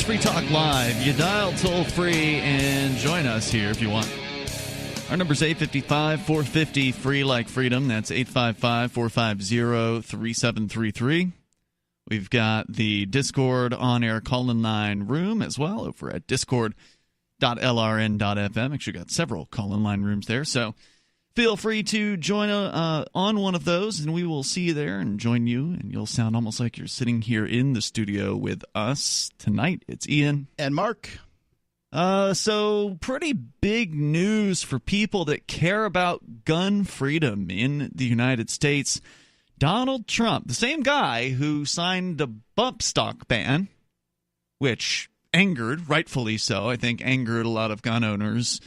Free Talk Live. You dial toll-free and join us here if you want. Our number's 855-450, free like freedom. That's 855-450-3733. We've got the Discord on-air call-in line room as well over at discord.lrn.fm. Actually got several call-in line rooms there, so feel free to join on one of those, and we will see you there and join you, and you'll sound almost like you're sitting here in the studio with us tonight. It's Ian. And Mark. So pretty big news for people that care about gun freedom in the United States. Donald Trump, the same guy who signed a bump stock ban, which angered, rightfully so, I think angered a lot of gun owners,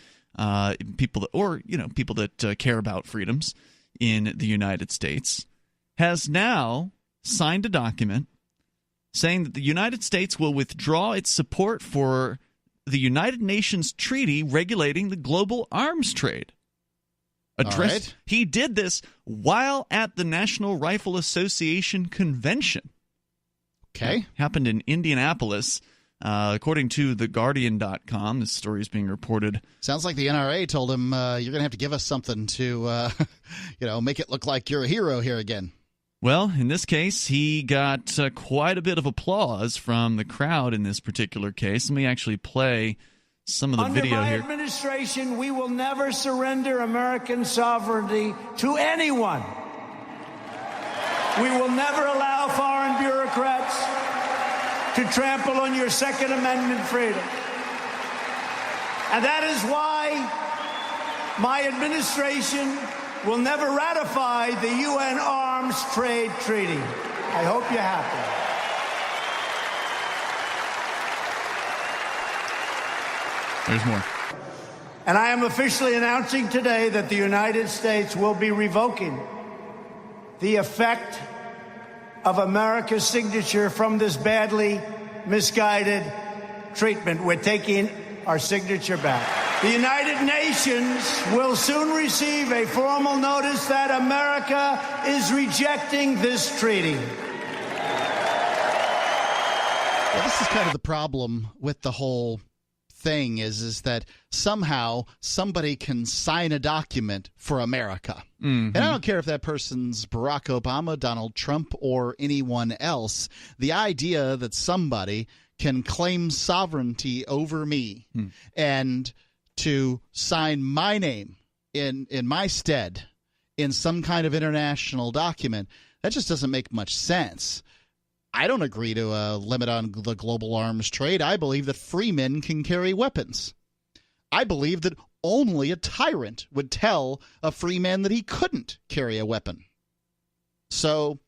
people that care about freedoms in the United States, has now signed a document saying that the United States will withdraw its support for the United Nations treaty regulating the global arms trade. Right. He did this while at the National Rifle Association convention. Okay. Happened in Indianapolis. According to theguardian.com, this story is being reported. Sounds like the NRA told him, you're going to have to give us something to, make it look like you're a hero here again. Well, in this case, he got quite a bit of applause from the crowd in this particular case. Let me actually play some of the video here. Under my administration, we will never surrender American sovereignty to anyone. We will never allow foreign bureaucrats to trample on your Second Amendment freedom. And that is why my administration will never ratify the UN Arms Trade Treaty. I hope you're happy. There's more. And I am officially announcing today that the United States will be revoking the effect of America's signature from this badly misguided treatment. We're taking our signature back. The United Nations will soon receive a formal notice that America is rejecting this treaty. Well, this is kind of the problem with the whole thing is that somehow somebody can sign a document for America. Mm-hmm. And I don't care if that person's Barack Obama, Donald Trump, or anyone else. The idea that somebody can claim sovereignty over me and to sign my name in my stead in some kind of international document, that just doesn't make much sense. I don't agree to a limit on the global arms trade. I believe that free men can carry weapons. I believe that only a tyrant would tell a free man that he couldn't carry a weapon. So,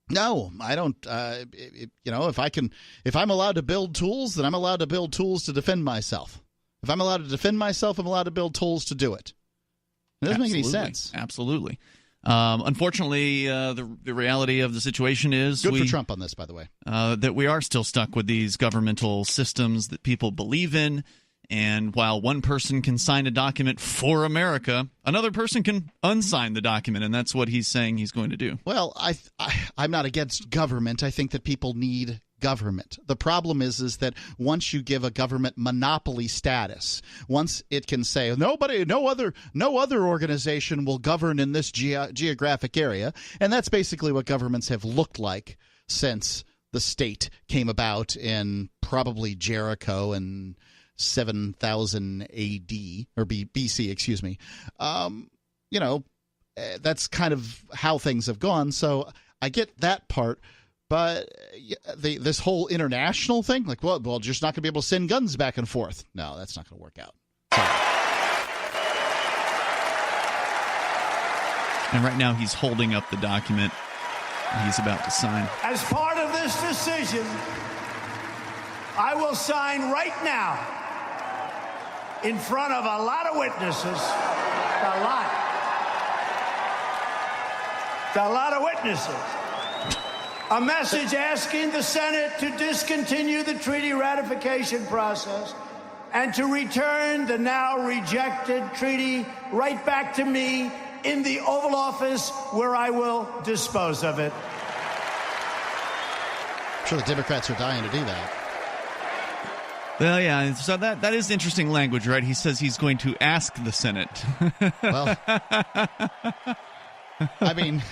no, I don't. If I'm allowed to build tools, then I'm allowed to build tools to defend myself. If I'm allowed to defend myself, I'm allowed to build tools to do it. It doesn't make any sense. Absolutely. Unfortunately, the reality of the situation is good for Trump on this, by the way, that we are still stuck with these governmental systems that people believe in. And while one person can sign a document for America, another person can unsign the document, and that's what he's saying he's going to do. Well, I'm not against government. I think that people need government. The problem is that once you give a government monopoly status, once it can say no other organization will govern in this geographic area, and that's basically what governments have looked like since the state came about in probably Jericho in 7000 AD or BC, excuse me. That's kind of how things have gone. So I get that part. But this whole international thing, like, well, just not going to be able to send guns back and forth. No, that's not going to work out. Sorry. And right now he's holding up the document he's about to sign. As part of this decision, I will sign right now in front of a lot of witnesses, a lot of witnesses, a message asking the Senate to discontinue the treaty ratification process and to return the now rejected treaty right back to me in the Oval Office, where I will dispose of it. I'm sure the Democrats are dying to do that. Well, yeah, so that is interesting language, right? He says he's going to ask the Senate. Well, I mean,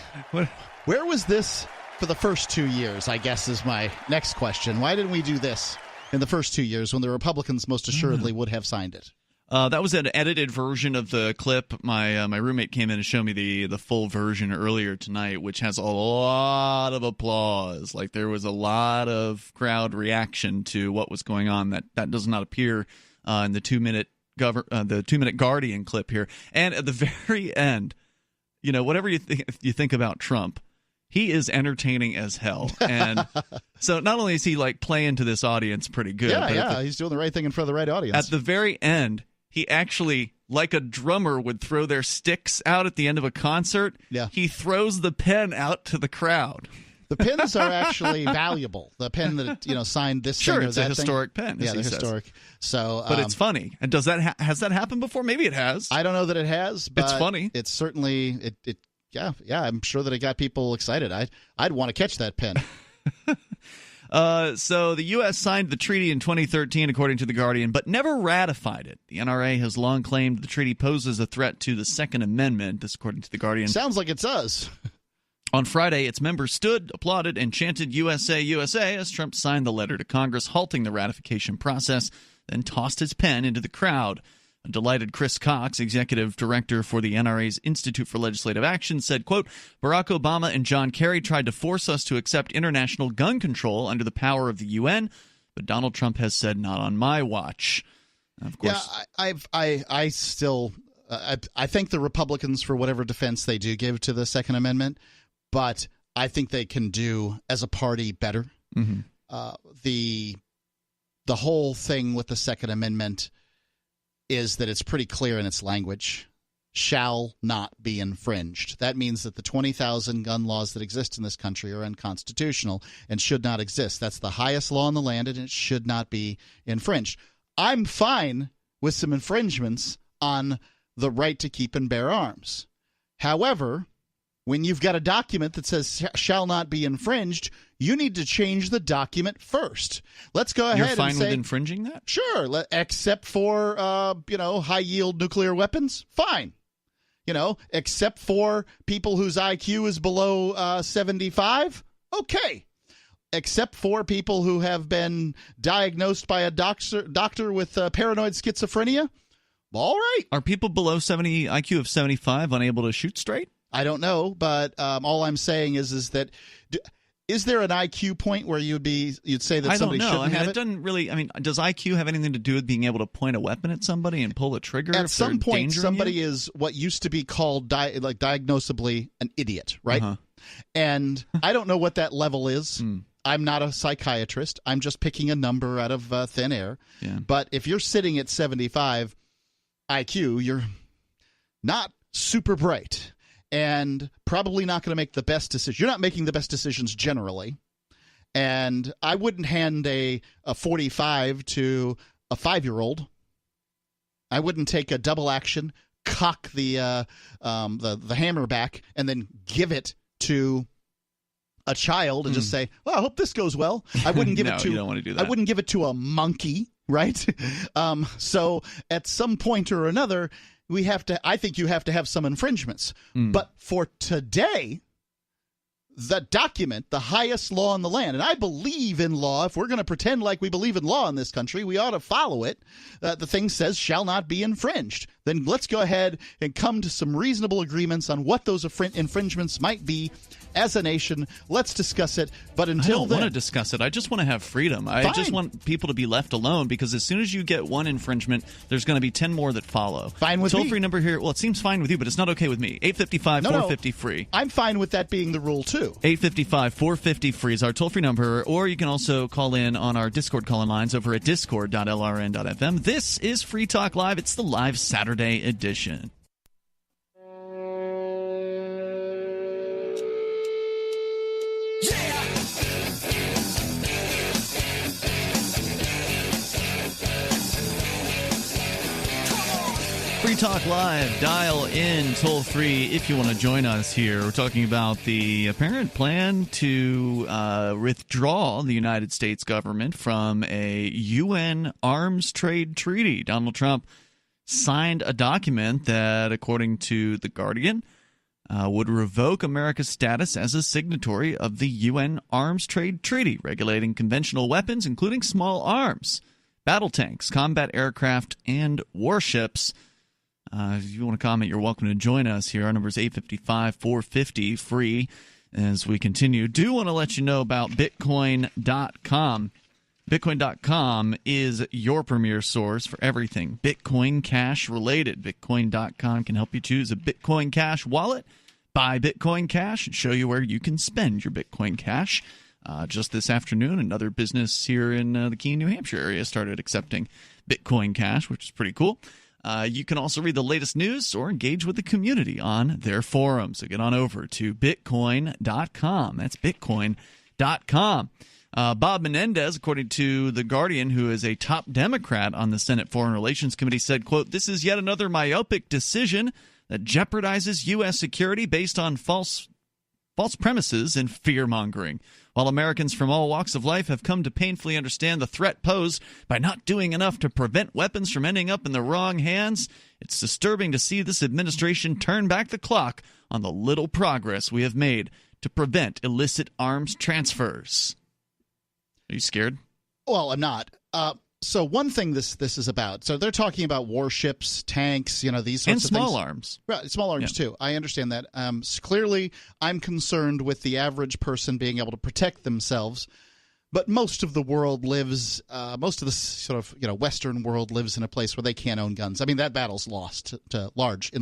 where was this for the first 2 years, I guess, is my next question. Why didn't we do this in the first 2 years when the Republicans most assuredly would have signed it? That was an edited version of the clip. My roommate came in and showed me the full version earlier tonight, which has a lot of applause. Like, there was a lot of crowd reaction to what was going on. That does not appear in the 2-minute Guardian clip here. And at the very end, whatever you think about Trump, he is entertaining as hell. And so not only is he like playing to this audience pretty good, but he's doing the right thing in front of the right audience. At the very end, he actually, like a drummer would throw their sticks out at the end of a concert, he throws the pen out to the crowd. The pins are actually valuable. The pen that signed this thing or that thing. Sure, it's a historic pen. Yeah, they're historic. So, but it's funny. And has that happened before? Maybe it has. I don't know that it has. But it's funny. It's certainly Yeah, I'm sure that it got people excited. I'd want to catch that pen. So the U.S. signed the treaty in 2013, according to The Guardian, but never ratified it. The NRA has long claimed the treaty poses a threat to the Second Amendment, this according to The Guardian. Sounds like it does. On Friday, its members stood, applauded, and chanted USA, USA as Trump signed the letter to Congress halting the ratification process, then tossed his pen into the crowd. A delighted Chris Cox, executive director for the NRA's Institute for Legislative Action, said, quote, Barack Obama and John Kerry tried to force us to accept international gun control under the power of the UN, but Donald Trump has said not on my watch. Of course, I still thank the Republicans for whatever defense they do give to the Second Amendment, but I think they can do as a party better. Mm-hmm. The whole thing with the Second Amendment is that it's pretty clear in its language, shall not be infringed. That means that the 20,000 gun laws that exist in this country are unconstitutional and should not exist. That's the highest law in the land, and it should not be infringed. I'm fine with some infringements on the right to keep and bear arms. However, when you've got a document that says shall not be infringed, you need to change the document first. Let's go ahead and say... You're fine with infringing that? Sure, except for, high-yield nuclear weapons, fine. Except for people whose IQ is below 75, okay. Except for people who have been diagnosed by a doctor with paranoid schizophrenia, all right. Are people below IQ of 75 unable to shoot straight? I don't know, but all I'm saying is that is there an IQ point where you'd say that somebody shouldn't have it? It doesn't really. Does IQ have anything to do with being able to point a weapon at somebody and pull a trigger? At some point, somebody is what used to be called diagnosably an idiot, right? Uh-huh. And I don't know what that level is. I'm not a psychiatrist. I'm just picking a number out of thin air. Yeah. But if you're sitting at 75 IQ, you're not super bright. And probably not going to make the best decision. You're not making the best decisions generally. And I wouldn't hand a 45 to a 5-year-old. I wouldn't take a double action, cock the hammer back, and then give it to a child and just say, "Well, I hope this goes well." I wouldn't give it to. You don't want to do that. I wouldn't give it to a monkey, right? So at some point or another, I think you have to have some infringements. But for today, the document, the highest law in the land, and I believe in law. If we're going to pretend like we believe in law in this country, we ought to follow it. The thing says shall not be infringed. Then let's go ahead and come to some reasonable agreements on what those infringements might be as a nation. Let's discuss it. But until then, I don't want to discuss it. I just want to have freedom. I just want people to be left alone, because as soon as you get one infringement, there's going to be 10 more that follow. Fine with me. Toll-free number here. Well, it seems fine with you, but it's not okay with me. 855-450-FREE. I'm fine with that being the rule, too. 855-450-FREE is our toll-free number, or you can also call in on our Discord call-in lines over at discord.lrn.fm. This is Free Talk Live. It's the live Saturday edition. Free Talk Live. Dial in toll free if you want to join us here. We're talking about the apparent plan to withdraw the United States government from a UN arms trade treaty. Donald Trump signed a document that, according to The Guardian, would revoke America's status as a signatory of the UN arms trade treaty, regulating conventional weapons, including small arms, battle tanks, combat aircraft, and warships. If you want to comment, you're welcome to join us here. Our number is 855-450, free. As we continue, do want to let you know about Bitcoin.com. Bitcoin.com is your premier source for everything Bitcoin Cash related. Bitcoin.com can help you choose a Bitcoin Cash wallet, buy Bitcoin Cash, and show you where you can spend your Bitcoin Cash. Just this afternoon, another business here in the Keene, New Hampshire area started accepting Bitcoin Cash, which is pretty cool. You can also read the latest news or engage with the community on their forums. So get on over to Bitcoin.com. That's Bitcoin.com. Bob Menendez, according to The Guardian, who is a top Democrat on the Senate Foreign Relations Committee, said, quote, "This is yet another myopic decision that jeopardizes U.S. security based on false premises and fear-mongering. While Americans from all walks of life have come to painfully understand the threat posed by not doing enough to prevent weapons from ending up in the wrong hands, it's disturbing to see this administration turn back the clock on the little progress we have made to prevent illicit arms transfers." Are you scared? Well, I'm not. So one thing this is about. So they're talking about warships, tanks, these sorts of things. And small arms. Right, small arms too. I understand that. So clearly, I'm concerned with the average person being able to protect themselves. But most of the world lives, most of the sort of Western world lives in a place where they can't own guns. I mean, that battle's lost in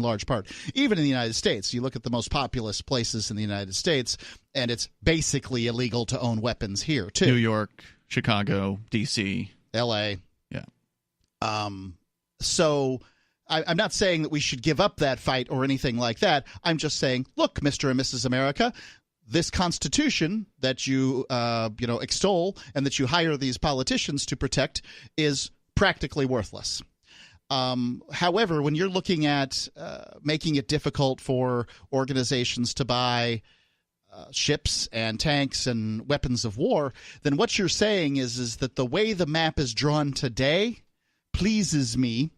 large part. Even in the United States, you look at the most populous places in the United States, and it's basically illegal to own weapons here too. New York, Chicago, D.C., L.A. Yeah. So I'm not saying that we should give up that fight or anything like that. I'm just saying, look, Mr. and Mrs. America, this Constitution that you extol and that you hire these politicians to protect is practically worthless. However, when you're looking at making it difficult for organizations to buy ships and tanks and weapons of war, then what you're saying is that the way the map is drawn today pleases me,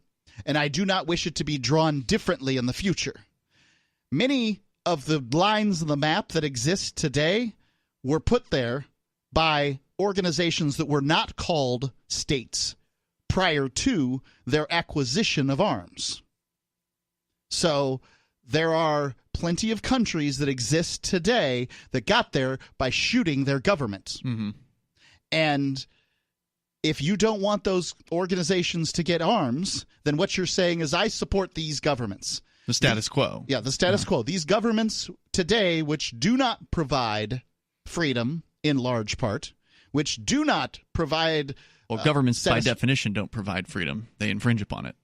and I do not wish it to be drawn differently in the future. Many of the lines on the map that exist today were put there by organizations that were not called states prior to their acquisition of arms. So there are plenty of countries that exist today that got there by shooting their government. Mm-hmm. And if you don't want those organizations to get arms, then what you're saying is I support these governments. The status quo. Yeah, the status quo. These governments today, which do not provide freedom in large part, which do not provide... Well, governments by definition don't provide freedom. They infringe upon it.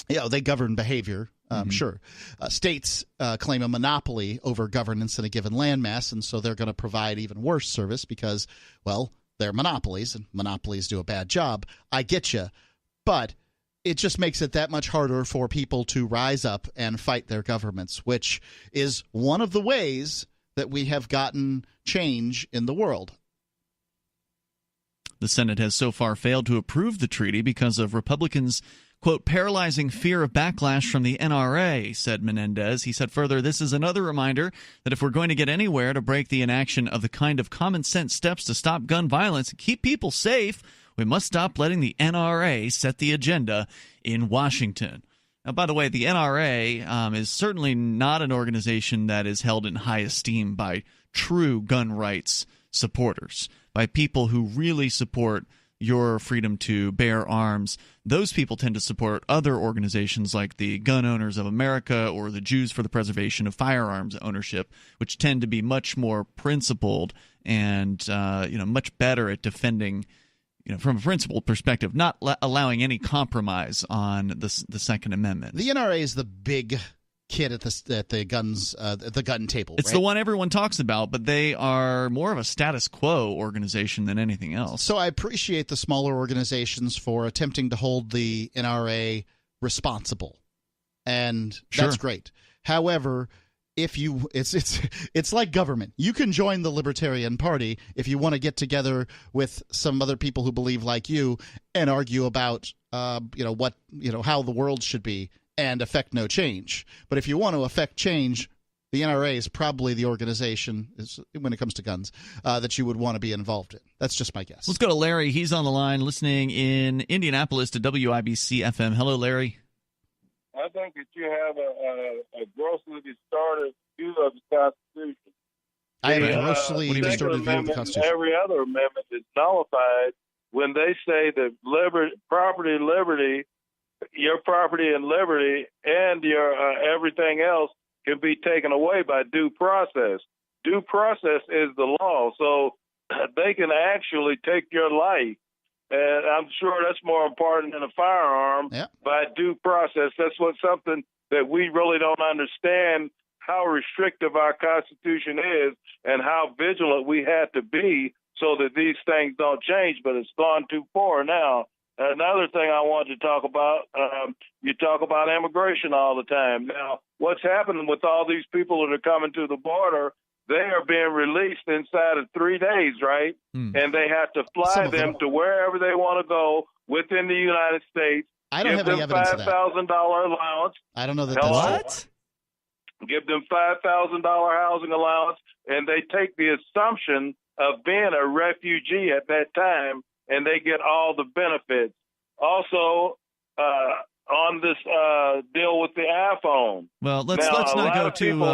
Yeah, they govern behavior. Sure. States claim a monopoly over governance in a given landmass, and so they're going to provide even worse service because, well, they're monopolies, and monopolies do a bad job. I get you. But it just makes it that much harder for people to rise up and fight their governments, which is one of the ways that we have gotten change in the world. The Senate has so far failed to approve the treaty because of Republicans' quote, paralyzing fear of backlash from the NRA, said Menendez. He said further, this is another reminder that if we're going to get anywhere to break the inaction of the kind of common sense steps to stop gun violence and keep people safe, we must stop letting the NRA set the agenda in Washington. Now, by the way, the NRA is certainly not an organization that is held in high esteem by true gun rights supporters, by people who really support your freedom to bear arms. Those people tend to support other organizations like the Gun Owners of America or the Jews for the Preservation of Firearms Ownership, which tend to be much more principled and much better at defending, from a principled perspective, not allowing any compromise on the Second Amendment. The NRA is the big kid at the gun table. It's right? The one everyone talks about, but they are more of a status quo organization than anything else. So I appreciate the smaller organizations for attempting to hold the NRA responsible. and Sure. that's great. However, it's like government. You can join the Libertarian Party if you want to get together with some other people who believe like you and argue about how the world should be and affect no change. But if you want to affect change, the NRA is probably the organization, when it comes to guns, that you would want to be involved in. That's just my guess. Let's go to Larry. He's on the line listening in Indianapolis to WIBC FM. Hello, Larry. I think that you have a grossly distorted view of the Constitution. I have a grossly distorted view of the Constitution. Every other amendment is nullified when they say that your property and liberty, and your everything else can be taken away by due process. Due process is the law, so they can actually take your life. And I'm sure that's more important than a firearm by due process. That's something that we really don't understand, how restrictive our Constitution is and how vigilant we have to be so that these things don't change, but it's gone too far now. Another thing I wanted to talk about, you talk about immigration all the time. Now, what's happening with all these people that are coming to the border, they are being released inside of 3 days, right? And they have to fly them to wherever they want to go within the United States. I don't have any evidence of that. $5,000 allowance. I don't know that What? Give them $5,000 housing allowance, and they take the assumption of being a refugee at that time, and they get all the benefits. Also, on this deal with the iPhone. Well, let's not go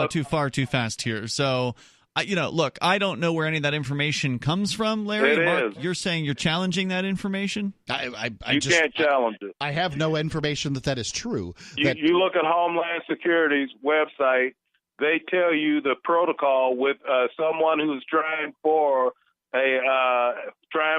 too far too fast here. So, look, I don't know where any of that information comes from, Larry. Mark, you're saying you're challenging that information? I can't challenge it. I have no information that is true. You look at Homeland Security's website, they tell you the protocol with someone who's trying for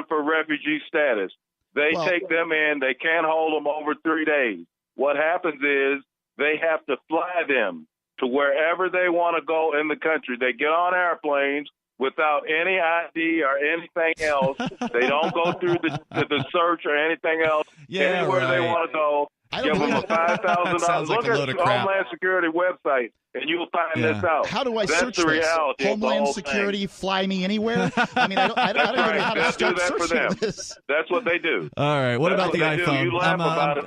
refugee status. They take them in. They can't hold them over 3 days. What happens is they have to fly them to wherever they want to go in the country. They get on airplanes without any ID or anything else. They don't go through the search or anything else. Anywhere they want to go. Give them a $5,000. Look at the Homeland Security website, and you'll find this out. How do I That's search the reality this? Homeland Security, fly me anywhere? I mean, I don't even know how to start searching this. That's what they do. All right. What about the iPhone?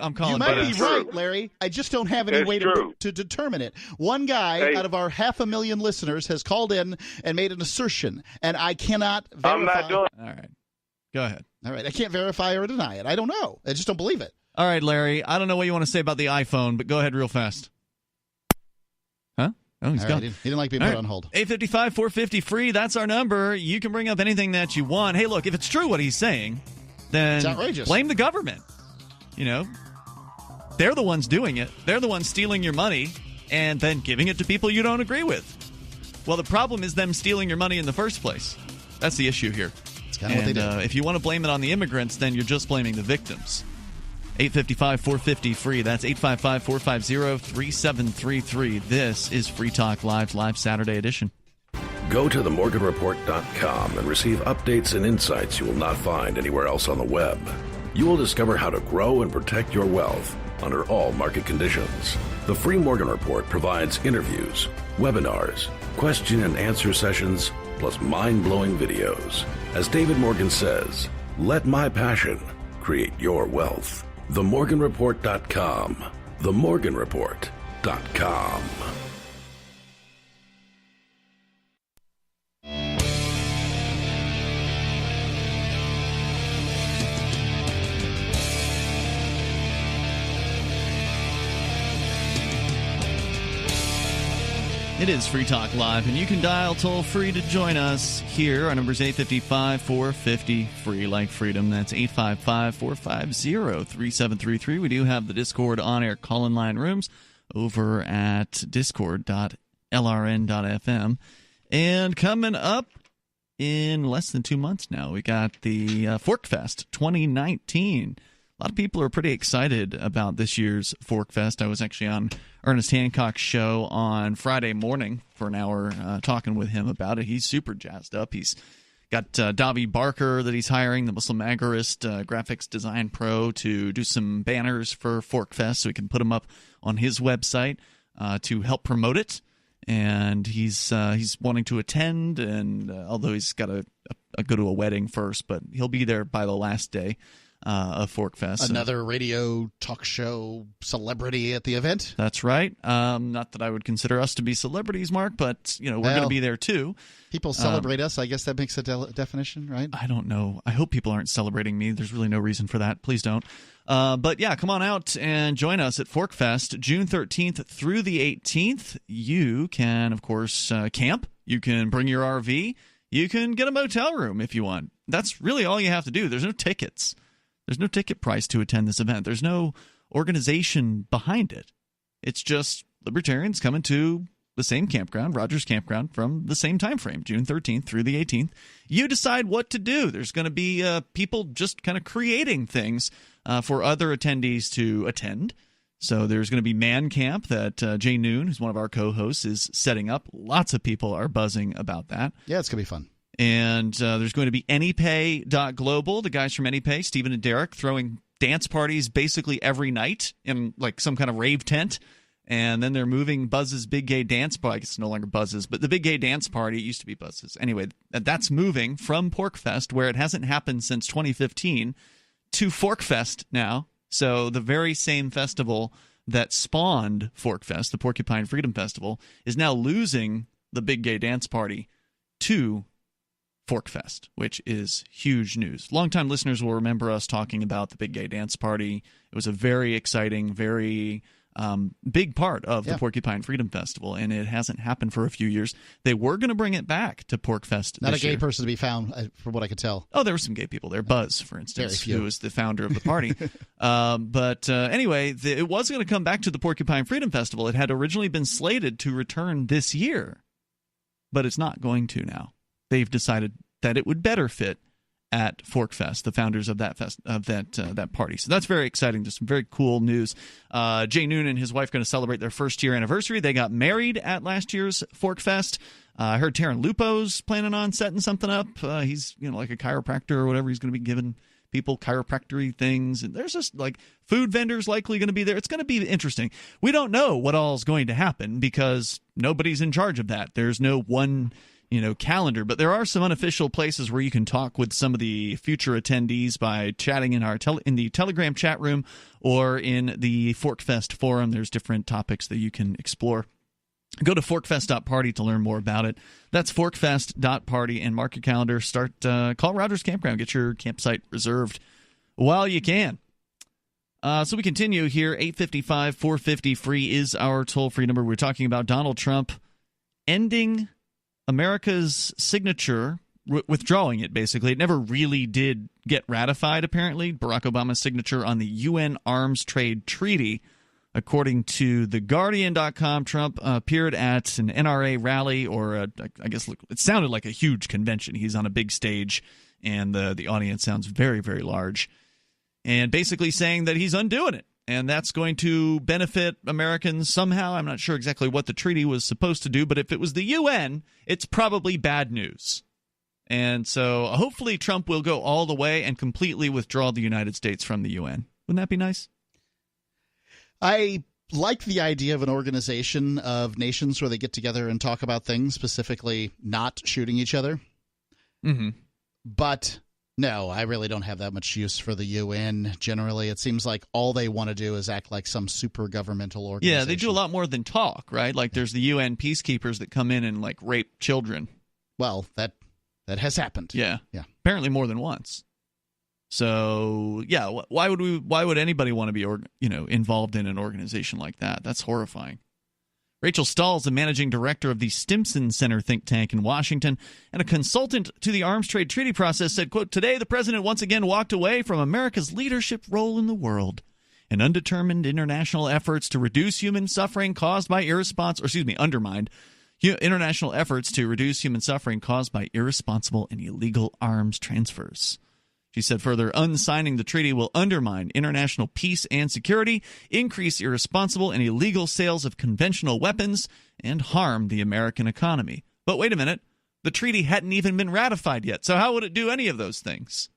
I'm calling you might be right, Larry. I just don't have any way to determine it. One guy out of our 500,000 listeners has called in and made an assertion, and I cannot verify. I'm not doing it. All right. Go ahead. All right. I can't verify or deny it. I don't know. I just don't believe it. All right, Larry, I don't know what you want to say about the iPhone, but go ahead real fast. Huh? Oh, he's gone. He didn't like being put on hold. 855-450-FREE, that's our number. You can bring up anything that you want. Hey, look, if it's true what he's saying, then it's outrageous. Blame the government. They're the ones doing it. They're the ones stealing your money and then giving it to people you don't agree with. Well, the problem is them stealing your money in the first place. That's the issue here. That's kind of what they do. If you want to blame it on the immigrants, then you're just blaming the victims. 855-450-FREE. That's 855-450-3733. This is Free Talk Live Saturday edition. Go to themorganreport.com and receive updates and insights you will not find anywhere else on the web. You will discover how to grow and protect your wealth under all market conditions. The Free Morgan Report provides interviews, webinars, question and answer sessions, plus mind-blowing videos. As David Morgan says, let my passion create your wealth. TheMorganReport.com. TheMorganReport.com. It is Free Talk Live, and you can dial toll-free to join us here. Our number is 855-450-FREE, like freedom. That's 855-450-3733. We do have the Discord on-air call-in line rooms over at discord.lrn.fm. And coming up in less than 2 months now, we got the Forkfest 2019. A lot of people are pretty excited about this year's Forkfest. I was actually on Ernest Hancock's show on Friday morning for an hour talking with him about it. He's super jazzed up. He's Got Davi Barker that he's hiring, the Muslim agorist graphics design pro, to do some banners for ForkFest so he can put them up on his website to help promote it. And he's wanting to attend, and although he's got to go to a wedding first, but he'll be there by the last day of ForkFest. Another radio talk show celebrity at the event. That's right. Not that I would consider us to be celebrities, Mark, but we're going to be there too. People celebrate us. I guess that makes a definition, right? I don't know. I hope people aren't celebrating me. There's really no reason for that. Please don't. But yeah, come on out and join us at ForkFest, June 13th through the 18th. You can, of course, camp. You can bring your RV. You can get a motel room if you want. That's really all you have to do. There's no tickets. There's no ticket price to attend this event. There's no organization behind it. It's just libertarians coming to the same campground, Rogers Campground, from the same time frame, June 13th through the 18th. You decide what to do. There's going to be people just kind of creating things for other attendees to attend. So there's going to be Man Camp that Jay Noon, who's one of our co-hosts, is setting up. Lots of people are buzzing about that. Yeah, it's going to be fun. And there's going to be AnyPay.global, the guys from AnyPay, Stephen and Derek, throwing dance parties basically every night in like some kind of rave tent. And then they're moving Buzz's Big Gay Dance Party. It's no longer Buzz's, but the Big Gay Dance Party, it used to be Buzz's. Anyway, that's moving from PorkFest, where it hasn't happened since 2015, to ForkFest now. So the very same festival that spawned ForkFest, the Porcupine Freedom Festival, is now losing the Big Gay Dance Party to ForkFest, which is huge news. Longtime listeners will remember us talking about the Big Gay Dance Party. It was a very exciting, very big part of the Porcupine Freedom Festival, and it hasn't happened for a few years. They were going to bring it back to PorkFest Not this a gay year. person to be found, from what I could tell. Oh, there were some gay people there. Buzz, for instance, Very few. who was the founder of the party. But anyway, it was going to come back to the Porcupine Freedom Festival. It had originally been slated to return this year, but it's not going to now. They've decided that it would better fit at ForkFest, the founders of that that party. So that's very exciting. Just some very cool news. Jay Noon and his wife are going to celebrate their first-year anniversary. They got married at last year's ForkFest. I heard Taryn Lupo's planning on setting something up. He's like a chiropractor or whatever. He's going to be giving people chiropractic things. And there's just like food vendors likely going to be there. It's going to be interesting. We don't know what all is going to happen because nobody's in charge of that. There's no one calendar, but there are some unofficial places where you can talk with some of the future attendees by chatting in our in the Telegram chat room or in the ForkFest forum. There's different topics that you can explore. Go to forkfest.party to learn more about it. That's forkfest.party, and mark your calendar. Call Rogers Campground. Get your campsite reserved while you can. So we continue here. 855-450-FREE is our toll-free number. We're talking about Donald Trump ending America's signature, withdrawing it, basically. It never really did get ratified, apparently. Barack Obama's signature on the UN Arms Trade Treaty. According to TheGuardian.com, Trump appeared at an NRA rally, or I guess it sounded like a huge convention. He's on a big stage, and the audience sounds very, very large. And basically saying that he's undoing it. And that's going to benefit Americans somehow. I'm not sure exactly what the treaty was supposed to do, but if it was the UN, it's probably bad news. And so hopefully Trump will go all the way and completely withdraw the United States from the UN. Wouldn't that be nice? I like the idea of an organization of nations where they get together and talk about things, specifically not shooting each other. Mm-hmm. But no, I really don't have that much use for the UN generally. It seems like all they want to do is act like some super governmental organization. Yeah, they do a lot more than talk, right? Like there's the UN peacekeepers that come in and like rape children. Well, that has happened. Yeah. Yeah. Apparently more than once. So, yeah, why would anybody want to be involved in an organization like that? That's horrifying. Rachel Stahl is the managing director of the Stimson Center think tank in Washington and a consultant to the arms trade treaty process, said, quote, "Today the president once again walked away from America's leadership role in the world and undetermined international efforts to reduce human suffering caused by undermined international efforts to reduce human suffering caused by irresponsible and illegal arms transfers." She said further, unsigning the treaty will undermine international peace and security, increase irresponsible and illegal sales of conventional weapons, and harm the American economy. But wait a minute. The treaty hadn't even been ratified yet. So how would it do any of those things?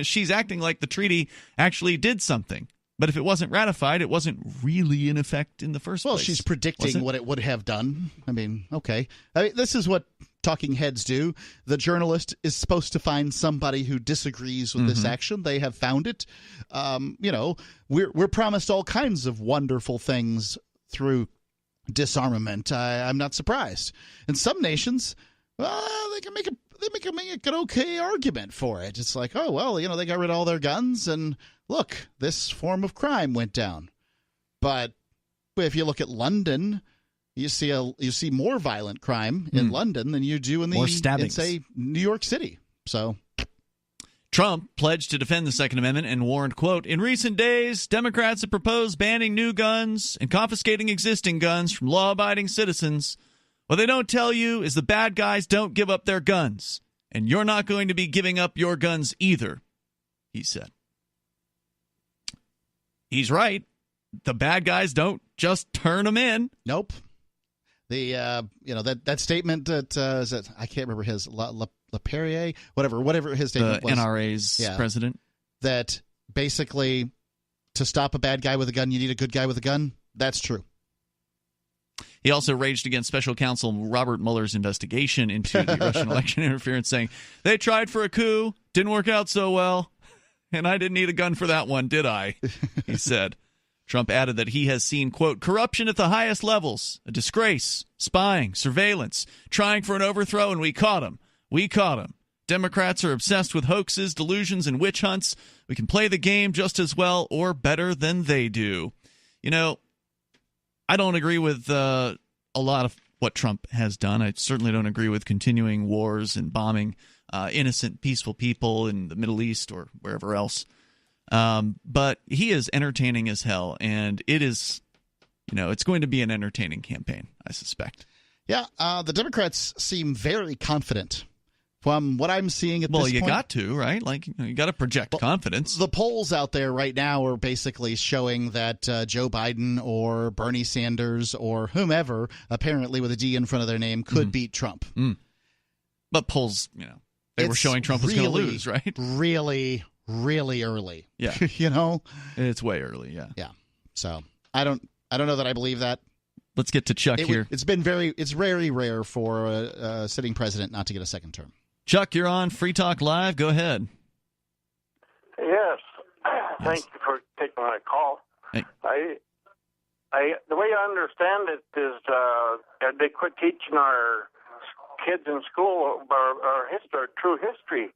She's acting like the treaty actually did something. But if it wasn't ratified, it wasn't really in effect in the first place. Well, she's predicting what it would have done. I mean, okay. This is what talking heads do. The journalist is supposed to find somebody who disagrees with this action. They have found it. We're promised all kinds of wonderful things through disarmament. I'm not surprised. In some nations, they can make an okay argument for it. It's like, oh, well, they got rid of all their guns, and look, this form of crime went down. But if you look at London, you see more violent crime in London than you do in say, New York City. So Trump pledged to defend the Second Amendment and warned, quote, "In recent days, Democrats have proposed banning new guns and confiscating existing guns from law-abiding citizens. What they don't tell you is the bad guys don't give up their guns, and you're not going to be giving up your guns either," he said. He's right. The bad guys don't just turn them in. Nope. The that statement that is that I can't remember his LaPerriere, whatever his statement was. NRA's president. That basically, to stop a bad guy with a gun, you need a good guy with a gun. That's true. He also raged against special counsel Robert Mueller's investigation into the Russian election interference, saying, "They tried for a coup, didn't work out so well, and I didn't need a gun for that one, did I?" he said. Trump added that he has seen, quote, "corruption at the highest levels, a disgrace, spying, surveillance, trying for an overthrow, and we caught him. We caught him. Democrats are obsessed with hoaxes, delusions, and witch hunts. We can play the game just as well or better than they do." I don't agree with a lot of what Trump has done. I certainly don't agree with continuing wars and bombing innocent, peaceful people in the Middle East or wherever else. But he is entertaining as hell, and it is, it's going to be an entertaining campaign, I suspect. Yeah, the Democrats seem very confident. From what I'm seeing at this point. Well, you got to, right? Like, you got to project confidence. The polls out there right now are basically showing that Joe Biden or Bernie Sanders or whomever, apparently with a D in front of their name, could beat Trump. But polls, they were showing Trump was going to lose, right? Really, really early. Yeah. It's way early, yeah. Yeah. So I don't know that I believe that. Let's get to Chuck here. It's very rare for a sitting president not to get a second term. Chuck, you're on Free Talk Live. Go ahead. Yes. Thank you for taking my call. Hey. The way I understand it is they quit teaching our kids in school our history, true history.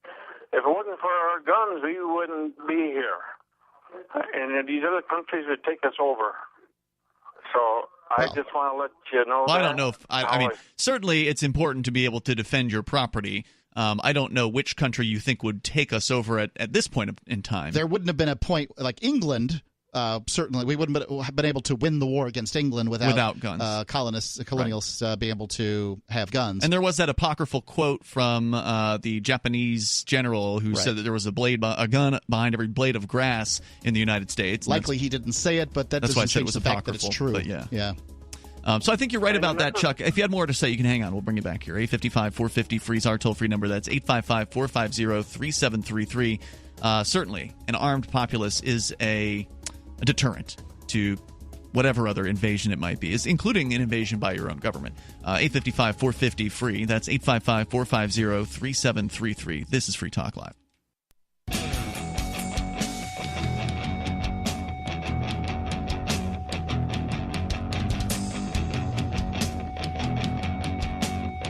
If it wasn't for our guns, we wouldn't be here. And these other countries would take us over. So I just want to let you know well, that. I don't know if I mean, certainly it's important to be able to defend your property. I don't know which country you think would take us over at this point in time. There wouldn't have been a point like England. Certainly, we wouldn't have been able to win the war against England without guns. Colonials being able to have guns. And there was that apocryphal quote from the Japanese general who said that there was a gun behind every blade of grass in the United States. Likely he didn't say it, but that doesn't change the fact that it's true. But yeah. Yeah. So I think you're right about that, Chuck. If you had more to say, you can hang on. We'll bring you back here. 855-450-FREE is our toll-free number. That's 855-450-3733. Certainly, an armed populace is a deterrent to whatever other invasion it might be, including an invasion by your own government. 855-450-FREE. That's 855-450-3733. This is Free Talk Live.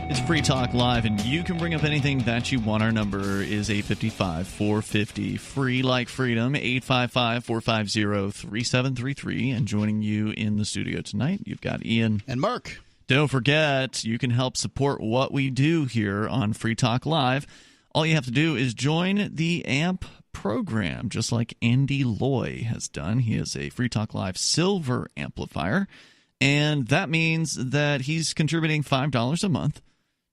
It's Free Talk Live, and you can bring up anything that you want. Our number is 855-450-FREE, like freedom, 855-450-3733. And joining you in the studio tonight, you've got Ian. And Mark. Don't forget, you can help support what we do here on Free Talk Live. All you have to do is join the AMP program, just like Andy Loy has done. He is a Free Talk Live Silver amplifier, and that means that he's contributing $5 a month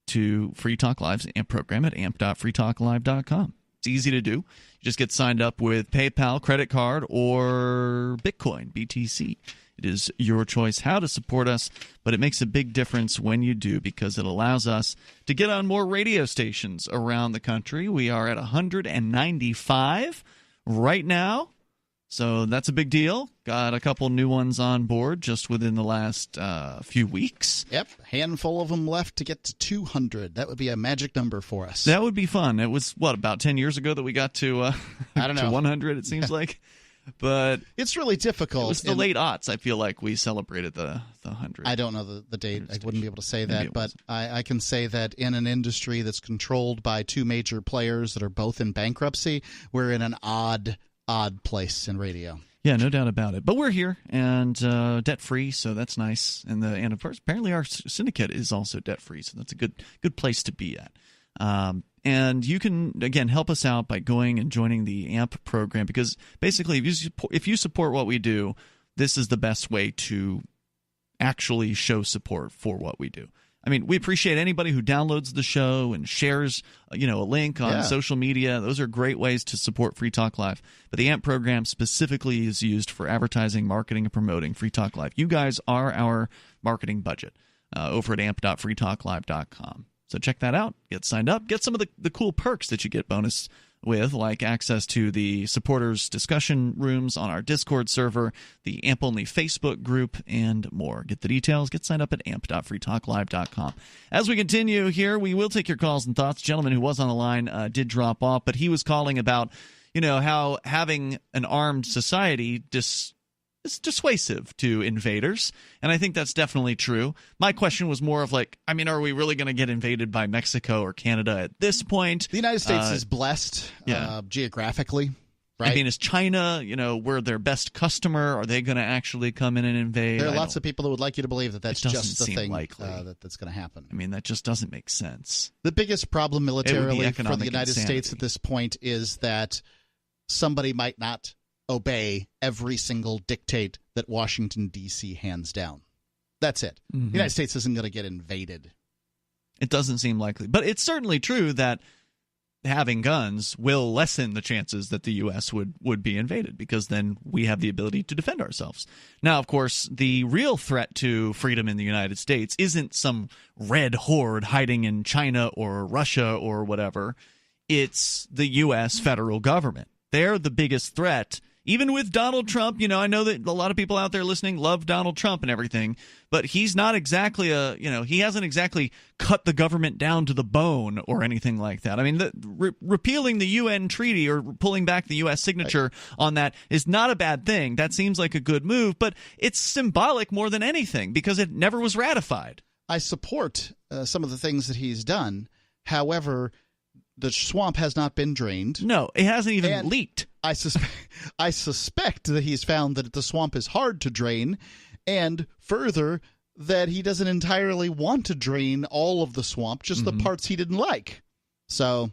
to Free Talk Live's AMP program at amp.freetalklive.com. It's easy to do. You just get signed up with PayPal, credit card, or Bitcoin, BTC. It is your choice how to support us, but it makes a big difference when you do because it allows us to get on more radio stations around the country. We are at 195 right now, so that's a big deal. Got a couple new ones on board just within the last few weeks. Yep, handful of them left to get to 200. That would be a magic number for us. That would be fun. It was, about 10 years ago that we got to, I don't know. to 100, it seems like. But it's really difficult. It was the late aughts. I feel like we celebrated the 100. I don't know the date. I wouldn't be able to say that, but I can say that in an industry that's controlled by two major players that are both in bankruptcy, we're in an odd place in radio. Yeah, no doubt about it. But we're here and debt-free, so that's nice. And of course, apparently our syndicate is also debt-free, so that's a good place to be at. And you can, again, help us out by going and joining the AMP program because basically if you support what we do, this is the best way to actually show support for what we do. I mean, we appreciate anybody who downloads the show and shares, a link on social media. Those are great ways to support Free Talk Live. But the AMP program specifically is used for advertising, marketing, and promoting Free Talk Live. You guys are our marketing budget over at amp.freetalklive.com. So check that out. Get signed up. Get some of the cool perks that you get bonus with, like access to the supporters discussion rooms on our Discord server, the AMP-only Facebook group, and more. Get the details. Get signed up at amp.freetalklive.com. As we continue here, we will take your calls and thoughts. Gentleman who was on the line did drop off, but he was calling about, how having an armed society is dissuasive to invaders, and I think that's definitely true. My question was more of are we really going to get invaded by Mexico or Canada at this point? The United States is blessed geographically, right? I mean, is China, we're their best customer? Are they going to actually come in and invade? There are lots of people that would like you to believe that that's just the thing likely. That's going to happen. I mean, that just doesn't make sense. The biggest problem militarily for the United States at this point is that somebody might not obey every single dictate that Washington, D.C. hands down. That's it. Mm-hmm. The United States isn't going to get invaded. It doesn't seem likely. But it's certainly true that having guns will lessen the chances that the U.S. would be invaded because then we have the ability to defend ourselves. Now, of course, the real threat to freedom in the United States isn't some red horde hiding in China or Russia or whatever. It's the U.S. federal government. They're the biggest threat. Even with Donald Trump, I know that a lot of people out there listening love Donald Trump and everything, but he's not exactly he hasn't exactly cut the government down to the bone or anything like that. I mean, repealing the UN treaty or pulling back the U.S. signature on that is not a bad thing. That seems like a good move, but it's symbolic more than anything because it never was ratified. I support some of the things that he's done. However, the swamp has not been drained. No, it hasn't even leaked. I suspect that he's found that the swamp is hard to drain, and further, that he doesn't entirely want to drain all of the swamp, just the parts he didn't like. So,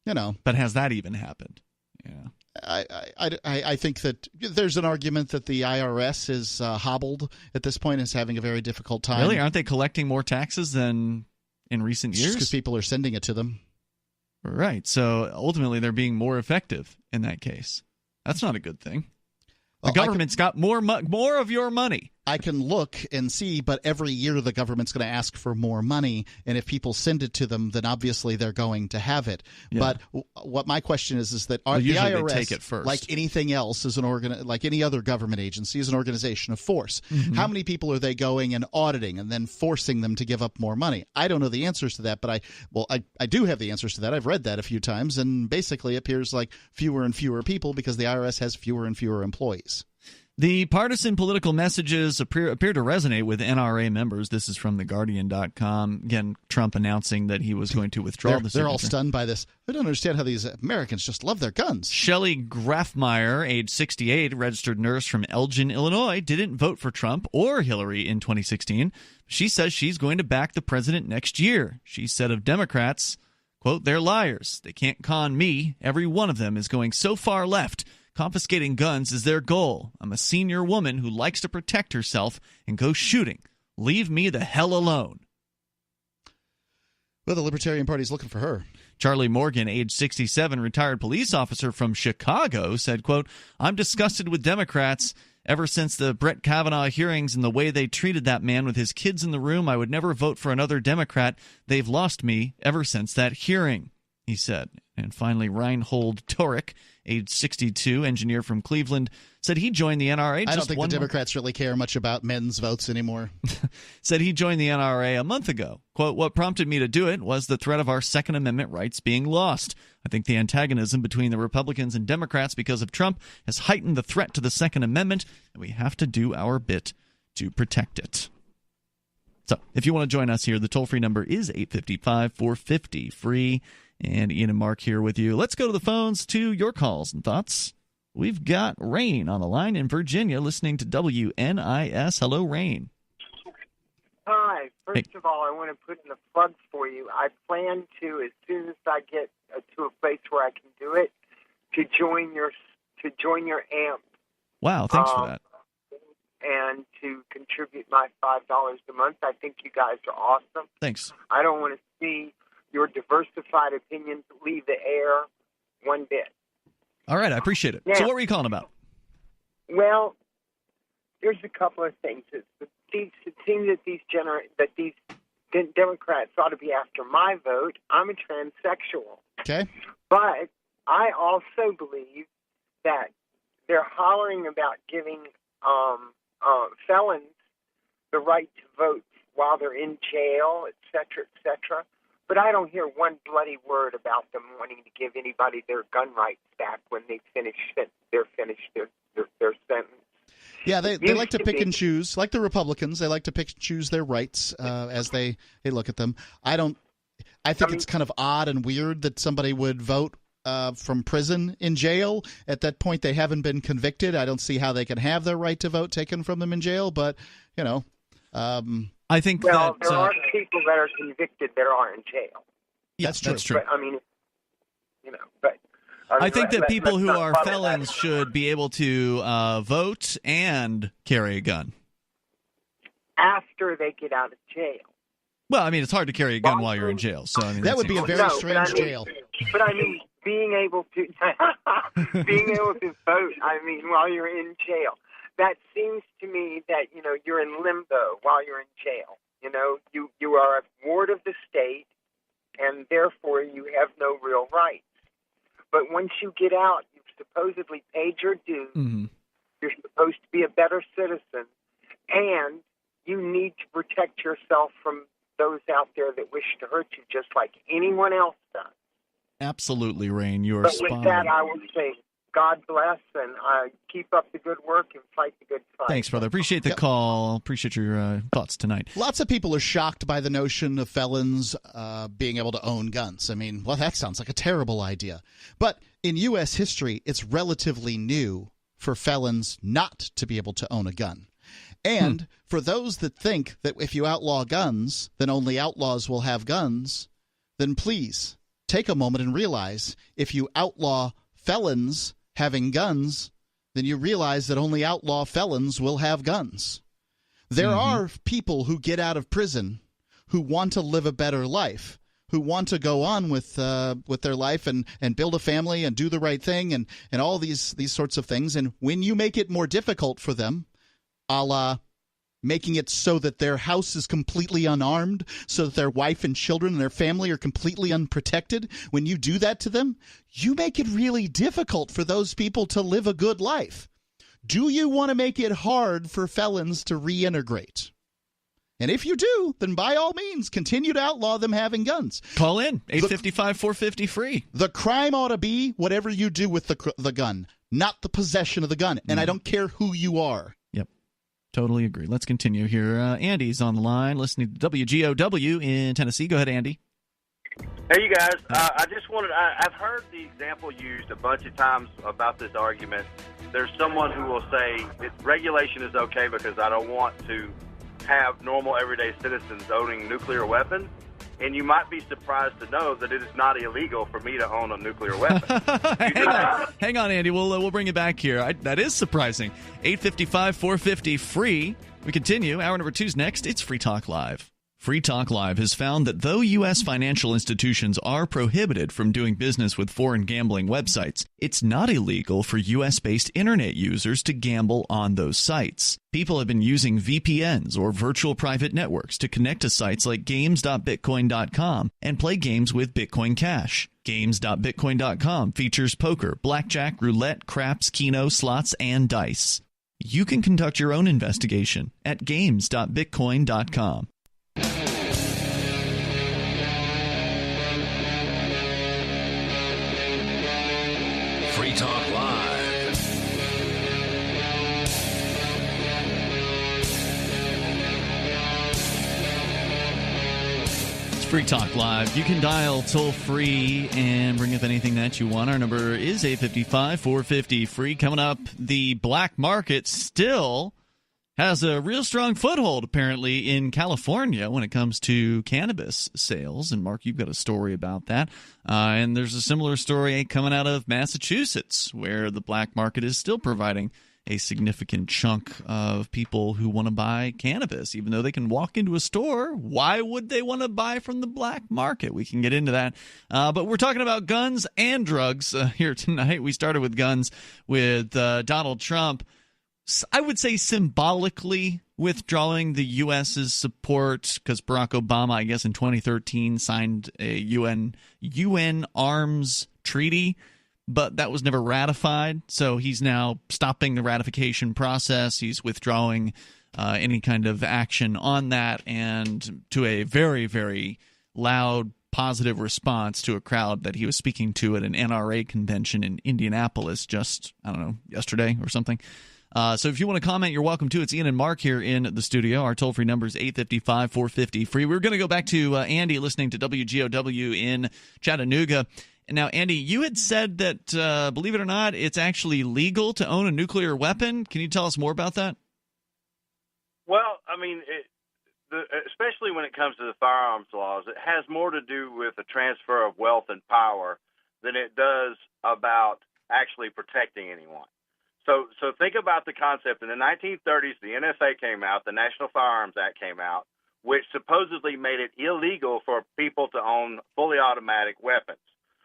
But has that even happened? Yeah. I think that there's an argument that the IRS is hobbled at this point and is having a very difficult time. Really? Aren't they collecting more taxes than in recent years? Just because people are sending it to them. Right. So ultimately, they're being more effective in that case. That's not a good thing. The government's got more of your money. I can look and see, but every year the government's going to ask for more money, and if people send it to them, then obviously they're going to have it. Yeah. But what my question is that the IRS, take it first. like anything else, is like any other government agency, is an organization of force. Mm-hmm. How many people are they going and auditing and then forcing them to give up more money? I don't know the answers to that, but I do have the answers to that. I've read that a few times, and basically it appears like fewer and fewer people because the IRS has fewer and fewer employees. The partisan political messages appear to resonate with NRA members. This is from TheGuardian.com. Again, Trump announcing that he was going to withdraw the signature. They're all stunned by this. I don't understand how these Americans just love their guns. Shelley Grafmeyer, age 68, registered nurse from Elgin, Illinois, didn't vote for Trump or Hillary in 2016. She says she's going to back the president next year. She said of Democrats, quote, "They're liars. They can't con me. Every one of them is going so far left. Confiscating guns is their goal. I'm a senior woman who likes to protect herself and go shooting. Leave me the hell alone." Well, the Libertarian Party's looking for her. Charlie Morgan, age 67, retired police officer from Chicago, said, quote, "I'm disgusted with Democrats. Ever since the Brett Kavanaugh hearings and the way they treated that man with his kids in the room, I would never vote for another Democrat. They've lost me ever since that hearing, he said. And finally, Reinhold Torek, age 62, engineer from Cleveland, said he joined the NRA I don't think the Democrats really care much about men's votes anymore. Said he joined the NRA a month ago. Quote, what prompted me to do it was the threat of our Second Amendment rights being lost. I think the antagonism between the Republicans and Democrats because of Trump has heightened the threat to the Second Amendment, and we have to do our bit to protect it. So if you want to join us here, the toll-free number is 855-450-FREE. And Ian and Mark here with you. Let's go to the phones to your calls and thoughts. We've got Rain on the line in Virginia listening to WNIS. Hello, Rain. Hi. First of all, I want to put in a plug for you. I plan to, as soon as I get to a place where I can do it, to join your AMP. Wow, thanks for that. And to contribute my $5 a month. I think you guys are awesome. Thanks. I don't want to see your diversified opinions leave the air one bit. All right, I appreciate it. Now, so what were you calling about? Well, there's a couple of things. It seems that these Democrats ought to be after my vote. I'm a transsexual. Okay. But I also believe that they're hollering about giving felons the right to vote while they're in jail, et cetera, et cetera. But I don't hear one bloody word about them wanting to give anybody their gun rights back when they finish their sentence. Yeah, they like to pick and choose, like the Republicans. They like to pick and choose their rights as they look at them. I think it's kind of odd and weird that somebody would vote from prison in jail. At that point, they haven't been convicted. I don't see how they can have their right to vote taken from them in jail. But I think there are people that are convicted that are in jail. Yes, that's true. But, I think that people who are felons should be able to vote and carry a gun after they get out of jail. Well, I mean, it's hard to carry a gun while you're in jail. So I mean, that would be a very strange jail. But I mean, being able to vote. I mean, while you're in jail. That seems to me that, you're in limbo while you're in jail. You are a ward of the state, and therefore you have no real rights. But once you get out, you've supposedly paid your dues. Mm-hmm. You're supposed to be a better citizen, and you need to protect yourself from those out there that wish to hurt you, just like anyone else does. Absolutely, Rain. You are spot on. With that, I would say, God bless, and keep up the good work and fight the good fight. Thanks, brother. Appreciate the call. Appreciate your thoughts tonight. Lots of people are shocked by the notion of felons being able to own guns. I mean, well, that sounds like a terrible idea. But in U.S. history, it's relatively new for felons not to be able to own a gun. And for those that think that if you outlaw guns, then only outlaws will have guns, then please take a moment and realize if you outlaw felons having guns, then you realize that only outlaw felons will have guns. There are people who get out of prison who want to live a better life, who want to go on with their life and build a family and do the right thing and all these sorts of things. And when you make it more difficult for them, a la making it so that their house is completely unarmed, so that their wife and children and their family are completely unprotected, when you do that to them, you make it really difficult for those people to live a good life. Do you want to make it hard for felons to reintegrate? And if you do, then by all means, continue to outlaw them having guns. Call in, 855-450-FREE. The crime ought to be whatever you do with the gun, not the possession of the gun. And I don't care who you are. Yep. Totally agree. Let's continue here. Andy's on the line, listening to WGOW in Tennessee. Go ahead, Andy. Hey, you guys. I just wanted – I've heard the example used a bunch of times about this argument. There's someone who will say regulation is okay because I don't want to have normal everyday citizens owning nuclear weapons. And you might be surprised to know that it is not illegal for me to own a nuclear weapon. Hang on, Andy. We'll bring it back here. That is surprising. 855-450-FREE. We continue. Hour number 2's next. It's Free Talk Live. Free Talk Live has found that though U.S. financial institutions are prohibited from doing business with foreign gambling websites, it's not illegal for U.S.-based internet users to gamble on those sites. People have been using VPNs or virtual private networks to connect to sites like games.bitcoin.com and play games with Bitcoin Cash. Games.bitcoin.com features poker, blackjack, roulette, craps, keno, slots, and dice. You can conduct your own investigation at games.bitcoin.com. Free Talk Live. It's Free Talk Live. You can dial toll free and bring up anything that you want. Our number is 855-450-FREE. Coming up, the black market still has a real strong foothold, apparently, in California when it comes to cannabis sales. And, Mark, you've got a story about that. And there's a similar story coming out of Massachusetts, where the black market is still providing a significant chunk of people who want to buy cannabis. Even though they can walk into a store, why would they want to buy from the black market? We can get into that. But we're talking about guns and drugs here tonight. We started with guns with Donald Trump, I would say symbolically withdrawing the U.S.'s support because Barack Obama, I guess in 2013, signed a UN arms treaty, but that was never ratified. So he's now stopping the ratification process. He's withdrawing any kind of action on that, and to a very, very loud positive response to a crowd that he was speaking to at an NRA convention in Indianapolis just, I don't know, yesterday or something. So if you want to comment, you're welcome to. It's Ian and Mark here in the studio. Our toll-free number is 855-450-FREE. We're going to go back to Andy listening to WGOW in Chattanooga. And now, Andy, you had said that, believe it or not, it's actually legal to own a nuclear weapon. Can you tell us more about that? Well, I mean, especially when it comes to the firearms laws, it has more to do with the transfer of wealth and power than it does about actually protecting anyone. So think about the concept. In the 1930s, the NFA came out, the National Firearms Act came out, which supposedly made it illegal for people to own fully automatic weapons.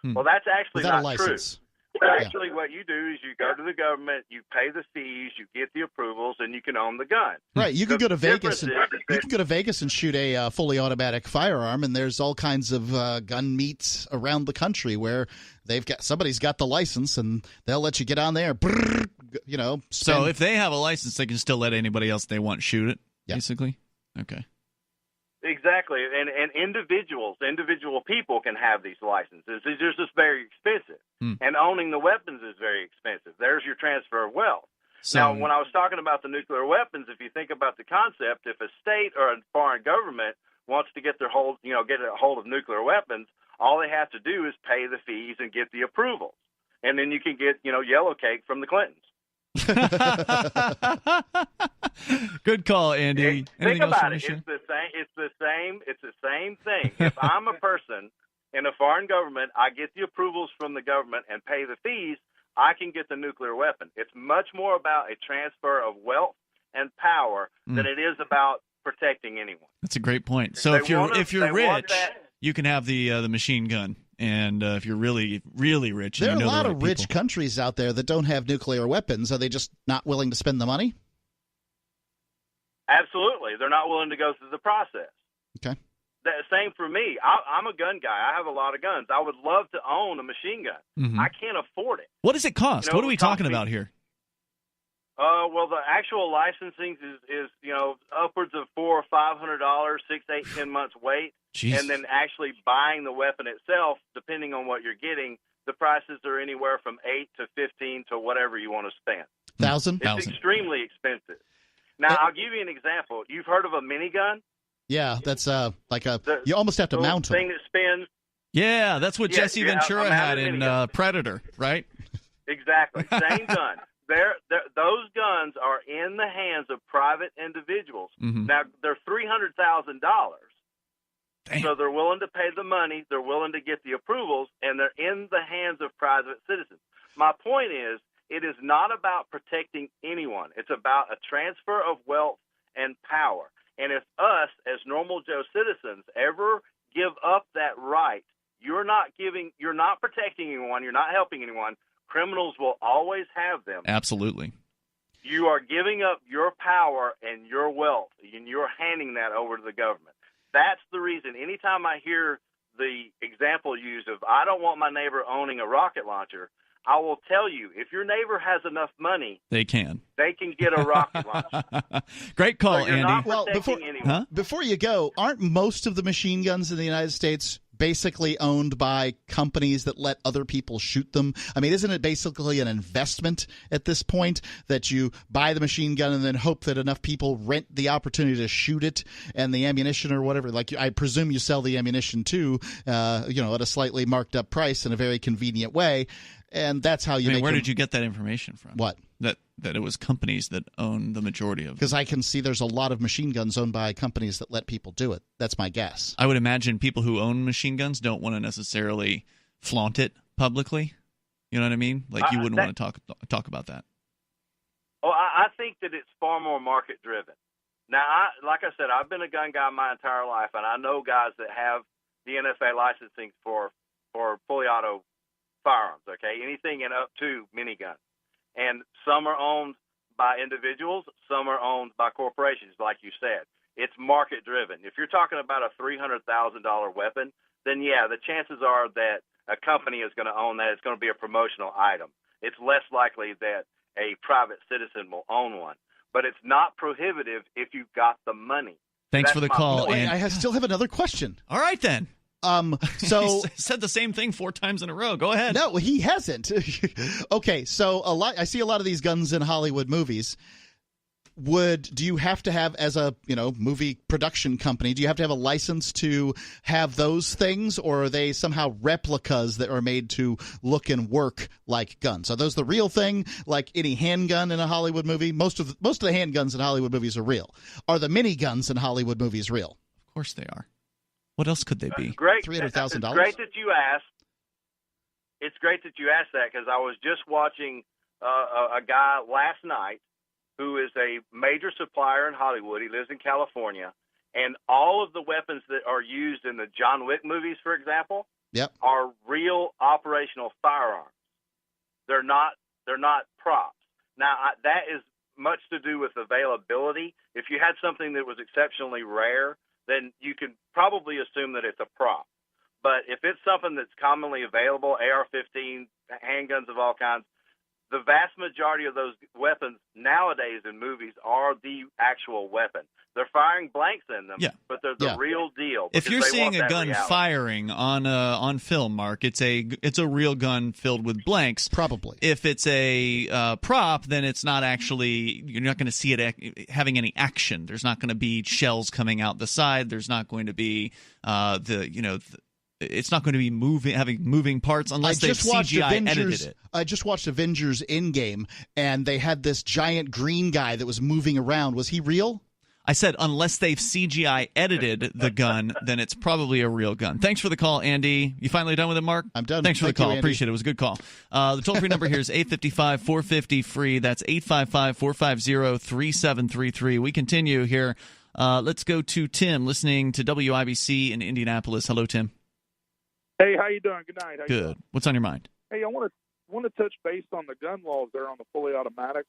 Well, that's actually not true. Actually, what you do is you go to the government, you pay the fees, you get the approvals, and you can own the gun. Right. You can go to Vegas. You can go to Vegas and shoot a fully automatic firearm, and there's all kinds of gun meets around the country where somebody's got the license, and they'll let you get on there. So if they have a license, they can still let anybody else they want shoot it. Basically. Okay. Exactly, and individual people can have these licenses. They're just very expensive, and owning the weapons is very expensive. There's your transfer of wealth. Now, when I was talking about the nuclear weapons, if you think about the concept, if a state or a foreign government wants to get a hold of nuclear weapons, all they have to do is pay the fees and get the approvals, and then you can get yellow cake from the Clintons. Good call, Andy. Think about it. It's the same thing. If I'm a person in a foreign government, I get the approvals from the government and pay the fees, I can get the nuclear weapon. It's much more about a transfer of wealth and power than it is about protecting anyone. That's a great point. So if you're rich, you can have the machine gun. And if you're really, really rich, there are a lot of rich people. countries out there that don't have nuclear weapons. Are they just not willing to spend the money? Absolutely. They're not willing to go through the process. Okay. Same for me. I'm a gun guy. I have a lot of guns. I would love to own a machine gun. Mm-hmm. I can't afford it. What does it cost? What are we talking about here? Well, the actual licensing is upwards of $400 or $500, 6, 8, 10 months wait. Jeez. And then actually buying the weapon itself, depending on what you're getting, the prices are anywhere from 8 to 15 to whatever you want to spend. It's extremely expensive. Now, I'll give you an example. You've heard of a minigun? Yeah, that's you almost have to mount thing them. that spins. Yeah, that's what Jesse Ventura had in Predator, right? Exactly. Same gun. Those guns are in the hands of private individuals. Mm-hmm. Now, they're $300,000. So they're willing to pay the money, they're willing to get the approvals, and they're in the hands of private citizens. My point is, it is not about protecting anyone. It's about a transfer of wealth and power. And if us, as normal Joe citizens, ever give up that right, you're not protecting anyone, you're not helping anyone. Criminals will always have them. Absolutely. You are giving up your power and your wealth, and you're handing that over to the government. That's the reason. Anytime I hear the example used of, I don't want my neighbor owning a rocket launcher, I will tell you, if your neighbor has enough money, they can get a rocket launcher. Great call, so you're Andy. Not well, before you go, aren't most of the machine guns in the United States basically owned by companies that let other people shoot them? I mean, isn't it basically an investment at this point that you buy the machine gun and then hope that enough people rent the opportunity to shoot it and the ammunition or whatever? Like, I presume you sell the ammunition too, at a slightly marked up price in a very convenient way. And that's how you make where did you get that information from? What? That it was companies that own the majority of them. Because I can see there's a lot of machine guns owned by companies that let people do it. That's my guess. I would imagine people who own machine guns don't want to necessarily flaunt it publicly. You know what I mean? Like, you wouldn't want to talk about that. Oh, I think that it's far more market driven. Now, like I said, I've been a gun guy my entire life, and I know guys that have the NFA licensing for fully auto firearms, okay? Anything in up to miniguns. And some are owned by individuals, some are owned by corporations, like you said. It's market-driven. If you're talking about a $300,000 weapon, then, yeah, the chances are that a company is going to own that. It's going to be a promotional item. It's less likely that a private citizen will own one. But it's not prohibitive if you've got the money. Thanks for the call. And I still have another question. All right, then. So he said the same thing 4 times in a row. Go ahead. No, he hasn't. Okay, so I see a lot of these guns in Hollywood movies. Do you have to have, as a movie production company, do you have to have a license to have those things, or are they somehow replicas that are made to look and work like guns? Are those the real thing, like any handgun in a Hollywood movie? Most of the handguns in Hollywood movies are real. Are the miniguns in Hollywood movies real? Of course they are. What else could they be? Great. $300,000. It's great that you asked. It's great that you asked that, because I was just watching a guy last night who is a major supplier in Hollywood. He lives in California, and all of the weapons that are used in the John Wick movies, for example, are real operational firearms. They're not props. Now, that is much to do with availability. If you had something that was exceptionally rare, then you can probably assume that it's a prop. But if it's something that's commonly available, AR-15, handguns of all kinds, the vast majority of those weapons nowadays in movies are the actual weapon. They're firing blanks in them, but they're the real deal. If you're seeing a gun firing on film, Mark, it's a real gun filled with blanks. Probably. If it's a prop, then it's not actually. You're not going to see it having any action. There's not going to be shells coming out the side. There's not going to be it's not going to be having moving parts unless they've CGI edited it. I just watched Avengers Endgame, and they had this giant green guy that was moving around. Was he real? I said unless they've CGI edited the gun, then it's probably a real gun. Thanks for the call, Andy. You finally done with it, Mark? I'm done. Thanks for the call. You, appreciate it. It was a good call. The toll-free number here is 855-450-FREE. That's 855-450-3733. We continue here. Let's go to Tim, listening to WIBC in Indianapolis. Hello, Tim. Hey, how you doing? Good night. Good. What's on your mind? Hey, I want to touch base on the gun laws there on the fully automatic.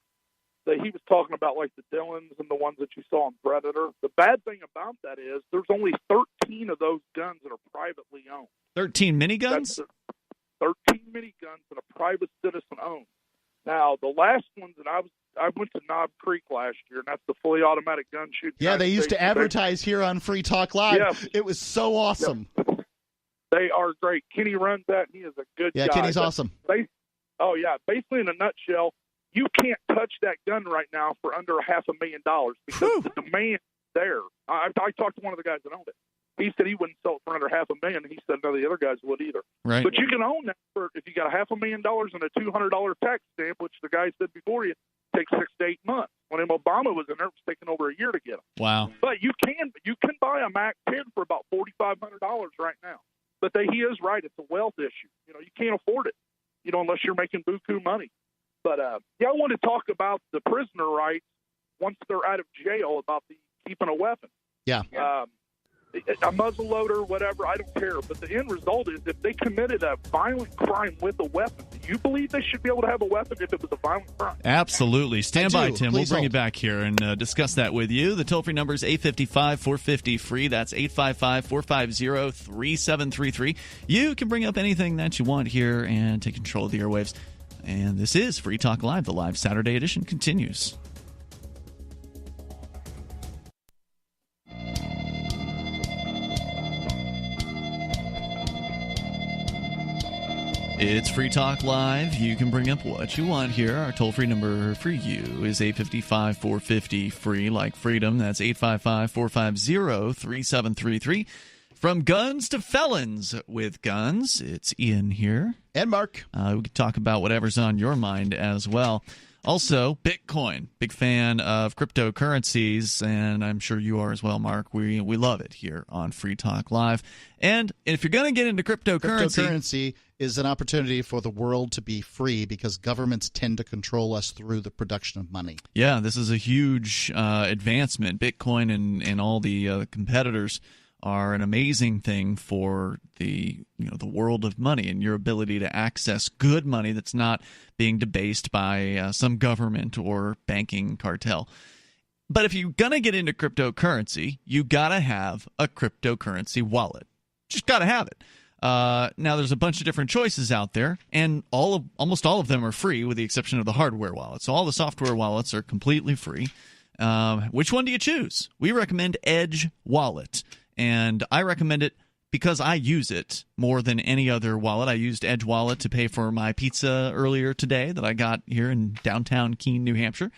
That he was talking about, like the Dillons and the ones that you saw on Predator. The bad thing about that is there's only 13 of those guns that are privately owned. 13 miniguns? 13 miniguns that a private citizen owns. Now, the last ones that I went to Knob Creek last year, and that's the fully automatic gun shooting. Yeah, they used to advertise here on Free Talk Live. Yeah. It was so awesome. Yeah. They are great. Kenny runs that, and he is a good guy. Yeah, Kenny's awesome. Basically, in a nutshell, you can't touch that gun right now for under $500,000 because the demand there. I talked to one of the guys that owned it. He said he wouldn't sell it for under $500,000. He said none of the other guys would either. Right. But you can own that for if you got $500,000 and a $200 tax stamp, which the guy said before you takes 6 to 8 months. When Obama was in there, it was taking over a year to get them. Wow. But you can buy a Mac 10 for about $4,500 right now. But he is right. It's a wealth issue. You can't afford it, unless you're making buku money. But, I want to talk about the prisoner rights once they're out of jail about the keeping a weapon. Yeah. A muzzle loader, whatever, I don't care. But the end result is if they committed a violent crime with a weapon, do you believe they should be able to have a weapon if it was a violent crime? Absolutely. Stand by, Tim. Please We'll bring hold. you back here and discuss that with you. The toll-free number is 855-450-FREE. That's 855-450-3733. You can bring up anything that you want here and take control of the airwaves. And this is Free Talk Live. The live Saturday edition continues. It's Free Talk Live. You can bring up what you want here. Our toll-free number for you is 855-450-FREE, like freedom. That's 855-450-3733. From guns to felons with guns, it's Ian here. And Mark. We can talk about whatever's on your mind as well. Also, Bitcoin. Big fan of cryptocurrencies, and I'm sure you are as well, Mark. We love it here on Free Talk Live. And if you're going to get into cryptocurrency is an opportunity for the world to be free because governments tend to control us through the production of money. Yeah, this is a huge advancement. Bitcoin and all the competitors are an amazing thing for the world of money and your ability to access good money that's not being debased by some government or banking cartel. But if you're going to get into cryptocurrency, you got to have a cryptocurrency wallet. Just got to have it. Now, there's a bunch of different choices out there, and almost all of them are free with the exception of the hardware wallet. So all the software wallets are completely free. Which one do you choose? We recommend Edge Wallet. And I recommend it because I use it more than any other wallet. I used Edge Wallet to pay for my pizza earlier today that I got here in downtown Keene, New Hampshire,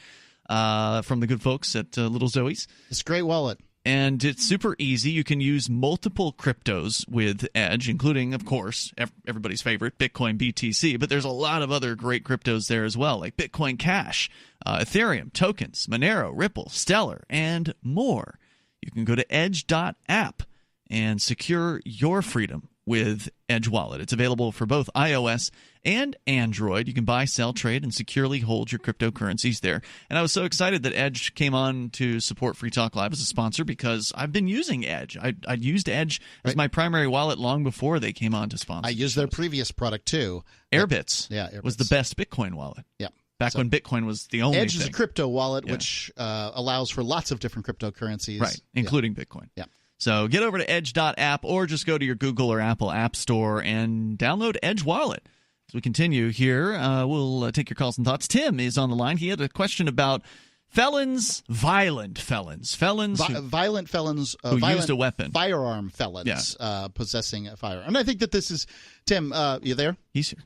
from the good folks at Little Zoe's. It's a great wallet. And it's super easy. You can use multiple cryptos with Edge, including, of course, everybody's favorite, Bitcoin BTC. But there's a lot of other great cryptos there as well, like Bitcoin Cash, Ethereum, tokens, Monero, Ripple, Stellar, and more. You can go to edge.app and secure your freedom with Edge Wallet. It's available for both iOS and Android. You can buy, sell, trade, and securely hold your cryptocurrencies there. And I was so excited that Edge came on to support Free Talk Live as a sponsor because I've been using Edge. I used Edge as my primary wallet long before they came on to sponsor. I used their previous product too. Airbits was the best Bitcoin wallet. Yeah. Back when Bitcoin was the only Edge thing. is a crypto wallet, which allows for lots of different cryptocurrencies. Right, including Bitcoin. Yeah. So get over to edge.app or just go to your Google or Apple App Store and download Edge Wallet. As we continue here, we'll take your calls and thoughts. Tim is on the line. He had a question about felons, violent felons. Violent felons who used a weapon. Firearm felons possessing a firearm. And I think that this is, Tim, you there? He's here.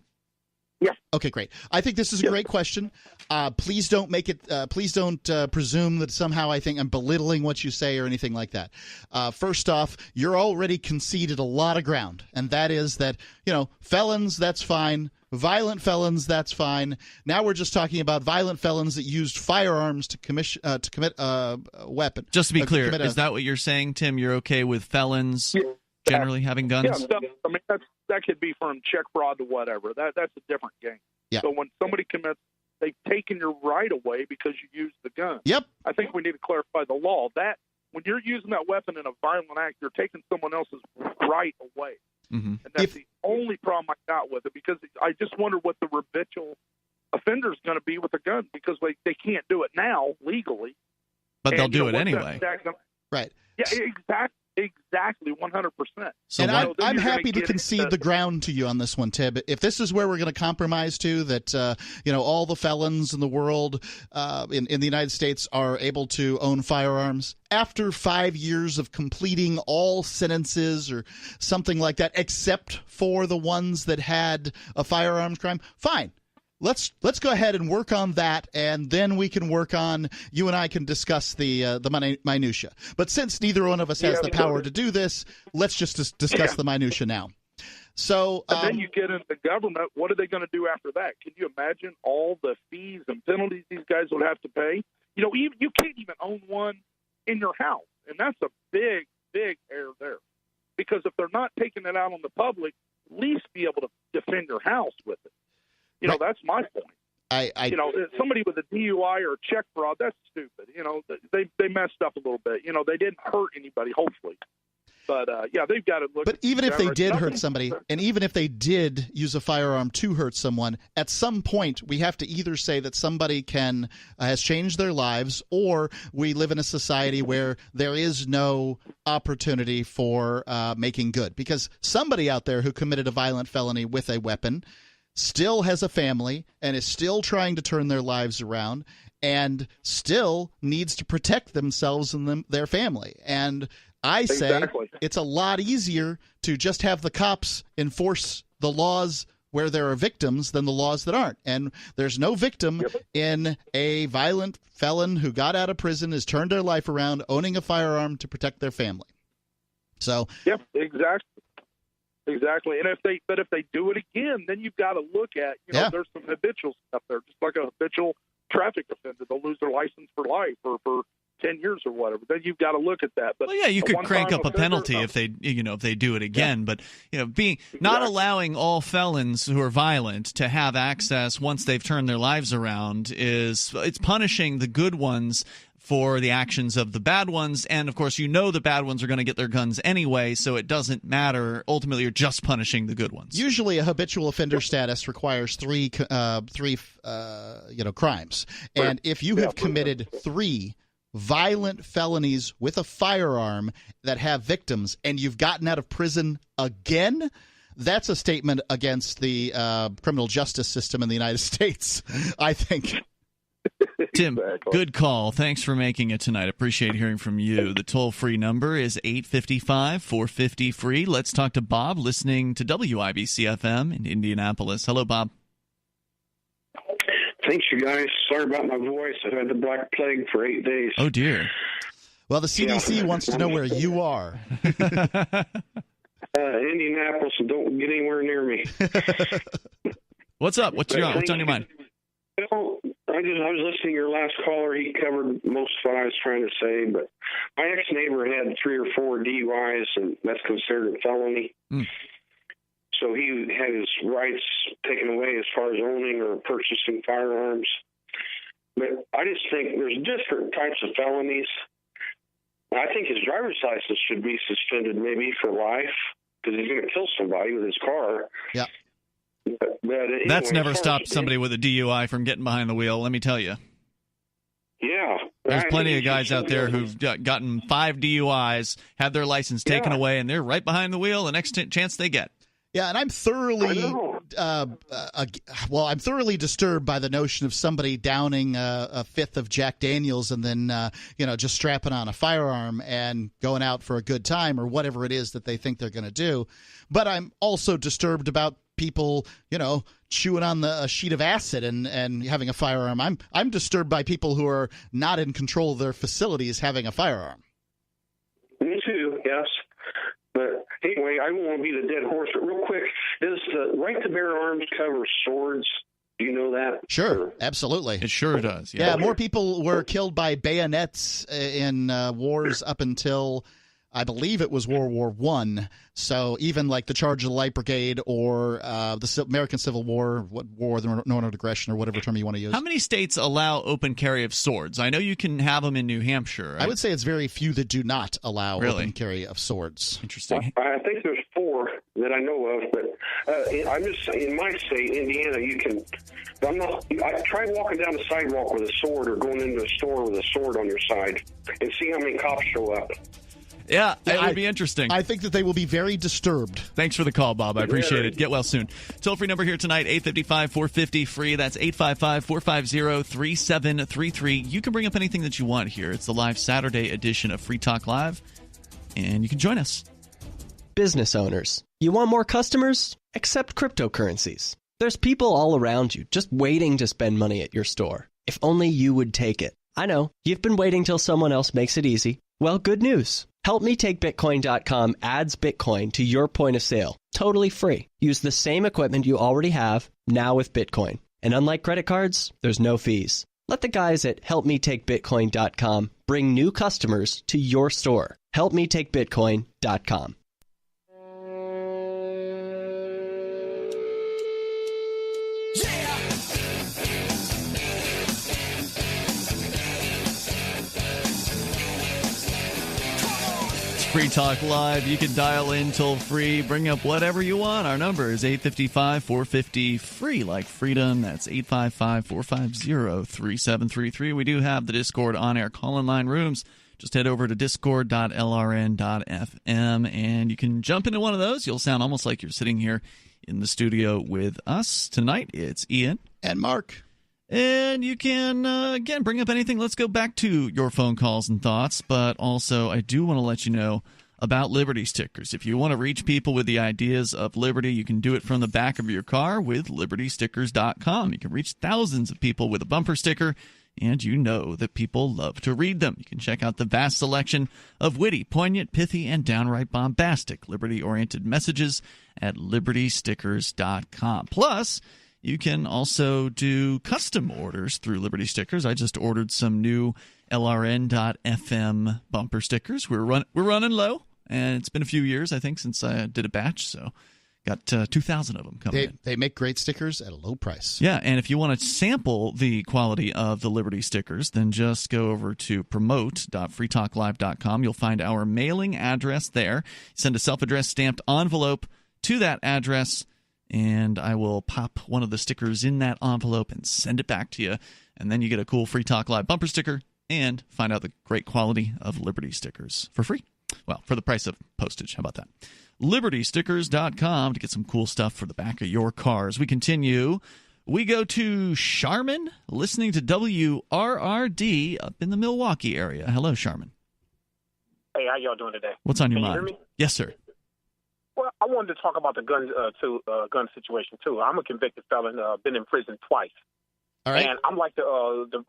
Yeah. Okay, great. I think this is a great question. Please don't make it. Please don't presume that somehow I think I'm belittling what you say or anything like that. First off, you're already conceded a lot of ground, and that is that felons. That's fine. Violent felons. That's fine. Now we're just talking about violent felons that used firearms to commit a weapon. Just to be clear, is that what you're saying, Tim? You're okay with felons generally having guns? Yeah, I mean that could be from check fraud to whatever. That's a different game. Yeah. So when somebody commits, they've taken your right away because you used the gun. Yep. I think we need to clarify the law. That when you're using that weapon in a violent act, you're taking someone else's right away. Mm-hmm. And that's the only problem I got with it, because I just wonder what the habitual offender is going to be with a gun, because they can't do it now legally. But they'll do it anyway. Right. Yeah, exactly, 100%. So I'm happy to concede the ground to you on this one, Tib. If this is where we're going to compromise to, that all the felons in the world in the United States are able to own firearms after 5 years of completing all sentences or something like that, except for the ones that had a firearms crime, fine. Let's go ahead and work on that, and then we can work on. You and I can discuss the minutia. But since neither one of us has the power to do this, let's just discuss the minutia now. So then you get into government. What are they going to do after that? Can you imagine all the fees and penalties these guys would have to pay? You can't even own one in your house, and that's a big error there. Because if they're not taking it out on the public, at least be able to defend your house with it. That's my point. somebody with a DUI or a check fraud, that's stupid. They messed up a little bit. They didn't hurt anybody, hopefully. But, they've got to look. But even if they did hurt somebody, and even if they did use a firearm to hurt someone, at some point we have to either say that somebody has changed their lives, or we live in a society where there is no opportunity for making good. Because somebody out there who committed a violent felony with a weapon still has a family and is still trying to turn their lives around and still needs to protect themselves and their family. And I say it's a lot easier to just have the cops enforce the laws where there are victims than the laws that aren't. And there's no victim in a violent felon who got out of prison, has turned their life around, owning a firearm to protect their family. So, yep, exactly. And if they do it again, then you've got to look at, there's some habitual stuff there, just like a habitual traffic offender. They'll lose their license for life or for 10 years or whatever. Then you've got to look at that. But you could crank up a penalty if they do it again. But not allowing all felons who are violent to have access once they've turned their lives around it's punishing the good ones for the actions of the bad ones. And of course, the bad ones are going to get their guns anyway, so it doesn't matter. Ultimately, you're just punishing the good ones. Usually a habitual offender status requires three crimes. And if you have committed 3 violent felonies with a firearm that have victims and you've gotten out of prison again, that's a statement against the criminal justice system in the United States, I think. Tim, good call. Thanks for making it tonight. Appreciate hearing from you. The toll-free number is 855-450-FREE. Let's talk to Bob, listening to WIBC-FM in Indianapolis. Hello, Bob. Thanks, you guys. Sorry about my voice. I've had the Black Plague for 8 days. Oh, dear. Well, the CDC wants to know where you are. Indianapolis, and don't get anywhere near me. What's up? What's on your mind? I was listening to your last caller. He covered most of what I was trying to say, but my ex-neighbor had 3 or 4 DUIs, and that's considered a felony. So he had his rights taken away as far as owning or purchasing firearms. But I just think there's different types of felonies. I think his driver's license should be suspended maybe for life because he's going to kill somebody with his car. Yeah. But anyway, that's never stopped somebody with a DUI from getting behind the wheel, let me tell you. Yeah. There's plenty of guys out there who've gotten 5 DUIs, had their license taken away, and they're right behind the wheel the next chance they get. Yeah, and I'm thoroughly disturbed by the notion of somebody downing a fifth of Jack Daniels and then just strapping on a firearm and going out for a good time or whatever it is that they think they're going to do. But I'm also disturbed about people, chewing on a sheet of acid and having a firearm. I'm disturbed by people who are not in control of their facilities having a firearm. Me too, yes. But anyway, I don't want to be the dead horse. But real quick, does the right to bear arms cover swords? Do you know that? Sure, absolutely. It sure does. Yeah, more people were killed by bayonets in wars up until, I believe it was World War I. So even like the Charge of the Light Brigade or the American Civil War, War of the Northern Aggression, or whatever term you want to use. How many states allow open carry of swords? I know you can have them in New Hampshire. Right? I would say it's very few that do not allow open carry of swords. Interesting. I think there's 4 that I know of, but I'm just saying, in my state, Indiana, you can. I try walking down the sidewalk with a sword or going into a store with a sword on your side and see how many cops show up. Yeah, it would be interesting. I think that they will be very disturbed. Thanks for the call, Bob. I appreciate it. Get well soon. Toll-free number here tonight, 855-450-FREE. That's 855-450-3733. You can bring up anything that you want here. It's the live Saturday edition of Free Talk Live, and you can join us. Business owners, you want more customers? Accept cryptocurrencies. There's people all around you just waiting to spend money at your store. If only you would take it. I know, you've been waiting till someone else makes it easy. Well, good news. HelpMeTakeBitcoin.com adds Bitcoin to your point of sale, totally free. Use the same equipment you already have, now with Bitcoin. And unlike credit cards, there's no fees. Let the guys at HelpMeTakeBitcoin.com bring new customers to your store. HelpMeTakeBitcoin.com. Free Talk Live. You can dial in toll free, bring up whatever you want. Our number is 855-450-FREE, like freedom. That's 855-450-3733. We do have the Discord on-air call-in line rooms. Just head over to discord.lrn.fm, and you can jump into one of those. You'll sound almost like you're sitting here in the studio with us. Tonight, it's Ian. And Mark. And you can, again, bring up anything. Let's go back to your phone calls and thoughts. But also, I do want to let you know about Liberty stickers. If you want to reach people with the ideas of liberty, you can do it from the back of your car with libertystickers.com. You can reach thousands of people with a bumper sticker, and you know that people love to read them. You can check out the vast selection of witty, poignant, pithy, and downright bombastic liberty-oriented messages at libertystickers.com. Plus, you can also do custom orders through Liberty Stickers. I just ordered some new LRN.FM bumper stickers. We're running low, and it's been a few years, I think, since I did a batch, so got 2,000 of them coming in. They make great stickers at a low price. Yeah, and if you want to sample the quality of the Liberty stickers, then just go over to promote.freetalklive.com. You'll find our mailing address there. Send a self-addressed stamped envelope to that address, and I will pop one of the stickers in that envelope and send it back to you. And then you get a cool Free Talk Live bumper sticker and find out the great quality of Liberty stickers for free. Well, for the price of postage. How about that? LibertyStickers.com to get some cool stuff for the back of your cars. We continue. We go to Charmin, listening to WRRD up in the Milwaukee area. Hello, Charmin. Hey, how y'all doing today? What's on your Can mind? You hear me? Yes, sir. Well, I wanted to talk about the gun situation too. I'm a convicted felon, been in prison twice. All right. And I'm like the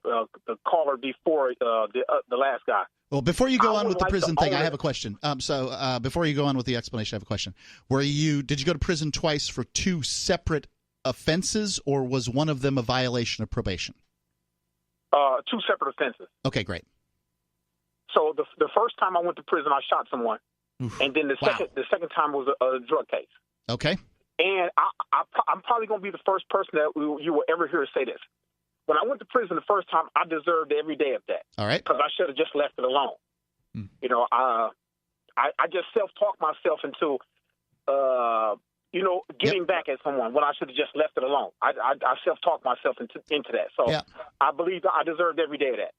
caller before the last guy. Well, before you go on with the like prison thing, I have a question. So before you go on with the explanation, I have a question. Did you go to prison twice for two separate offenses, or was one of them a violation of probation? Two separate offenses. Okay, great. So the first time I went to prison, I shot someone. Oof. And then the second time was a drug case. Okay. And I'm probably going to be the first person that you will ever hear say this. When I went to prison the first time, I deserved every day of that. All right. Because I should have just left it alone. You know, I just self-talked myself into, getting back at someone when I should have just left it alone. I self-talked myself into that. So I believe I deserved every day of that.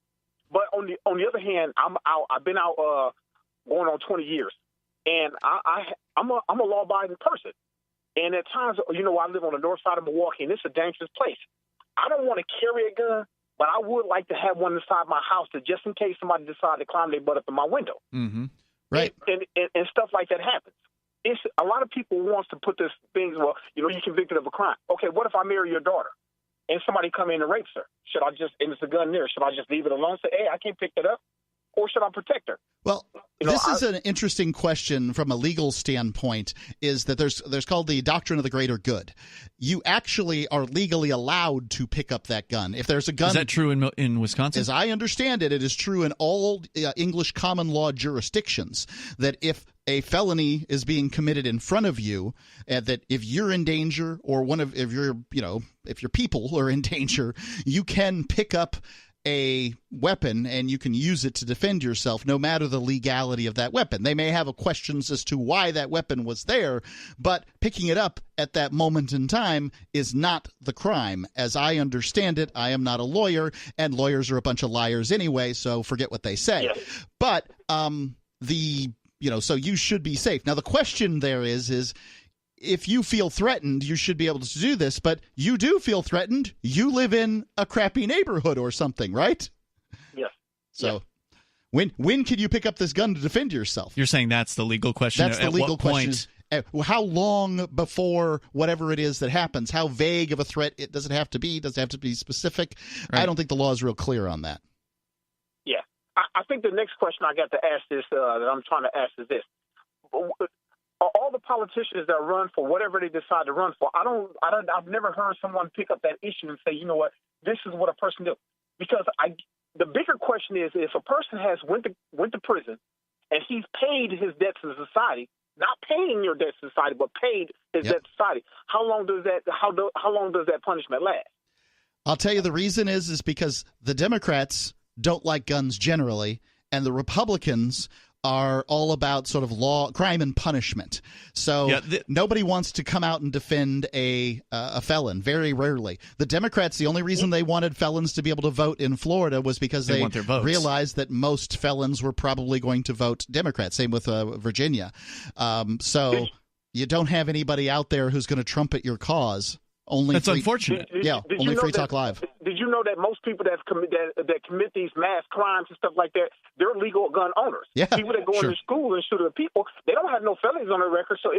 But on the other hand, I've been out going on 20 years. And I'm a law-abiding person. And at times, I live on the north side of Milwaukee, and it's a dangerous place. I don't want to carry a gun, but I would like to have one inside my house just in case somebody decides to climb their butt up in my window. Mm-hmm. Right. And stuff like that happens. It's a lot of people wants to put this thing, you're convicted of a crime. Okay, what if I marry your daughter and somebody come in and rapes her? And it's a gun there. Should I just leave it alone and say, hey, I can't pick that up? Or should I protect her? Well, this is an interesting question from a legal standpoint, is that there's called the doctrine of the greater good. You actually are legally allowed to pick up that gun. If there's a gun... Is that true in Wisconsin? As I understand it, it is true in all English common law jurisdictions, that if a felony is being committed in front of you, that if you're in danger or if your people are in danger, you can pick up a weapon and you can use it to defend yourself no matter the legality of that weapon. They may have questions as to why that weapon was there, but picking it up at that moment in time is not the crime. As I understand it, I am not a lawyer, and lawyers are a bunch of liars anyway, so forget what they say. Yes. But so you should be safe. Now the question there is if you feel threatened, you should be able to do this, but you do feel threatened. You live in a crappy neighborhood or something, right? Yes. So when can you pick up this gun to defend yourself? You're saying that's the legal question? That's the legal question. How long before whatever it is that happens? How vague of a threat does it have to be? Does it have to be specific? Right. I don't think the law is real clear on that. Yeah. I think the next question I got to ask that I'm trying to ask is this. All the politicians that run for whatever they decide to run for, I've never heard someone pick up that issue and say, you know what, this is what a person does. Because the bigger question is, if a person has went to prison and he's paid his debts to society, not paying your debts to society, but paid his debt to society, how long does that punishment last? I'll tell you the reason is because the Democrats don't like guns generally, and the Republicans are all about sort of law, crime, and punishment. So nobody wants to come out and defend a felon, very rarely. The Democrats, the only reason they wanted felons to be able to vote in Florida was because they realized that most felons were probably going to vote Democrat. Same with Virginia. So you don't have anybody out there who's going to trumpet your cause. That's unfortunate. Only Free Talk Live. Did you know that most people that commit these mass crimes and stuff like that, they're legal gun owners? Yeah, people that go into school and shoot at people, they don't have no felonies on their record. So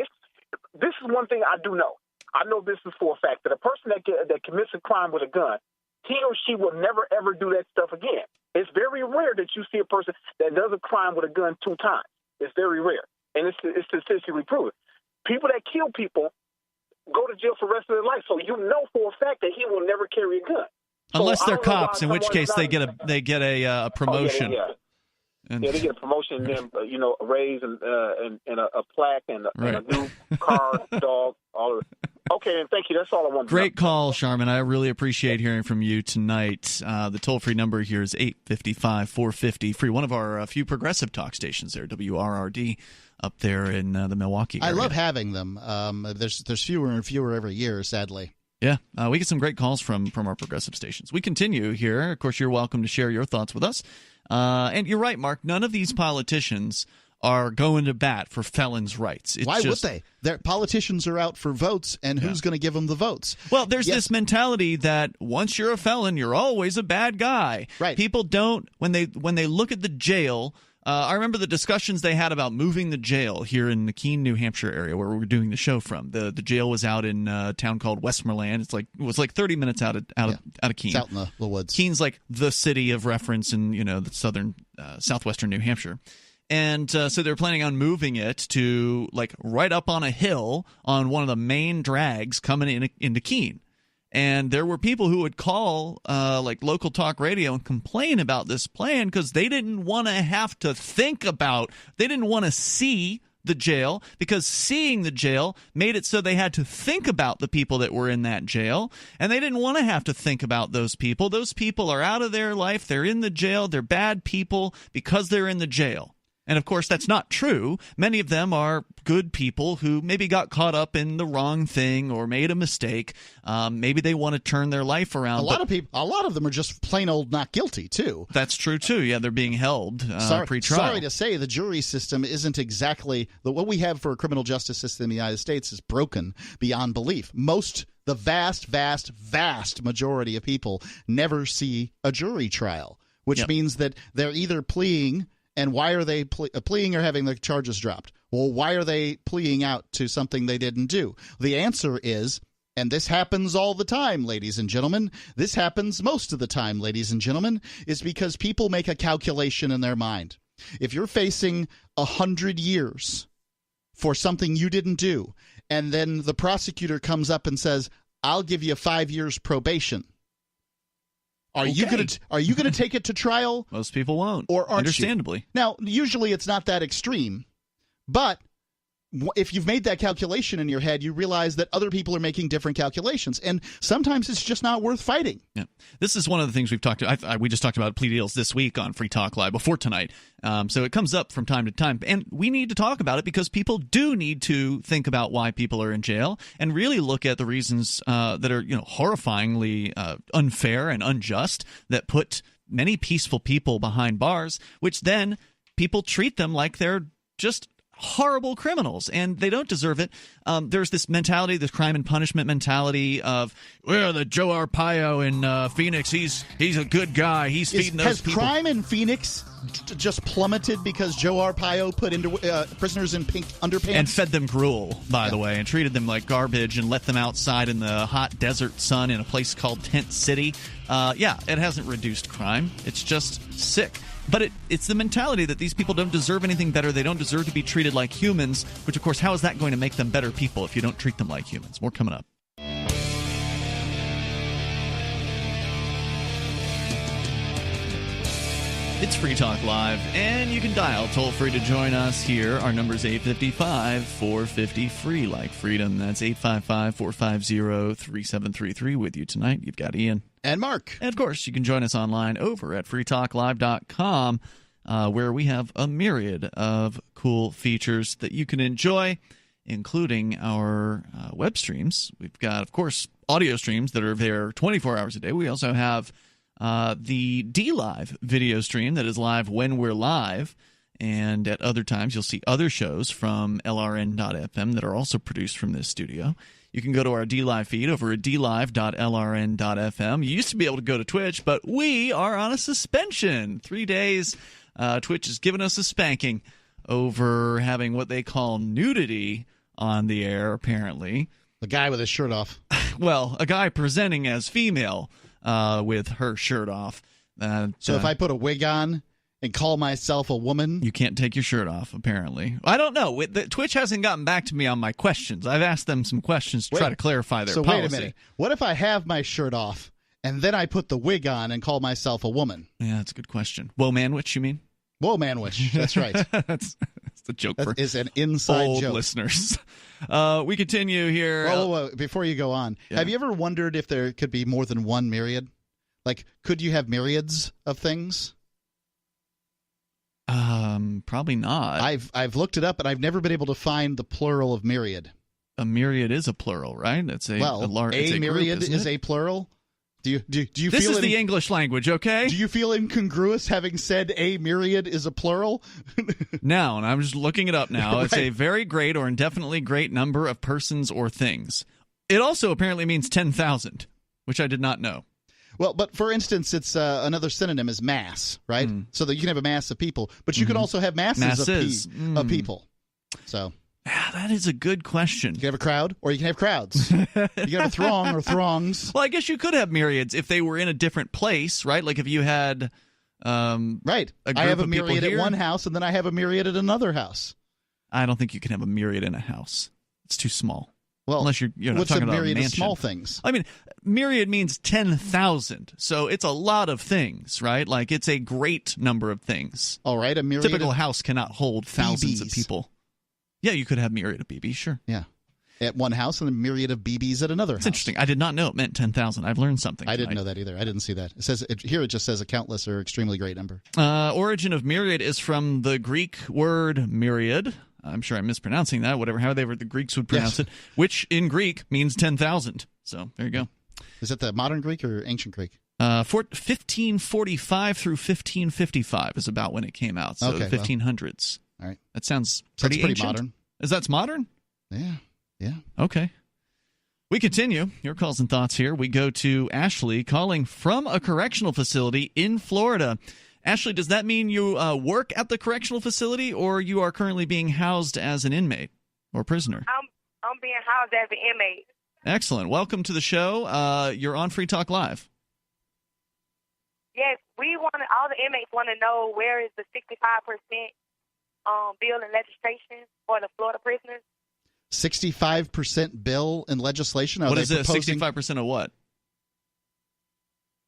this is one thing I do know. I know this is for a fact, that a person that commits a crime with a gun, he or she will never, ever do that stuff again. It's very rare that you see a person that does a crime with a gun 2 times. It's very rare. And it's statistically proven. People that kill people go to jail for the rest of their life. So you know for a fact that he will never carry a gun. Unless they're cops, in which case they get a promotion. They get a promotion, and then a raise and a plaque and a new car, dog, all of it. Okay, and thank you. That's all I wanted. Great call, Charmin. I really appreciate hearing from you tonight. The toll-free number here is 855-450-FREE. One of our few progressive talk stations there, WRRD, up there in the Milwaukee area. I love having them. There's fewer and fewer every year, sadly. Yeah, we get some great calls from our progressive stations. We continue here. Of course, you're welcome to share your thoughts with us. And you're right, Mark. None of these politicians are going to bat for felons' rights. Why would they? Their politicians are out for votes, and who's going to give them the votes? Well, there's this mentality that once you're a felon, you're always a bad guy. Right. People don't, when they look at the jail. I remember the discussions they had about moving the jail here in the Keene, New Hampshire area where we were doing the show from. The jail was out in a town called Westmoreland. It was like 30 minutes out of Keene. It's out in the woods. Keene's like the city of reference in the southern southwestern New Hampshire. And so they're planning on moving it to like right up on a hill on one of the main drags coming into Keene. And there were people who would call like local talk radio and complain about this plan because they didn't want to have to think about, they didn't want to see the jail, because seeing the jail made it so they had to think about the people that were in that jail, and they didn't want to have to think about those people. Those people are out of their life. They're in the jail. They're bad people because they're in the jail. And, of course, that's not true. Many of them are good people who maybe got caught up in the wrong thing or made a mistake. Maybe they want to turn their life around. A lot of them are just plain old not guilty, too. That's true, too. Yeah, they're being held pre-trial. Sorry to say, the jury system isn't exactly – what we have for a criminal justice system in the United States is broken beyond belief. The vast, vast, vast majority of people never see a jury trial, which means that they're either pleading – and why are they pleading or having their charges dropped? Well, why are they pleading out to something they didn't do? The answer is, and this happens all the time, ladies and gentlemen, this happens most of the time, ladies and gentlemen, is because people make a calculation in their mind. If you're facing 100 years for something you didn't do, and then the prosecutor comes up and says, I'll give you 5 years probation, Are you going to take it to trial? Most people won't, or aren't understandably. You? Now, usually it's not that extreme, but if you've made that calculation in your head, you realize that other people are making different calculations, and sometimes it's just not worth fighting. Yeah, this is one of the things we've talked about. We just talked about plea deals this week on Free Talk Live before tonight, so it comes up from time to time, and we need to talk about it because people do need to think about why people are in jail and really look at the reasons that are horrifyingly unfair and unjust that put many peaceful people behind bars, which then people treat them like they're just horrible criminals, and they don't deserve it. There's this mentality, this crime and punishment mentality of, well, the Joe Arpaio in Phoenix, he's a good guy. He's feeding those people. Has crime in Phoenix just plummeted because Joe Arpaio put into prisoners in pink underpants? And fed them gruel, by the way, and treated them like garbage and let them outside in the hot desert sun in a place called Tent City. It hasn't reduced crime. It's just sick. But it's the mentality that these people don't deserve anything better. They don't deserve to be treated like humans, which, of course, how is that going to make them better people if you don't treat them like humans? More coming up. It's Free Talk Live, and you can dial toll-free to join us here. Our number is 855-450-FREE, like freedom. That's 855-450-3733. With you tonight, you've got Ian. And Mark. And, of course, you can join us online over at freetalklive.com. where we have a myriad of cool features that you can enjoy, including our web streams. We've got, of course, audio streams that are there 24 hours a day. We also have the D-Live video stream that is live when we're live. And at other times, you'll see other shows from LRN.FM that are also produced from this studio. You can go to our D-Live feed over at dlive.lrn.fm. You used to be able to go to Twitch, but we are on a suspension. 3 days, Twitch has given us a spanking over having what they call nudity on the air, apparently. The guy with his shirt off. Well, a guy presenting as female with her shirt off. So if I put a wig on and call myself a woman, you can't take your shirt off, apparently. I don't know. Twitch hasn't gotten back to me on my questions. I've asked them some questions to try to clarify their policy. So wait a minute. What if I have my shirt off and then I put the wig on and call myself a woman? Yeah, that's a good question. Whoa, manwich, you mean? Whoa, manwich. That's right. that's the joke that is an inside old joke. Listeners. We continue here. Whoa, before you go on, have you ever wondered if there could be more than one myriad? Like, could you have myriads of things? Probably not. I've looked it up, and I've never been able to find the plural of myriad. A myriad is a plural, right? It's a myriad group, is a plural. Do you this feel is the English language, okay? Do you feel incongruous having said a myriad is a plural? No, and I'm just looking it up now. It's Right. a very great or indefinitely great number of persons or things. It also apparently means 10,000, which I did not know. Well, but for instance, it's another synonym is mass, right? So that you can have a mass of people, but you can also have masses. Of people. So that is a good question. You can have a crowd, or you can have crowds. You can have a throng or throngs. Well, I guess you could have myriads if they were in a different place, right? Like if you had, right. I have a myriad at one house, and then I have a myriad at another house. I don't think you can have a myriad in a house. It's too small. Well, unless you're not what's talking a about myriad a of mansion. small things? I mean, myriad means 10,000, so it's a lot of things, right? Like it's a great number of things. All right, a myriad. Typical house cannot hold thousands of people. Yeah, you could have myriad of BBs, sure. Yeah, at one house and a myriad of BBs at another house. It's interesting. I did not know it meant 10,000. I've learned something. I didn't know that either. I didn't see that. It says here. It just says a countless or extremely great number. Origin of myriad is from the Greek word myriad. I'm sure I'm mispronouncing that, however the Greeks would pronounce it, which in Greek means 10,000. So there you go. Is that the modern Greek or ancient Greek? 1545 through 1555 is about when it came out, so the 1500s. All right. That sounds pretty ancient. Modern. Is that modern? Yeah. Okay. We continue. Your calls and thoughts here. We go to Ashley calling from a correctional facility in Florida. Ashley, does that mean you work at the correctional facility, or you are currently being housed as an inmate or prisoner? I'm being housed as an inmate. Excellent. Welcome to the show. You're on Free Talk Live. Yes, all the inmates want to know where is the 65% bill and legislation for the Florida prisoners. 65% bill and legislation? What is it? 65% of what?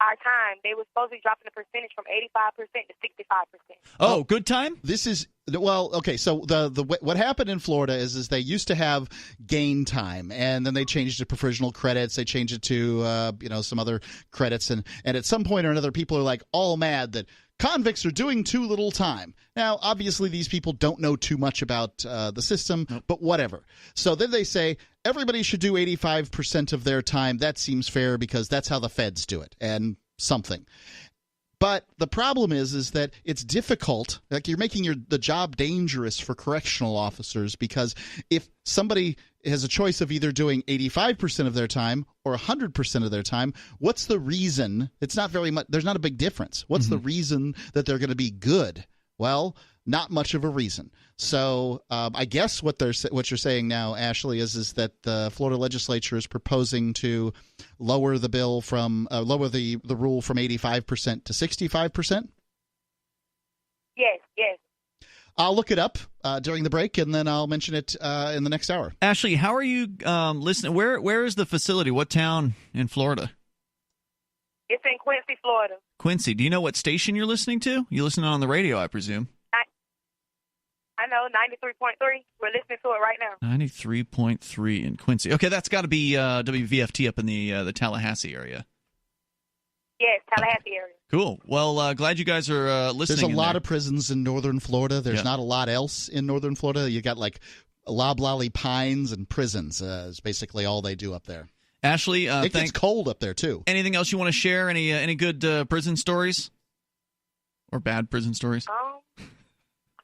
Our time. They were supposed to be dropping the percentage from 85% to 65%. Oh, good time? This is okay. So the what happened in Florida is they used to have gain time, and then they changed it to provisional credits. They changed it to some other credits, and at some point or another, people are like all mad that convicts are doing too little time. Now, obviously, these people don't know too much about the system, but whatever. So then they say everybody should do 85% of their time. That seems fair because that's how the feds do it, and something. But the problem is that it's difficult. Like you're making the job dangerous for correctional officers, because if somebody has a choice of either doing 85% of their time or 100% of their time, what's the reason? It's not very much. There's not a big difference. What's the reason that they're going to be good? Well, not much of a reason. So I guess what you're saying now, Ashley, is that the Florida legislature is proposing to lower the bill from lower the rule from 85% to 65%. Yes. I'll look it up during the break, and then I'll mention it in the next hour. Ashley, how are you listening? Where is the facility? What town in Florida? It's in Quincy, Florida. Quincy. Do you know what station you're listening to? You're listening on the radio, I presume. I know, 93.3. We're listening to it right now. 93.3 in Quincy. Okay, that's got to be WVFT up in the Tallahassee area. Yes, Tallahassee area. Cool. Well, glad you guys are listening. There's a lot of prisons in northern Florida. There's not a lot else in northern Florida. You got like loblolly pines and prisons is basically all they do up there. Ashley, it gets cold up there too. Anything else you want to share? Any good prison stories or bad prison stories?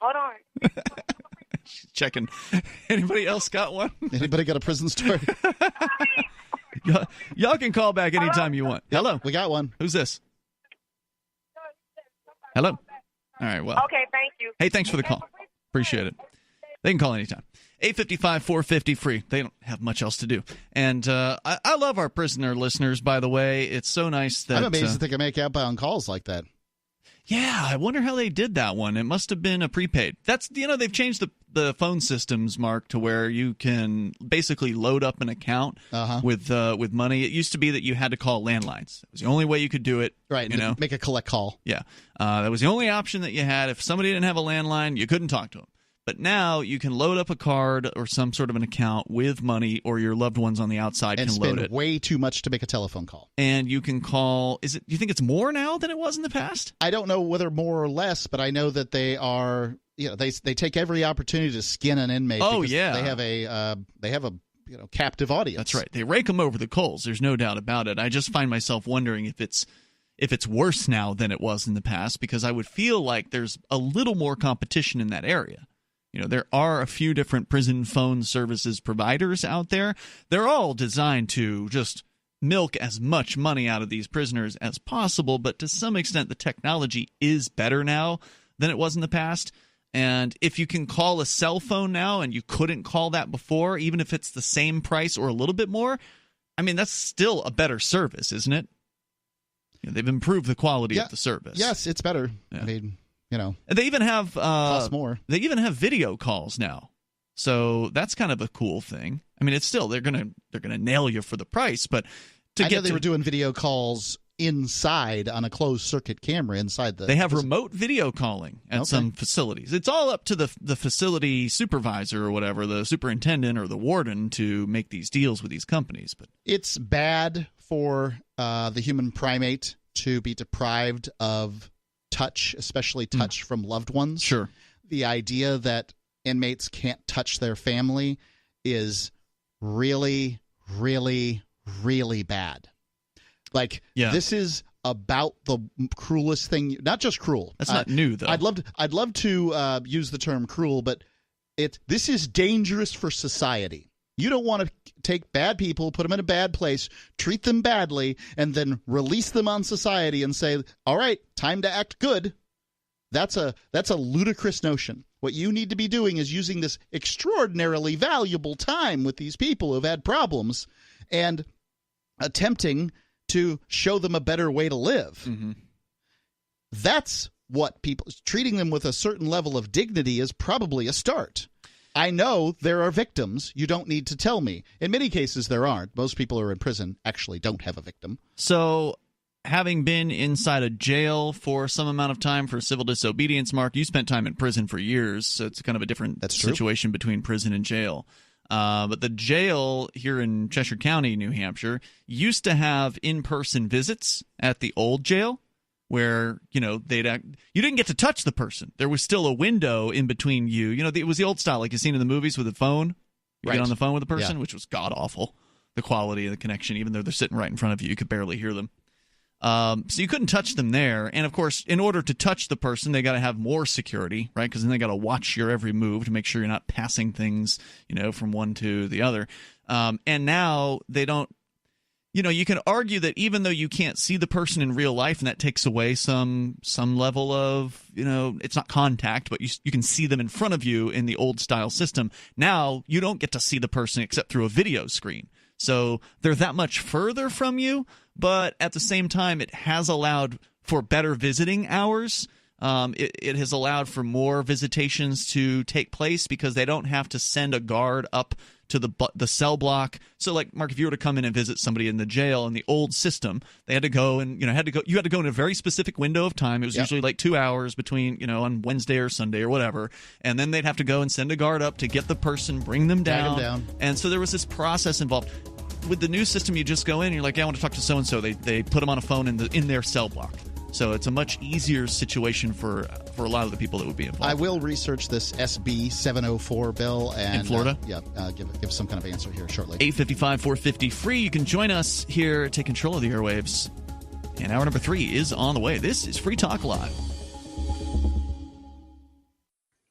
Hold on. Checking. Anybody else got one? Anybody got a prison story? Y'all can call back anytime you want. Hello. We got one. Who's this? Hello. All right. Well. Okay. Thank you. Hey, thanks for the call. Appreciate it. They can call anytime. 855-450 free. They don't have much else to do. And I love our prisoner listeners, by the way. It's so nice that... I'm amazed that they can make outbound calls like that. Yeah, I wonder how they did that one. It must have been a prepaid. That's, they've changed the phone systems, Mark, to where you can basically load up an account with money. It used to be that you had to call landlines. It was the only way you could do it. Right, make a collect call. Yeah, that was the only option that you had. If somebody didn't have a landline, you couldn't talk to them. But now you can load up a card or some sort of an account with money, or your loved ones on the outside can load it. And spend way too much to make a telephone call. And you can call. Do you think it's more now than it was in the past? I don't know whether more or less, but I know that they are. They take every opportunity to skin an inmate. Oh yeah, they have a captive audience. That's right. They rake them over the coals. There's no doubt about it. I just find myself wondering if it's worse now than it was in the past, because I would feel like there's a little more competition in that area. There are a few different prison phone services providers out there. They're all designed to just milk as much money out of these prisoners as possible, but to some extent the technology is better now than it was in the past. And if you can call a cell phone now and you couldn't call that before, even if it's the same price or a little bit more, I mean, that's still a better service, isn't it? They've improved the quality of the service. Yes, it's better. Yeah. I mean... And they even have costs more. They even have video calls now, so that's kind of a cool thing. I mean, it's still they're gonna nail you for the price, but I know they were doing video calls inside on a closed circuit camera inside the. They have remote video calling at some facilities. It's all up to the facility supervisor or whatever, the superintendent or the warden, to make these deals with these companies. But it's bad for the human primate to be deprived of touch, especially touch from loved ones. Sure. The idea that inmates can't touch their family is really, really, really bad. Like, this is about the cruelest thing. Not just cruel. That's not new, though. I'd love to use the term cruel, but this is dangerous for society. You don't want to take bad people, put them in a bad place, treat them badly, and then release them on society and say, all right, time to act good. That's a ludicrous notion. What you need to be doing is using this extraordinarily valuable time with these people who've had problems and attempting to show them a better way to live. Mm-hmm. That's what treating them with a certain level of dignity is probably a start. I know there are victims. You don't need to tell me. In many cases, there aren't. Most people who are in prison actually don't have a victim. So, having been inside a jail for some amount of time for civil disobedience, Mark, you spent time in prison for years, so it's kind of a different situation between prison and jail. But the jail here in Cheshire County, New Hampshire, used to have in-person visits at the old jail, where, you didn't get to touch the person. There was still a window in between you. It was the old style, like you've seen in the movies with the phone. You get on the phone with the person, which was god-awful. The quality of the connection, even though they're sitting right in front of you, you could barely hear them. So you couldn't touch them there. And, of course, in order to touch the person, they got to have more security, right? Because then they got to watch your every move to make sure you're not passing things, from one to the other. And now they don't. You can argue that even though you can't see the person in real life, and that takes away some level of, it's not contact, but you can see them in front of you in the old style system. Now you don't get to see the person except through a video screen. So they're that much further from you, but at the same time, it has allowed for better visiting hours. It has allowed for more visitations to take place because they don't have to send a guard up to the cell block. So, like, Mark, if you were to come in and visit somebody in the jail in the old system, they had to go and you had to go in a very specific window of time. It was usually like 2 hours between on Wednesday or Sunday or whatever, and then they'd have to go and send a guard up to get the person, bring them down. Drag them down. And so there was this process involved. with the new system, you just go in and you're like, yeah, I want to talk to so-and-so. They put them on a phone in their cell block. So it's a much easier situation for a lot of the people that would be involved. I will research this SB 704 bill and in Florida. Give some kind of answer here shortly. 855-450 free. You can join us here, take control of the airwaves. And hour number 3 is on the way. This is Free Talk Live.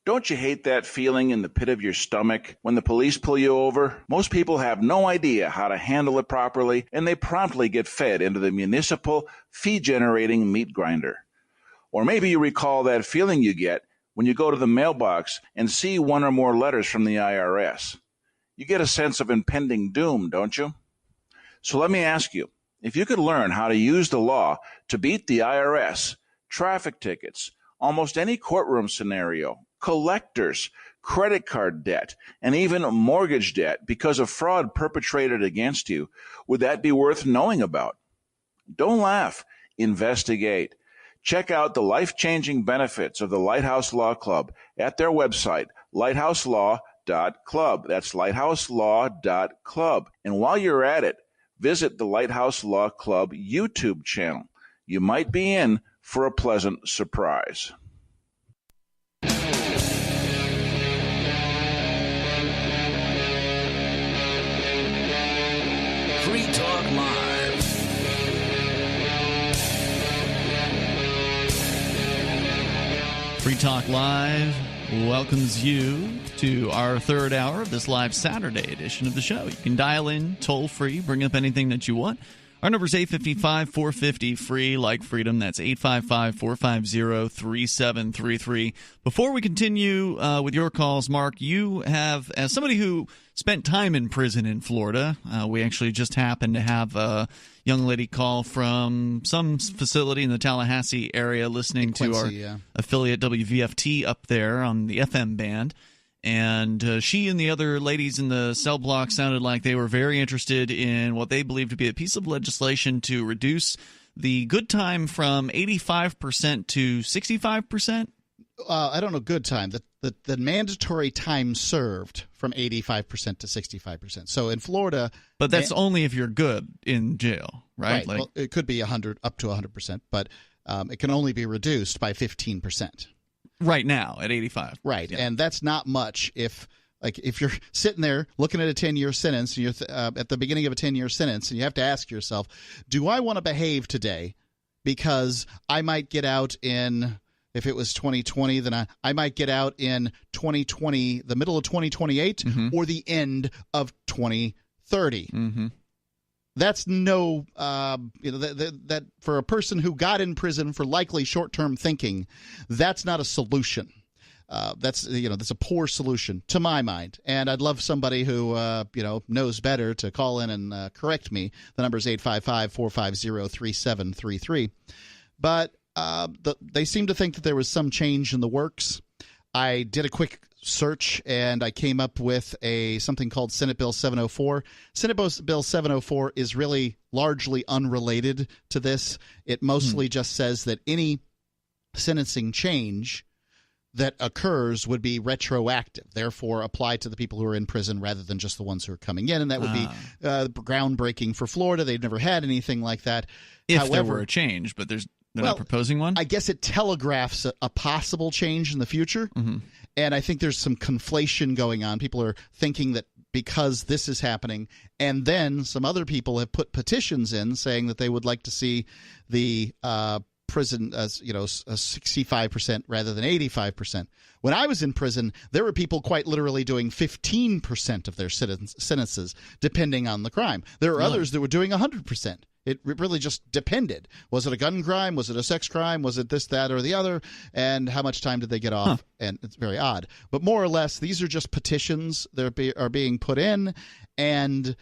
Don't you hate that feeling in the pit of your stomach when the police pull you over? Most people have no idea how to handle it properly, and they promptly get fed into the municipal fee-generating meat grinder. Or maybe you recall that feeling you get when you go to the mailbox and see one or more letters from the IRS. You get a sense of impending doom, don't you? So let me ask you, if you could learn how to use the law to beat the IRS, traffic tickets, almost any courtroom scenario, collectors, credit card debt, and even mortgage debt because of fraud perpetrated against you, would that be worth knowing about? Don't laugh. Investigate. Check out the life-changing benefits of the Lighthouse Law Club at their website, lighthouselaw.club. That's lighthouselaw.club. And while you're at it, visit the Lighthouse Law Club YouTube channel. You might be in for a pleasant surprise. Free Talk Live. Free Talk Live welcomes you to our third hour of this live Saturday edition of the show. You can dial in toll free, bring up anything that you want. Our number is 855-450 free, like freedom. That's 855-450-3733. Before we continue with your calls, Mark, you have, as somebody who spent time in prison in Florida, we actually just happened to have a young lady call from some facility in the Tallahassee area listening to our affiliate WVFT up there on the FM band. And she and the other ladies in the cell block sounded like they were very interested in what they believe to be a piece of legislation to reduce the good time from 85% to 65%. I don't know good time. The mandatory time served from 85% to 65%. So in Florida, but that's only if you're good in jail, right? Well, it could be 100 up to 100%, but it can only be reduced by 15%. Right now at 85. Right, yeah. And that's not much if you're sitting there looking at a 10-year sentence, and you're at the beginning of a 10-year sentence, and you have to ask yourself, do I want to behave today because I might get out in, if it was 2020, then I might get out in 2020, the middle of 2028, or the end of 2030. Mm-hmm. That's no, that for a person who got in prison for likely short-term thinking, that's not a solution. That's a poor solution to my mind. And I'd love somebody who, knows better to call in and correct me. The number is 855-450-3733. But they seem to think that there was some change in the works. I did a quick search, and I came up with something called Senate Bill 704. Senate Bill 704 is really largely unrelated to this. It mostly just says that any sentencing change that occurs would be retroactive, therefore apply to the people who are in prison rather than just the ones who are coming in, and that would be groundbreaking for Florida. They've never had anything like that. If there were a change, but they're not proposing one? I guess it telegraphs a possible change in the future, and I think there's some conflation going on. People are thinking that because this is happening, and then some other people have put petitions in saying that they would like to see the prison as 65% rather than 85%. When I was in prison, there were people quite literally doing 15% of their sentences, depending on the crime. There were others that were doing 100%. It really just depended. Was it a gun crime? Was it a sex crime? Was it this, that, or the other? And how much time did they get off? And it's very odd. But more or less, these are just petitions that are being put in, and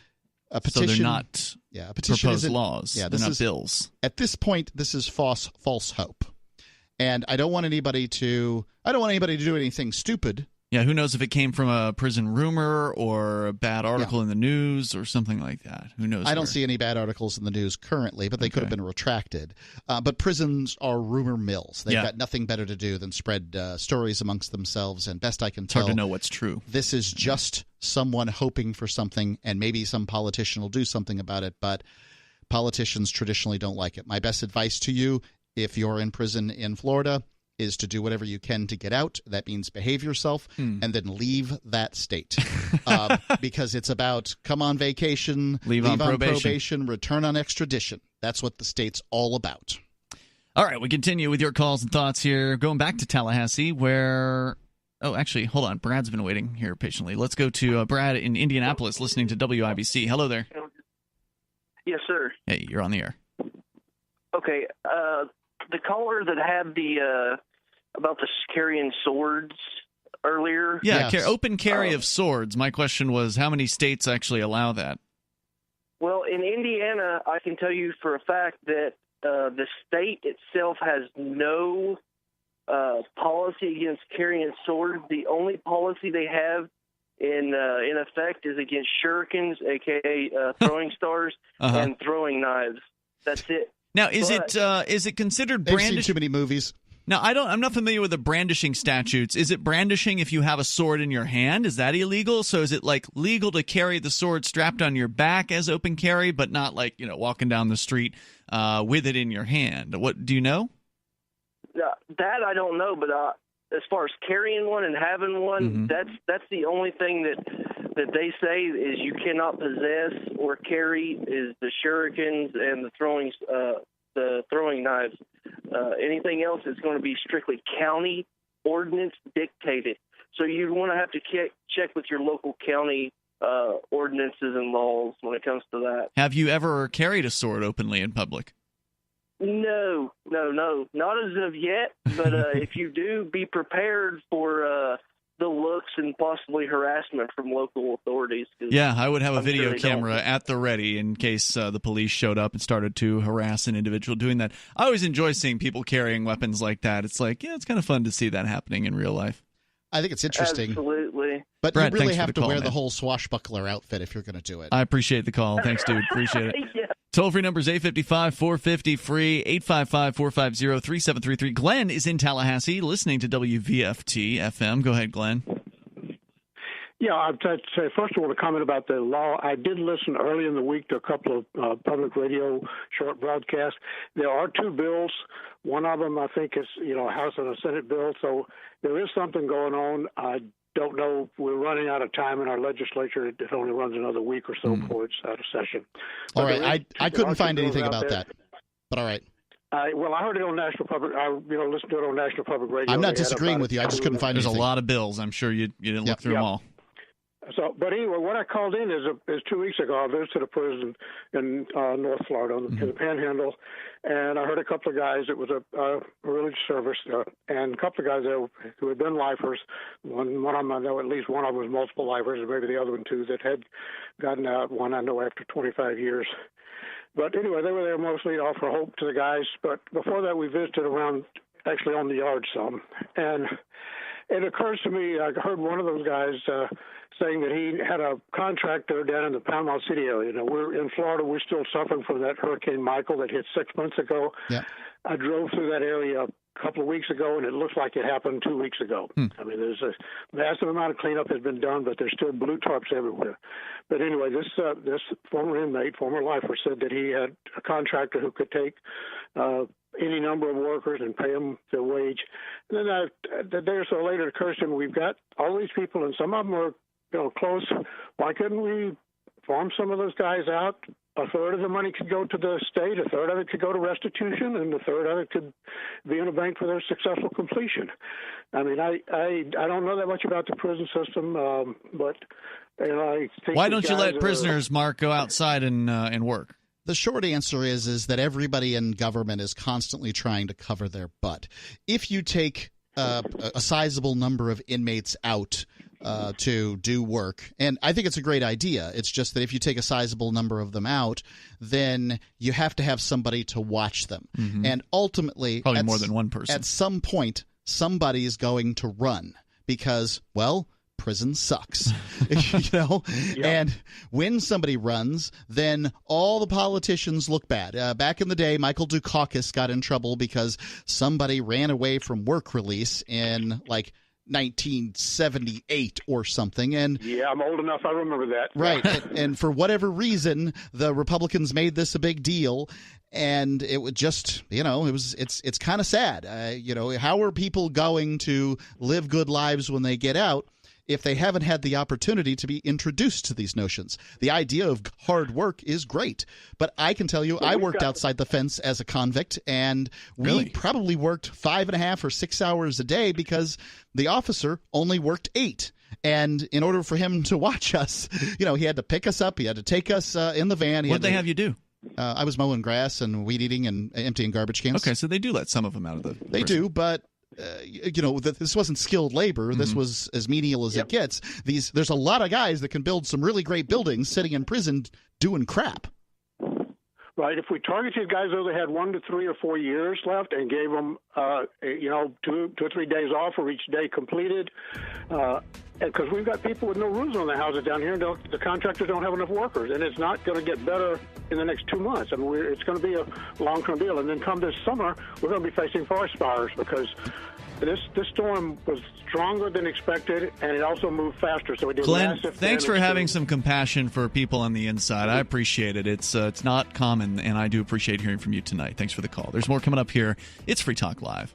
a petition. So they're not proposed laws. Yeah, they're not bills. At this point, this is false hope. And I don't want anybody to do anything stupid Yeah, who knows if it came from a prison rumor or a bad article in the news or something like that. Who knows? I don't see any bad articles in the news currently, but they could have been retracted. But prisons are rumor mills. They've got nothing better to do than spread stories amongst themselves, and best I can tell, it's hard to know what's true. This is just someone hoping for something, and maybe some politician will do something about it, but politicians traditionally don't like it. My best advice to you, if you're in prison in Florida, is to do whatever you can to get out. That means behave yourself and then leave that state. Because it's about come on vacation, leave on probation, return on extradition. That's what the state's all about. All right, we continue with your calls and thoughts here. Going back to Tallahassee, where... Oh, actually, hold on. Brad's been waiting here patiently. Let's go to Brad in Indianapolis listening to WIBC. Hello there. Yes, sir. Hey, you're on the air. Okay, the caller that had the about the carrying swords earlier. Yeah, open carry of swords. My question was, how many states actually allow that? Well, in Indiana, I can tell you for a fact that the state itself has no policy against carrying swords. The only policy they have in effect is against shurikens, aka throwing stars, and throwing knives. That's it. Now, is it considered brandishing? I've seen too many movies. Now, I'm not familiar with the brandishing statutes. Is it brandishing if you have a sword in your hand? Is that illegal? So is it like legal to carry the sword strapped on your back as open carry, but not like walking down the street with it in your hand? What do you know? That I don't know, but as far as carrying one and having one, that's the only thing that they say is you cannot possess or carry is the shurikens and the throwing knives. Anything else is going to be strictly county ordinance dictated. So you'd want to have to check with your local county ordinances and laws when it comes to that. Have you ever carried a sword openly in public? No, not as of yet. But if you do, be prepared for the looks and possibly harassment from local authorities. Yeah, I would have a video camera at the ready in case the police showed up and started to harass an individual doing that. I always enjoy seeing people carrying weapons like that. It's like, it's kind of fun to see that happening in real life. I think it's interesting. Absolutely. But Brad, you really have to wear man. the whole swashbuckler outfit if you're going to do it. I appreciate the call. Thanks, dude. Appreciate it. Yeah. Toll-free number is 855-450-FREE, 855-450-3733. Glenn is in Tallahassee listening to WVFT-FM. Go ahead, Glenn. Yeah, I'd say, first of all, to comment about the law, I did listen early in the week to a couple of public radio short broadcasts. There are two bills. One of them, I think, is, a House and a Senate bill, so there is something going on. I don't know. We're running out of time in our legislature. It only runs another week or so before it's out of session. All right. I couldn't find anything about that, but all right. Well, I heard it on National Public. I listened to it on National Public Radio. I'm not disagreeing with you. I just couldn't find anything. There's a lot of bills. I'm sure you didn't look through them all. So, but anyway, what I called in is 2 weeks ago. I visited a prison in North Florida in the Panhandle, and I heard a couple of guys. It was a religious service, and a couple of guys there who had been lifers. One of them, I know at least one of them was multiple lifers, and maybe the other one too that had gotten out. One I know after 25 years. But anyway, they were there mostly to offer hope to the guys. But before that, we visited around, actually on the yard some, and it occurs to me, I heard one of those guys saying that he had a contractor down in the Panama City area. We're in Florida. We're still suffering from that Hurricane Michael that hit 6 months ago. Yeah. I drove through that area a couple of weeks ago, and it looks like it happened 2 weeks ago. I mean, there's a massive amount of cleanup has been done, but there's still blue tarps everywhere. But anyway, this former inmate, former lifer, said that he had a contractor who could take any number of workers and pay them their wage. And then a day or so later, it occurs to me, we've got all these people, and some of them are close. Why couldn't we farm some of those guys out? A third of the money could go to the state, a third of it could go to restitution, and a third of it could be in a bank for their successful completion. I mean, I don't know that much about the prison system, but I think why don't you let prisoners, Mark, go outside and work? The short answer is that everybody in government is constantly trying to cover their butt. If you take a sizable number of inmates out to do work, and I think it's a great idea. It's just that if you take a sizable number of them out, then you have to have somebody to watch them. And ultimately, probably more than one person. At some point, somebody is going to run because, well, prison sucks. And when somebody runs, then all the politicians look bad. Back in the day, Michael Dukakis got in trouble because somebody ran away from work release in 1978 or something. And yeah, I'm old enough. I remember that. Right. and for whatever reason, the Republicans made this a big deal. And it would just, it's kind of sad. How are people going to live good lives when they get out if they haven't had the opportunity to be introduced to these notions? The idea of hard work is great, but I can tell you, I worked outside the fence as a convict, and we probably worked 5.5 or 6 hours a day because the officer only worked 8. And in order for him to watch us, he had to pick us up, he had to take us in the van. What did they have you do? I was mowing grass and weed eating and emptying garbage cans. Okay, so they do let some of them out of the They do, but this wasn't skilled labor. This was as menial as it gets. There's a lot of guys that can build some really great buildings sitting in prison doing crap. Right. If we targeted guys though that had 1 to 3 or 4 years left and gave them, 2 or 3 days off for each day completed, because we've got people with no roofs on their houses down here, and the contractors don't have enough workers, and it's not going to get better in the next 2 months. I mean, it's going to be a long-term deal, and then come this summer, we're going to be facing forest fires because this storm was stronger than expected, and it also moved faster. So it did Glenn, massive thanks for damage having some compassion for people on the inside. I appreciate it. It's not common, and I do appreciate hearing from you tonight. Thanks for the call. There's more coming up here. It's Free Talk Live.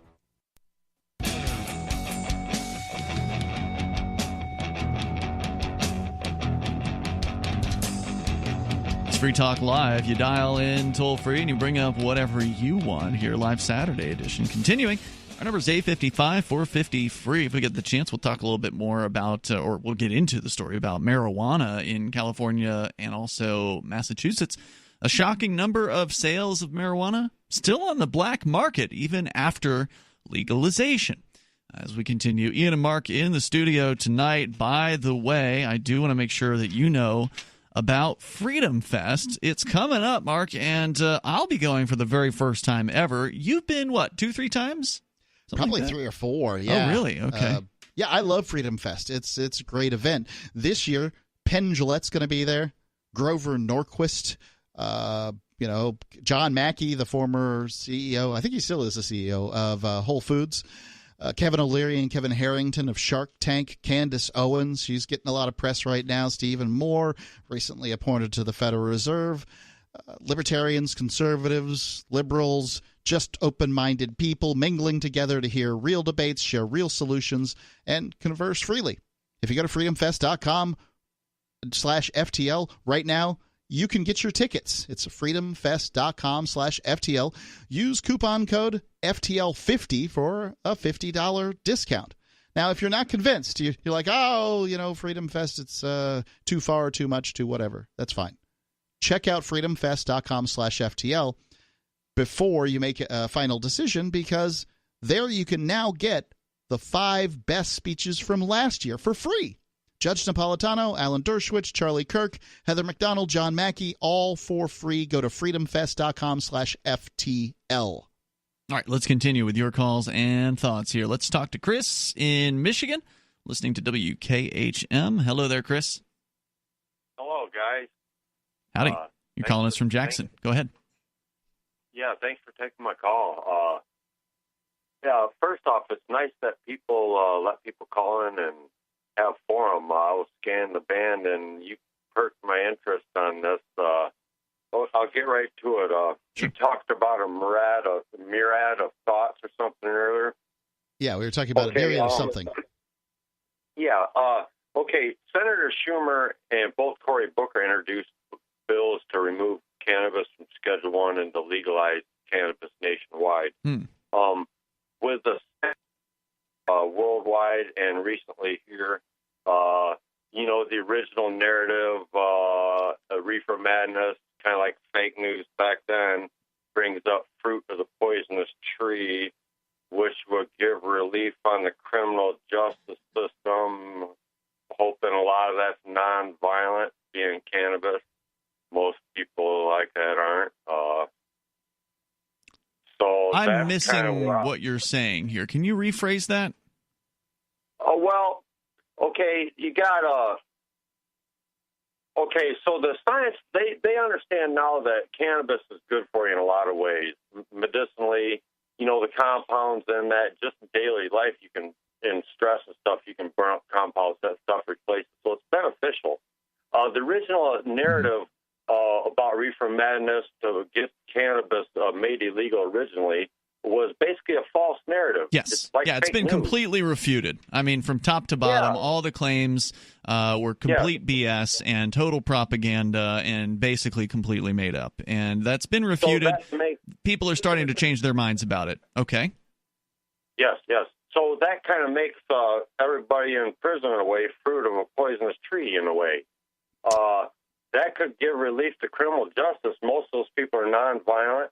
It's Free Talk Live. You dial in toll free and you bring up whatever you want here, live Saturday edition. Continuing. Our number is 855-450-FREE. If we get the chance, we'll talk a little bit more about, or we'll get into the story about marijuana in California and also Massachusetts. A shocking number of sales of marijuana still on the black market, even after legalization. As we continue, Ian and Mark in the studio tonight. By the way, I do want to make sure that you know about Freedom Fest. It's coming up, Mark, and I'll be going for the very first time ever. You've been, 2-3 times? Something Probably like 3 or 4, yeah. Oh, really? Okay. I love Freedom Fest. It's a great event. This year, Penn Jillette's going to be there. Grover Norquist, John Mackey, the former CEO, I think he still is the CEO of Whole Foods. Kevin O'Leary and Kevin Harrington of Shark Tank. Candace Owens, she's getting a lot of press right now. Stephen Moore, recently appointed to the Federal Reserve. Libertarians, conservatives, liberals, just open-minded people mingling together to hear real debates, share real solutions, and converse freely. If you go to freedomfest.com/FTL right now, you can get your tickets. It's freedomfest.com/FTL. Use coupon code FTL50 for a $50 discount. Now, if you're not convinced, you're like, Freedom Fest, it's too far, too much, too whatever. That's fine. Check out freedomfest.com/FTL before you make a final decision, because there you can now get the 5 best speeches from last year for free. Judge Napolitano, Alan Dershowitz, Charlie Kirk, Heather McDonald, John Mackey, all for free. Go to freedomfest.com/FTL. All right, let's continue with your calls and thoughts here. Let's talk to Chris in Michigan, listening to WKHM. Hello there, Chris. Hello, guys. Howdy. You're calling us from Jackson. Go ahead. Yeah, thanks for taking my call. First off, it's nice that people let people call in and have forum. I was scanning the band, and you perked my interest on this. I'll get right to it. You talked about a myriad of thoughts or something earlier. Yeah, we were talking about a myriad of something. Yeah. Okay. Senator Schumer and both Cory Booker introduced bills to remove cannabis from Schedule 1 and to legalize cannabis nationwide. With the worldwide and recently here, the original narrative, reefer madness, kind of like fake news back then, brings up fruit of the poisonous tree, which would give relief on the criminal justice system, hoping a lot of that's nonviolent, being cannabis. Most people like that aren't. So I'm missing what you're saying here. Can you rephrase that? Well, okay, you got okay, so the science, they understand now that cannabis is good for you in a lot of ways. Medicinally, the compounds in that, just in daily life, you can, in stress and stuff, you can burn up compounds, that stuff replaces. So it's beneficial. The original narrative about reefer madness to get cannabis made illegal originally was basically a false narrative. Yes. It's it's been news. completely refuted. I mean, from top to bottom, all the claims were complete BS and total propaganda and basically completely made up. And that's been refuted. People are starting to change their minds about it. Okay. Yes. So that kind of makes everybody in prison, in a way, fruit of a poisonous tree, in a way. That could give relief to criminal justice. Most of those people are nonviolent.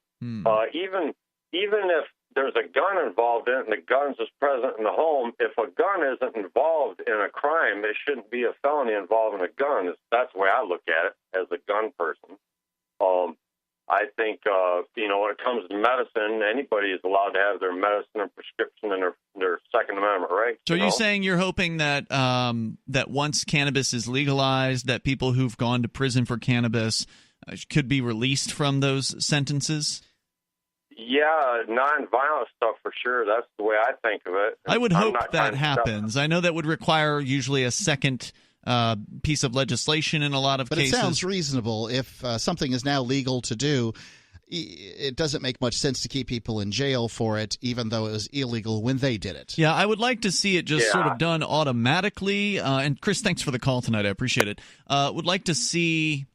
Even if there's a gun involved in it and the gun's just present in the home, if a gun isn't involved in a crime, it shouldn't be a felony involving a gun. That's the way I look at it as a gun person. I think, when it comes to medicine, anybody is allowed to have their medicine and prescription and their Second Amendment rights. So are you saying you're hoping that that once cannabis is legalized, that people who've gone to prison for cannabis could be released from those sentences? Yeah, nonviolent stuff for sure. That's the way I think of it. I would hope that happens. I know that would require usually a second piece of legislation in a lot of cases. But it sounds reasonable. If something is now legal to do, it doesn't make much sense to keep people in jail for it, even though it was illegal when they did it. Yeah, I would like to see it just sort of done automatically. And Chris, thanks for the call tonight. I appreciate it. Would like to see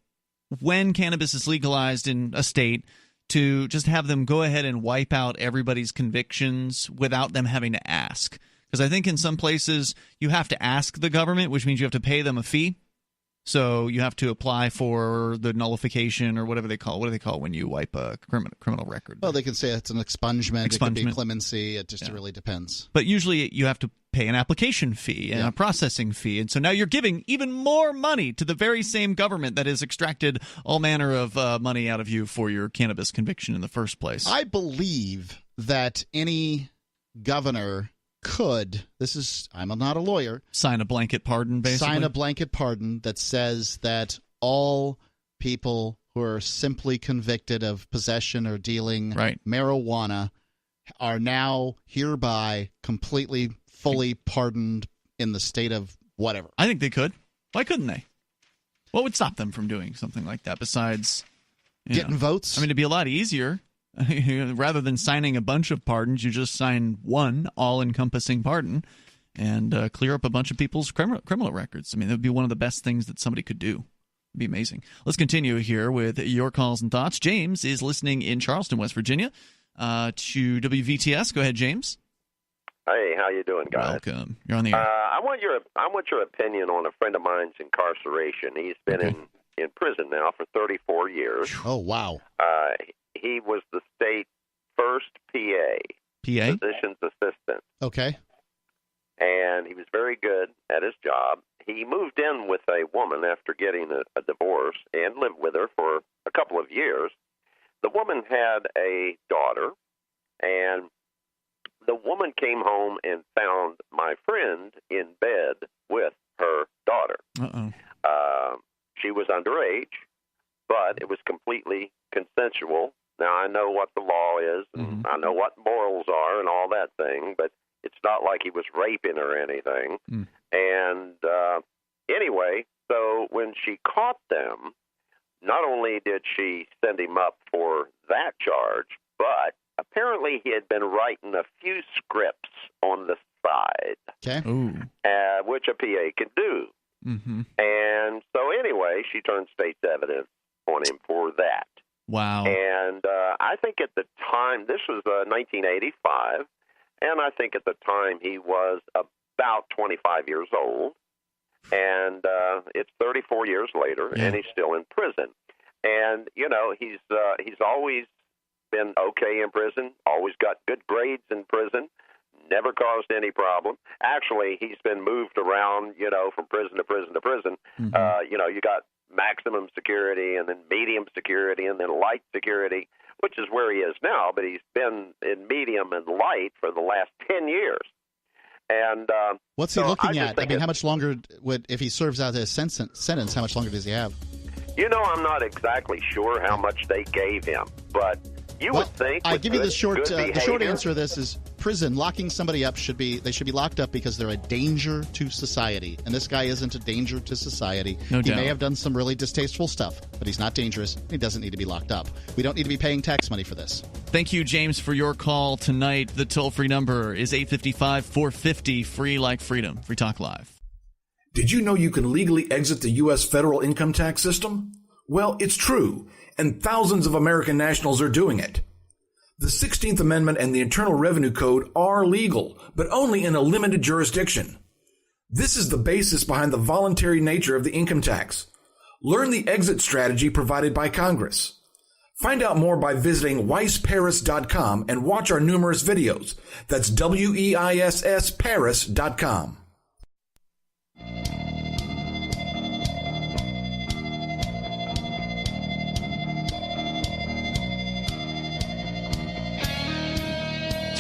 when cannabis is legalized in a state to just have them go ahead and wipe out everybody's convictions without them having to ask. Because I think in some places you have to ask the government, which means you have to pay them a fee. So you have to apply for the nullification or whatever they call. What do they call when you wipe a criminal record? Well, they can say it's an expungement. It could be clemency. It just really depends. But usually you have to pay an application fee and a processing fee. And so now you're giving even more money to the very same government that has extracted all manner of money out of you for your cannabis conviction in the first place. I believe that any governor could, I'm not a lawyer, sign a blanket pardon, basically. Sign a blanket pardon that says that all people who are simply convicted of possession or dealing marijuana are now hereby completely, fully pardoned in the state of whatever. I think they could. Why couldn't they? What would stop them from doing something like that besides getting votes? I mean, it'd be a lot easier. Rather than signing a bunch of pardons, you just sign one all-encompassing pardon and clear up a bunch of people's criminal records. I mean, that would be one of the best things that somebody could do. It'd be amazing. Let's continue here with your calls and thoughts. James is listening in Charleston, West Virginia, to WVTS. Go ahead, James. Hey, how you doing, guys? Welcome. You're on the air. I want your opinion on a friend of mine's incarceration. He's been in prison now for 34 years. Oh, wow. He was the state first PA, physician's assistant. Okay. And he was very good at his job. He moved in with a woman after getting a divorce and lived with her for a couple of years. The woman had a daughter, and the woman came home and found my friend in bed with her daughter. She was underage, but it was completely consensual. Now, I know what the law is, and I know what morals are and all that thing, but it's not like he was raping her or anything. And anyway, so when she caught them, not only did she send him up for that charge, but apparently he had been writing a few scripts on the side, which a PA could do. And so anyway, she turned state's evidence on him for that. Wow. And I think at the time, this was 1985, and I think at the time he was about 25 years old. And it's 34 years later, and he's still in prison. And, he's always been okay in prison, always got good grades in prison, never caused any problem. Actually, he's been moved around, from prison to prison to prison. You got maximum security and then medium security and then light security, which is where he is now, but he's been in medium and light for the last 10 years. And what's he looking at? I mean, how much longer if he serves out his sentence, how much longer does he have? I'm not exactly sure how much they gave him, but you would think. I give you the short answer to this is prison. Locking somebody up should be locked up because they're a danger to society, and this guy isn't a danger to society. No doubt. He may have done some really distasteful stuff, but he's not dangerous. He doesn't need to be locked up. We don't need to be paying tax money for this. Thank you, James, for your call tonight. The toll-free number is 855-450, free like freedom. Free Talk Live. Did you know you can legally exit the U.S. federal income tax system? Well, it's true, and thousands of American nationals are doing it. The 16th Amendment and the Internal Revenue Code are legal, but only in a limited jurisdiction. This is the basis behind the voluntary nature of the income tax. Learn the exit strategy provided by Congress. Find out more by visiting weissparis.com and watch our numerous videos. That's WEISS Paris.com.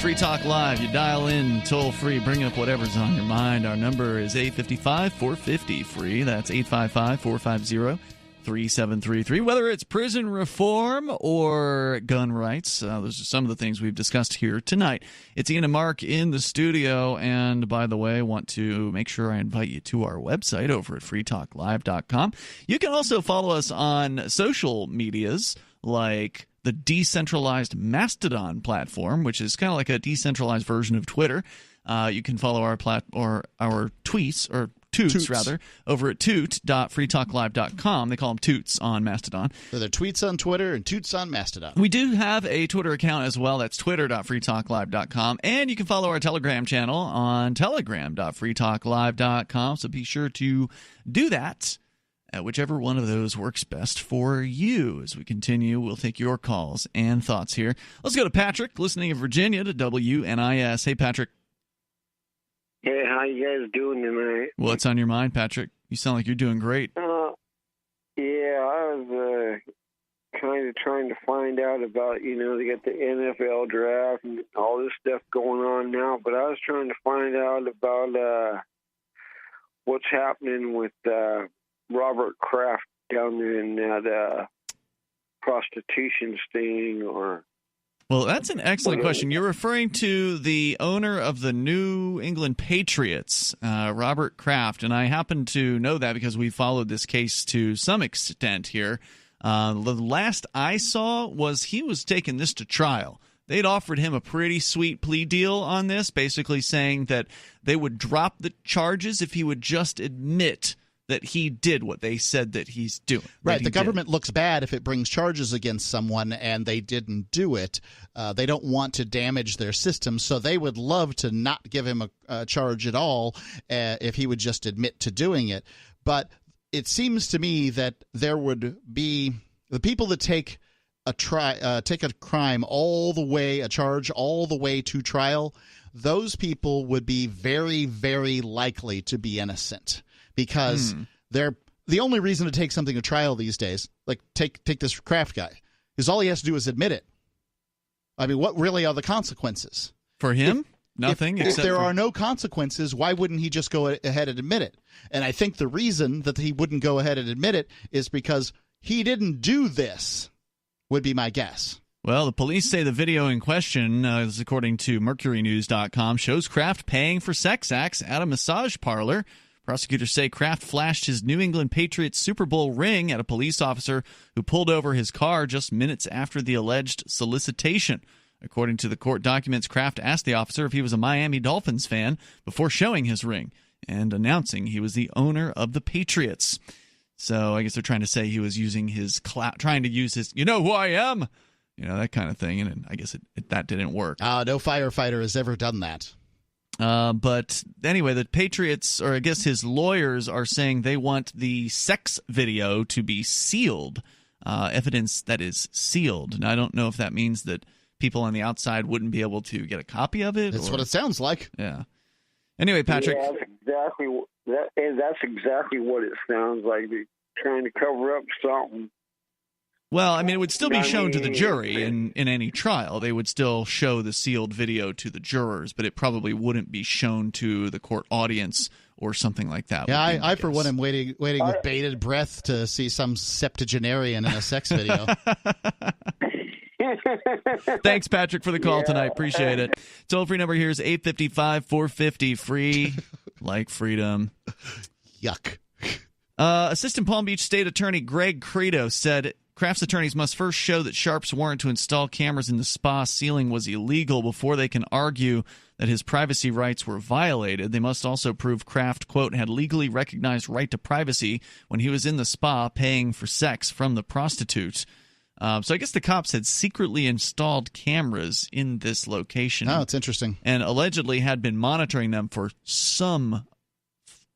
Free Talk Live. You dial in toll free, bring up whatever's on your mind. Our number is 855-450 free. That's 855-450-3733. Whether it's prison reform or gun rights, those are some of the things we've discussed here tonight. It's Ian and Mark in the studio, and by the way, I want to make sure I invite you to our website over at freetalklive.com. You can also follow us on social medias like the decentralized Mastodon platform, which is kind of like a decentralized version of Twitter. You can follow our tweets, or toots rather, over at toot.freetalklive.com. They call them toots on Mastodon. So they're tweets on Twitter and toots on Mastodon. We do have a Twitter account as well. That's twitter.freetalklive.com. And you can follow our Telegram channel on telegram.freetalklive.com. So be sure to do that. Whichever one of those works best for you. As we continue, we'll take your calls and thoughts here. Let's go to Patrick, listening in Virginia to WNIS. Hey, Patrick. Hey, how you guys doing tonight? What's on your mind, Patrick? You sound like you're doing great. I was kind of trying to find out about, they got the NFL draft and all this stuff going on now, but I was trying to find out about what's happening with Robert Kraft down there in that prostitution sting, or... Well, that's an excellent question. You're referring to the owner of the New England Patriots, Robert Kraft, and I happen to know that because we followed this case to some extent here. The last I saw was he was taking this to trial. They'd offered him a pretty sweet plea deal on this, basically saying that they would drop the charges if he would just admit that he did what they said that he's doing. Right. The government looks bad if it brings charges against someone and they didn't do it. They don't want to damage their system, so they would love to not give him a charge at all if he would just admit to doing it. But it seems to me that there would be the people that take a crime all the way, a charge all the way to trial. Those people would be very, very likely to be innocent. Because they're the only reason to take something to trial these days, like take this Kraft guy, is all he has to do is admit it. I mean, what really are the consequences? For him? Nothing. If there are no consequences, why wouldn't he just go ahead and admit it? And I think the reason that he wouldn't go ahead and admit it is because he didn't do this, would be my guess. Well, the police say the video in question, according to MercuryNews.com, shows Kraft paying for sex acts at a massage parlor. Prosecutors say Kraft flashed his New England Patriots Super Bowl ring at a police officer who pulled over his car just minutes after the alleged solicitation. According to the court documents, Kraft asked the officer if he was a Miami Dolphins fan before showing his ring and announcing he was the owner of the Patriots. So I guess they're trying to say he was using his clout, trying to use his, you know who I am, that kind of thing. And I guess that didn't work. No firefighter has ever done that. But anyway, the Patriots, or I guess his lawyers, are saying they want the sex video to be sealed, evidence that is sealed. And I don't know if that means that people on the outside wouldn't be able to get a copy of it. That's what it sounds like. Yeah. Anyway, Patrick. Yeah, that's exactly what it sounds like. They're trying to cover up something. Well, I mean, it would still be shown to the jury in any trial. They would still show the sealed video to the jurors, but it probably wouldn't be shown to the court audience or something like that. Yeah, I for one am waiting with bated breath to see some septuagenarian in a sex video. Thanks, Patrick, for the call tonight. Appreciate it. Toll-free number here is 855-450, free like freedom. Yuck. Assistant Palm Beach State Attorney Greg Credo said Kraft's attorneys must first show that Sharp's warrant to install cameras in the spa ceiling was illegal before they can argue that his privacy rights were violated. They must also prove Kraft, quote, had legally recognized right to privacy when he was in the spa paying for sex from the prostitute. So I guess the cops had secretly installed cameras in this location. Oh, it's interesting. And allegedly had been monitoring them for some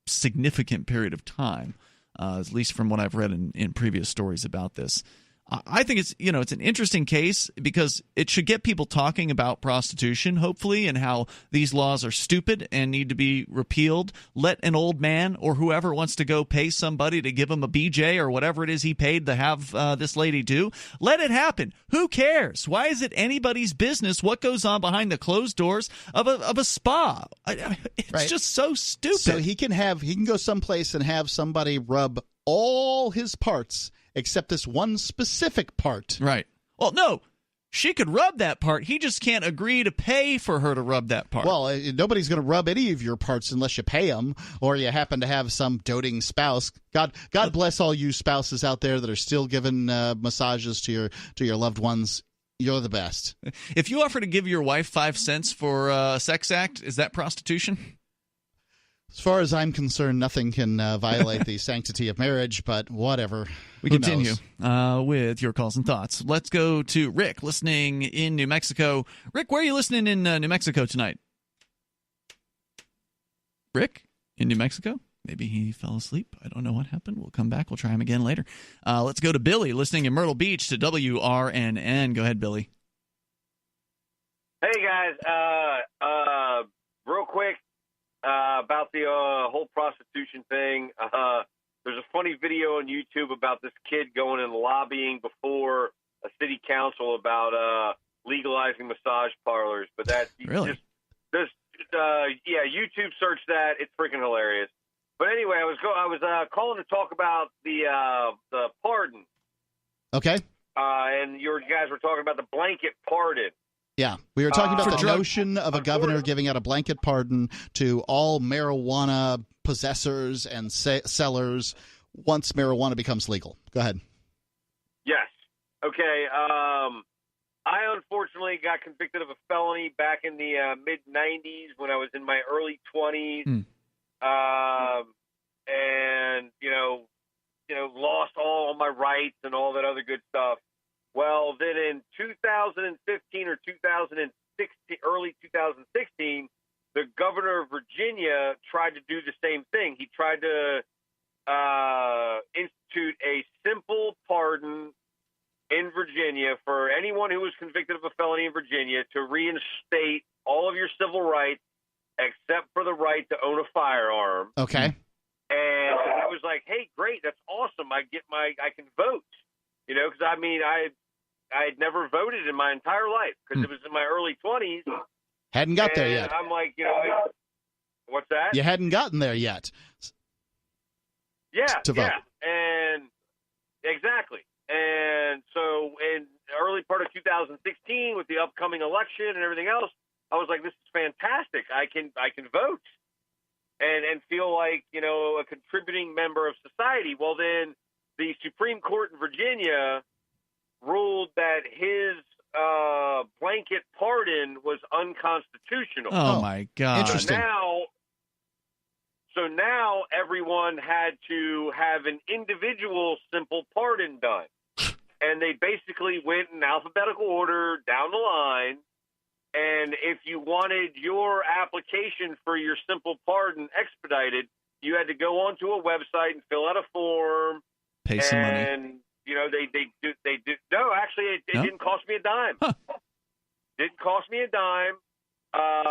significant period of time. At least from what I've read in previous stories about this. I think it's an interesting case because it should get people talking about prostitution, hopefully, and how these laws are stupid and need to be repealed. Let an old man or whoever wants to go pay somebody to give him a BJ or whatever it is he paid to have this lady do. Let it happen. Who cares? Why is it anybody's business what goes on behind the closed doors of a spa? It's just so stupid. So he can go someplace and have somebody rub all his parts except this one specific part. Right. Well, no, she could rub that part. He just can't agree to pay for her to rub that part. Well, nobody's going to rub any of your parts unless you pay them or you happen to have some doting spouse. God bless all you spouses out there that are still giving massages to your loved ones. You're the best. If you offer to give your wife 5 cents for a sex act, is that prostitution? As far as I'm concerned, nothing can violate the sanctity of marriage, but whatever. We continue with your calls and thoughts. Let's go to Rick, listening in New Mexico. Rick, where are you listening in New Mexico tonight? Rick, in New Mexico? Maybe he fell asleep. I don't know what happened. We'll come back. We'll try him again later. Let's go to Billy, listening in Myrtle Beach to WRNN. Go ahead, Billy. Hey, guys. Real quick. About the whole prostitution thing. There's a funny video on YouTube about this kid going and lobbying before a city council about legalizing massage parlors. But that's really YouTube search that. It's freaking hilarious. But anyway, I was calling to talk about the pardon. Okay. And you guys were talking about the blanket pardon. Yeah, we were talking about the notion of a governor giving out a blanket pardon to all marijuana possessors and sellers once marijuana becomes legal. Go ahead. Yes. Okay. I unfortunately got convicted of a felony back in the mid-'90s when I was in my early 20s. And, lost all my rights and all that other good stuff. Well, then in 2015 or 2016, early 2016, the governor of Virginia tried to do the same thing. He tried to institute a simple pardon in Virginia for anyone who was convicted of a felony in Virginia to reinstate all of your civil rights except for the right to own a firearm. Okay. And I was like, hey, great, that's awesome. I can vote, because I had never voted in my entire life because it was in my early 20s. Hadn't got there yet. I'm like, what's that? You hadn't gotten there yet. Yeah, to vote. And exactly. And so in the early part of 2016 with the upcoming election and everything else, I was like, this is fantastic. I can vote and feel like, a contributing member of society. Well, then the Supreme Court in Virginia ruled that his blanket pardon was unconstitutional. Oh, my God. Interesting. So now everyone had to have an individual simple pardon done. And they basically went in alphabetical order down the line. And if you wanted your application for your simple pardon expedited, you had to go onto a website and fill out a form. Pay some money. And they did. No, actually, it didn't cost me a dime. Huh. Didn't cost me a dime.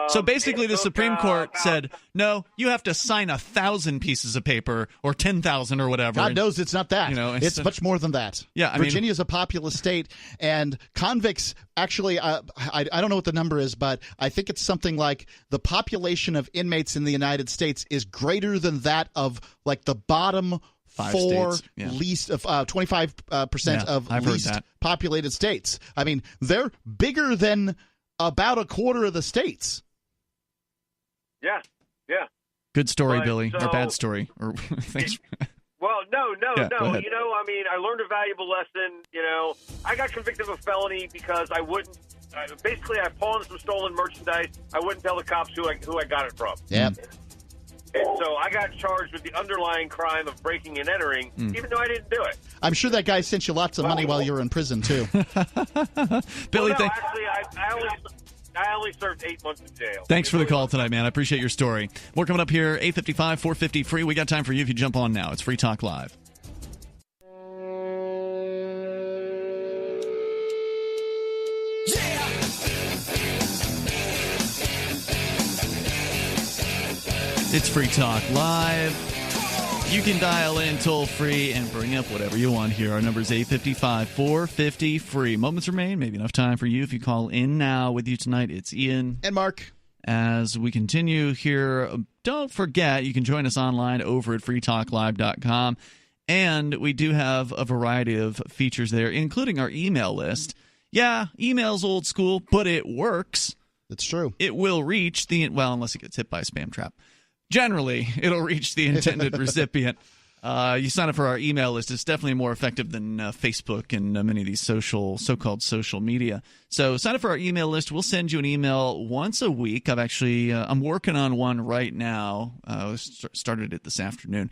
So basically, the Supreme Court said, no, you have to sign 1,000 pieces of paper or 10,000 or whatever. God knows it's not that. It's much more than that. Yeah, Virginia's a populous state, and convicts actually, I don't know what the number is, but I think it's something like the population of inmates in the United States is greater than that of like the bottom 4 least of 25% of least populated states. I mean, they're bigger than about a quarter of the states. Yeah. Good story, Billy, or bad story, or thanks. Well, no. Go ahead. I learned a valuable lesson. I got convicted of a felony because I wouldn't. Basically, I pawned some stolen merchandise. I wouldn't tell the cops who I got it from. Yeah. And so I got charged with the underlying crime of breaking and entering, even though I didn't do it. I'm sure that guy sent you lots of money while you were in prison, too. Billy, actually, I only served 8 months in jail. Thanks for the call tonight, man. I appreciate your story. More coming up here, 855, 450 free. We got time for you if you jump on now. It's Free Talk Live. It's Free Talk Live. You can dial in toll-free and bring up whatever you want here. Our number is 855-450-FREE. Moments remain, maybe enough time for you if you call in now. With you tonight, it's Ian. And Mark. As we continue here, don't forget, you can join us online over at freetalklive.com. And we do have a variety of features there, including our email list. Yeah, email's old school, but it works. That's true. It will reach unless it gets hit by a spam trap. Generally, it'll reach the intended recipient. You sign up for our email list. It's definitely more effective than Facebook and many of these so-called social media. So sign up for our email list. We'll send you an email once a week. I'm working on one right now. I started it this afternoon.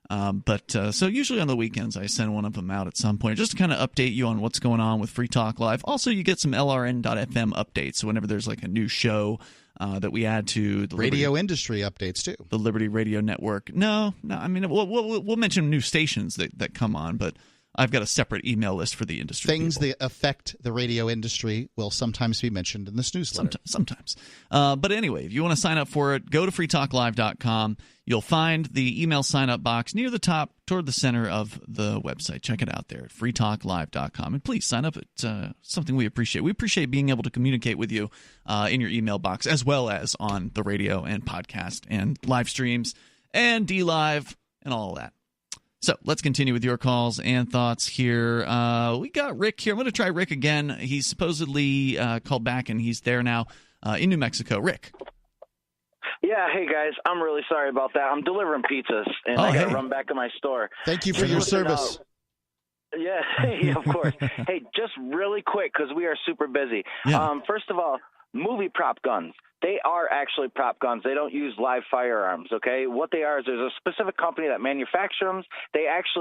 So usually on the weekends, I send one of them out at some point just to kind of update you on what's going on with Free Talk Live. Also, you get some LRN.FM updates. So whenever there's like a new show that we add to the radio industry updates too. The Liberty Radio Network. No. I mean, we'll mention new stations that come on, but I've got a separate email list for the industry. Things that affect the radio industry will sometimes be mentioned in this newsletter. Sometimes. But anyway, if you want to sign up for it, go to freetalklive.com. You'll find the email sign-up box near the top toward the center of the website. Check it out there at freetalklive.com. And please sign up. It's something we appreciate. We appreciate being able to communicate with you in your email box, as well as on the radio and podcast and live streams and DLive and all of that. So let's continue with your calls and thoughts here. We got Rick here. I'm going to try Rick again. He's supposedly called back, and he's there now in New Mexico. Rick. Yeah, hey, guys. I'm really sorry about that. I'm delivering pizzas, and I got to run back to my store. Thank you for your service. Yeah, of course. Hey, just really quick, because we are super busy. Yeah. First of all, movie prop guns. They are actually prop guns. They don't use live firearms, okay? What they are is there's a specific company that manufactures them.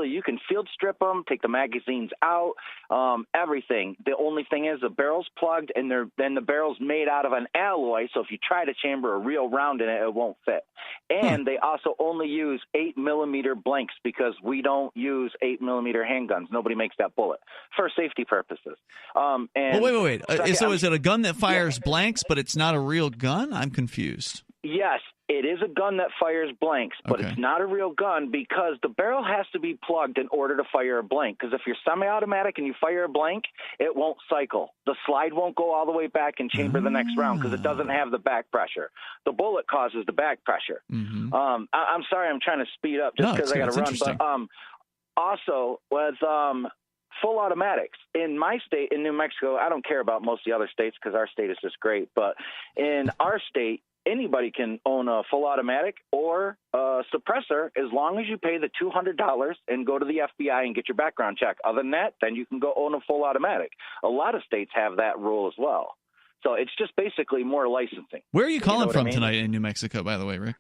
You can field strip them, take the magazines out, everything. The only thing is the barrel's plugged, and then the barrel's made out of an alloy, so if you try to chamber a real round in it, it won't fit. And they also only use 8mm blanks because we don't use 8mm handguns. Nobody makes that bullet for safety purposes. Wait. So is it a gun that fires blanks, but it's not a real gun? I'm confused. Yes, it is a gun that fires blanks, but It's not a real gun because the barrel has to be plugged in order to fire a blank. Because if you're semi-automatic and you fire a blank, it won't cycle. The slide won't go all the way back and chamber the next round because it doesn't have the back pressure. The bullet causes the back pressure. Mm-hmm. I'm sorry, I'm trying to speed up just because I got to run. But also with full automatics in my state, in New Mexico, I don't care about most of the other states because our state is just great. But in our state, anybody can own a full automatic or a suppressor as long as you pay the $200 and go to the FBI and get your background check. Other than that, then you can go own a full automatic. A lot of states have that rule as well. So it's just basically more licensing. Where are you calling from tonight in New Mexico, by the way, Rick?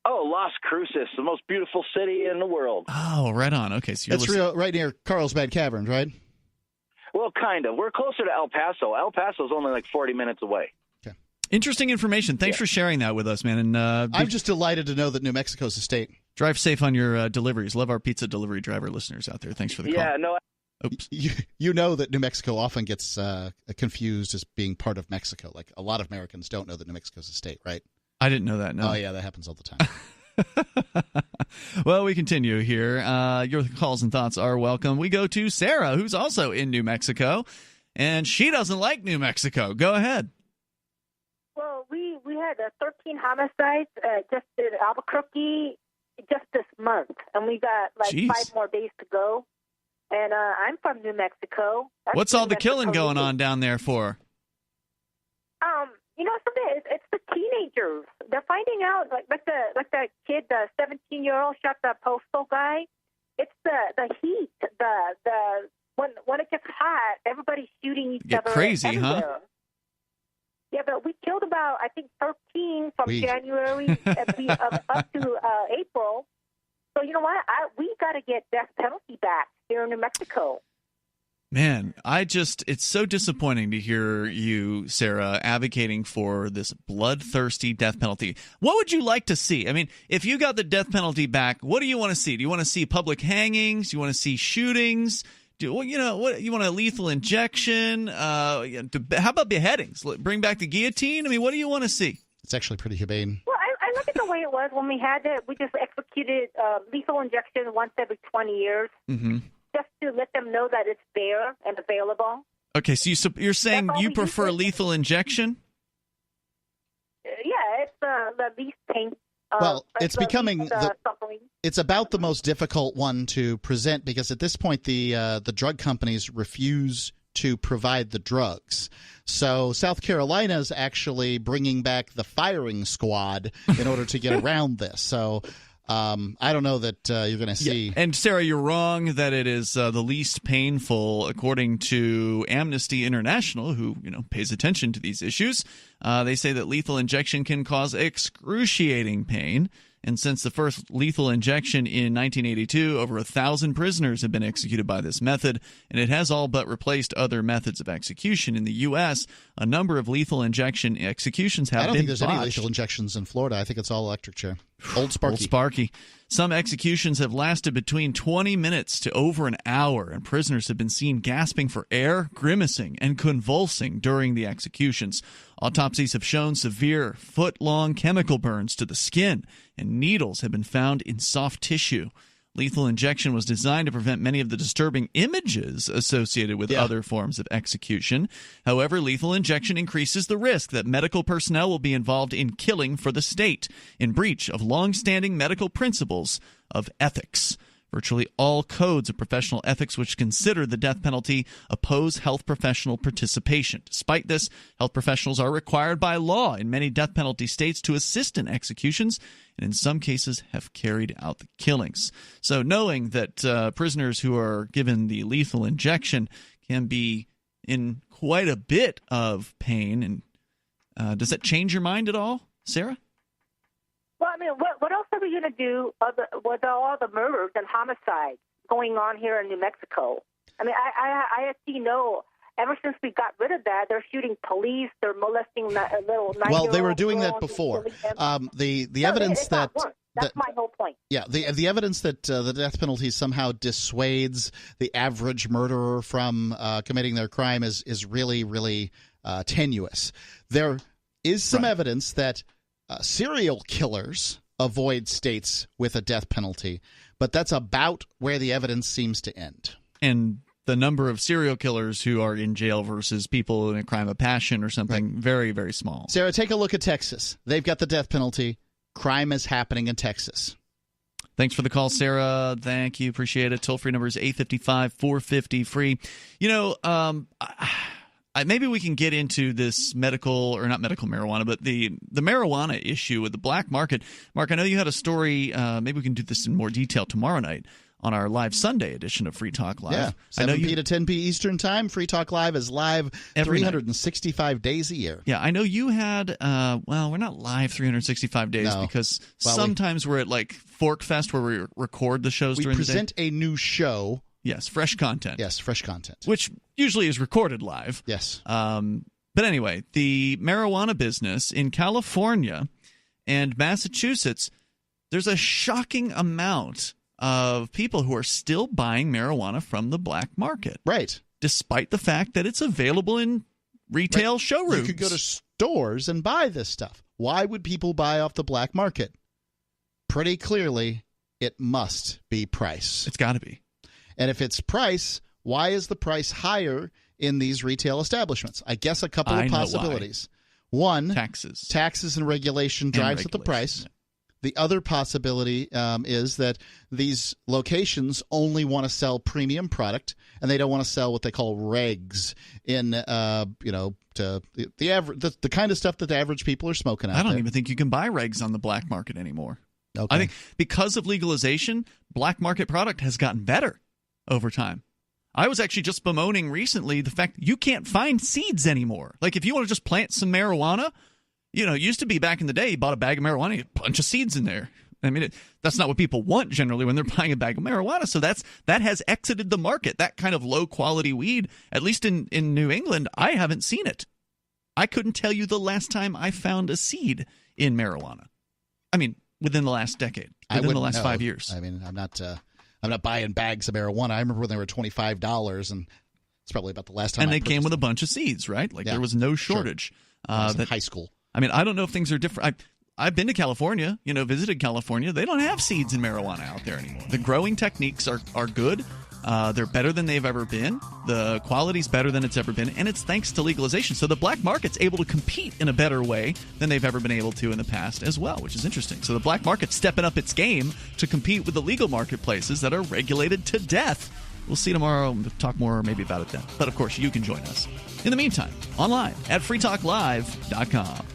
Oh, Las Cruces, the most beautiful city in the world. Oh, right on. Okay, so that's right near Carlsbad Caverns, right? Well, kind of. We're closer to El Paso. El Paso's only like 40 minutes away. Okay. Interesting information. Thanks for sharing that with us, man. And I'm just delighted to know that New Mexico's a state. Drive safe on your deliveries. Love our pizza delivery driver listeners out there. Thanks for the call. Yeah, no, Oops. You know that New Mexico often gets confused as being part of Mexico. Like, a lot of Americans don't know that New Mexico's a state, right? I didn't know that, no. Oh, yeah, that happens all the time. Well, we continue here. Your calls and thoughts are welcome. We go to Sarah, who's also in New Mexico, and she doesn't like New Mexico. Go ahead. Well, we had 13 homicides just in Albuquerque just this month, and we got like 5 more days to go. And I'm from New Mexico. What's all the killing going on down there for? Something. It's the teenagers. They're finding out, like that kid, the 17-year-old shot the postal guy. It's the heat. The when it gets hot, everybody's shooting each other. Crazy, everywhere. huh? Yeah, but we killed about, I think, 13 from January up to April. So you know what? We got to get death penalty back here in New Mexico. Man, it's so disappointing to hear you, Sarah, advocating for this bloodthirsty death penalty. What would you like to see? I mean, if you got the death penalty back, what do you want to see? Do you want to see public hangings? Do you want to see shootings? What you want a lethal injection? How about beheadings? Bring back the guillotine? I mean, what do you want to see? It's actually pretty humane. Well, I look at the way it was when we had it. We just executed lethal injection once every 20 years. Mm-hmm. Just to let them know that it's there and available. Okay, so you're saying you prefer lethal injection? Yeah, it's the least pain. Well, it's becoming it's about the most difficult one to present because at this point the drug companies refuse to provide the drugs. So South Carolina is actually bringing back the firing squad in order to get around this. So I don't know that you're going to see. Yeah. And Sarah, you're wrong that it is the least painful, according to Amnesty International, who pays attention to these issues. They say that lethal injection can cause excruciating pain. And since the first lethal injection in 1982, over 1,000 prisoners have been executed by this method, and it has all but replaced other methods of execution. In the U.S., a number of lethal injection executions have been I don't think there's botched. any lethal injections in Florida. I think it's all electric chair. Old Sparky. Old Sparky. Some executions have lasted between 20 minutes to over an hour, and prisoners have been seen gasping for air, grimacing, and convulsing during the executions. Autopsies have shown severe, foot-long chemical burns to the skin, and needles have been found in soft tissue. Lethal injection was designed to prevent many of the disturbing images associated with other forms of execution. However, lethal injection increases the risk that medical personnel will be involved in killing for the state, in breach of long-standing medical principles of ethics. Virtually all codes of professional ethics which consider the death penalty oppose health professional participation. Despite this, health professionals are required by law in many death penalty states to assist in executions, and in some cases have carried out the killings. So knowing that prisoners who are given the lethal injection can be in quite a bit of pain, and does that change your mind at all, Sarah? Well, I mean, what else are we going to do with all the murders and homicides going on here in New Mexico? I mean, I see ever since we got rid of that, they're shooting police, they're molesting little 9-year-old Well, they were doing that before. The evidence that that's my whole point. Yeah, the evidence that the death penalty somehow dissuades the average murderer from committing their crime is really, really tenuous. There is some evidence that serial killers avoid states with a death penalty, but that's about where the evidence seems to end. And the number of serial killers who are in jail versus people in a crime of passion or something, very, very small. Sarah, take a look at Texas. They've got the death penalty. Crime is happening in Texas. Thanks for the call, Sarah. Thank you. Appreciate it. Toll-free number is 855-450-FREE. Maybe we can get into this medical, or not medical marijuana, but the marijuana issue with the black market. Mark, I know you had a story. Maybe we can do this in more detail tomorrow night on our live Sunday edition of Free Talk Live. Yeah, 7 to 10 p. Eastern Time. Free Talk Live is live 365 days a year. Yeah, I know you had, we're not live 365 days because sometimes we're at like Fork Fest where we record the shows during the day. We present a new show. Yes, fresh content. Yes, fresh content. Which usually is recorded live. Yes. But anyway, the marijuana business in California and Massachusetts, there's a shocking amount of people who are still buying marijuana from the black market. Right. Despite the fact that it's available in retail showrooms. You could go to stores and buy this stuff. Why would people buy off the black market? Pretty clearly, it must be price. It's got to be. And if it's price, why is the price higher in these retail establishments? I guess a couple of possibilities. One, taxes and regulation drives up the price. Yeah. The other possibility is that these locations only want to sell premium product, and they don't want to sell what they call regs in, to the kind of stuff that the average people are smoking out there. I don't even think you can buy regs on the black market anymore. Okay. I think because of legalization, black market product has gotten better over time. I was actually just bemoaning recently the fact you can't find seeds anymore. Like if you want to just plant some marijuana, it used to be back in the day, you bought a bag of marijuana, you had a bunch of seeds in there. I mean, that's not what people want generally when they're buying a bag of marijuana. So that has exited the market. That kind of low-quality weed, at least in New England, I haven't seen it. I couldn't tell you the last time I found a seed in marijuana. I mean, within the last decade, within the last 5 years. I mean, I'm not buying bags of marijuana. I remember when they were $25, and it's probably about the last time. And they came with a bunch of seeds, right? Like there was no shortage. Sure. I was in high school. I mean, I don't know if things are different. I've been to California, visited California. They don't have seeds in marijuana out there anymore. The growing techniques are good. They're better than they've ever been. The quality's better than it's ever been, and it's thanks to legalization. So the black market's able to compete in a better way than they've ever been able to in the past as well, which is interesting. So the black market's stepping up its game to compete with the legal marketplaces that are regulated to death. We'll see tomorrow. We'll talk more maybe about it then. But, of course, you can join us. In the meantime, online at freetalklive.com.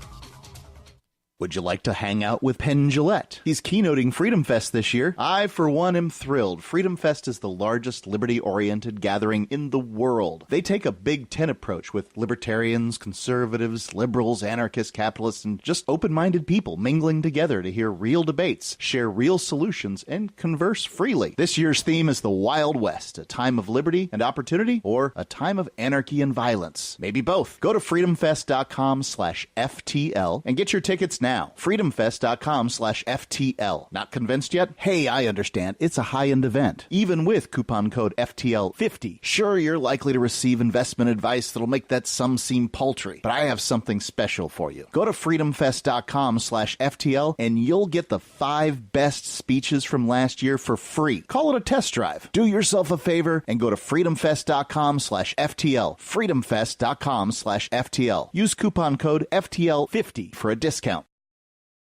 Would you like to hang out with Penn Jillette? He's keynoting Freedom Fest this year. I, for one, am thrilled. Freedom Fest is the largest liberty-oriented gathering in the world. They take a Big Ten approach with libertarians, conservatives, liberals, anarchists, capitalists, and just open-minded people mingling together to hear real debates, share real solutions, and converse freely. This year's theme is the Wild West, a time of liberty and opportunity, or a time of anarchy and violence. Maybe both. Go to freedomfest.com/FTL and get your tickets now. freedomfest.com/FTL. Not convinced yet? Hey, I understand. It's a high-end event. Even with coupon code FTL50. Sure, you're likely to receive investment advice that'll make that sum seem paltry, but I have something special for you. Go to freedomfest.com/FTL and you'll get the 5 best speeches from last year for free. Call it a test drive. Do yourself a favor and go to freedomfest.com/FTL. freedomfest.com/FTL. Use coupon code FTL50 for a discount.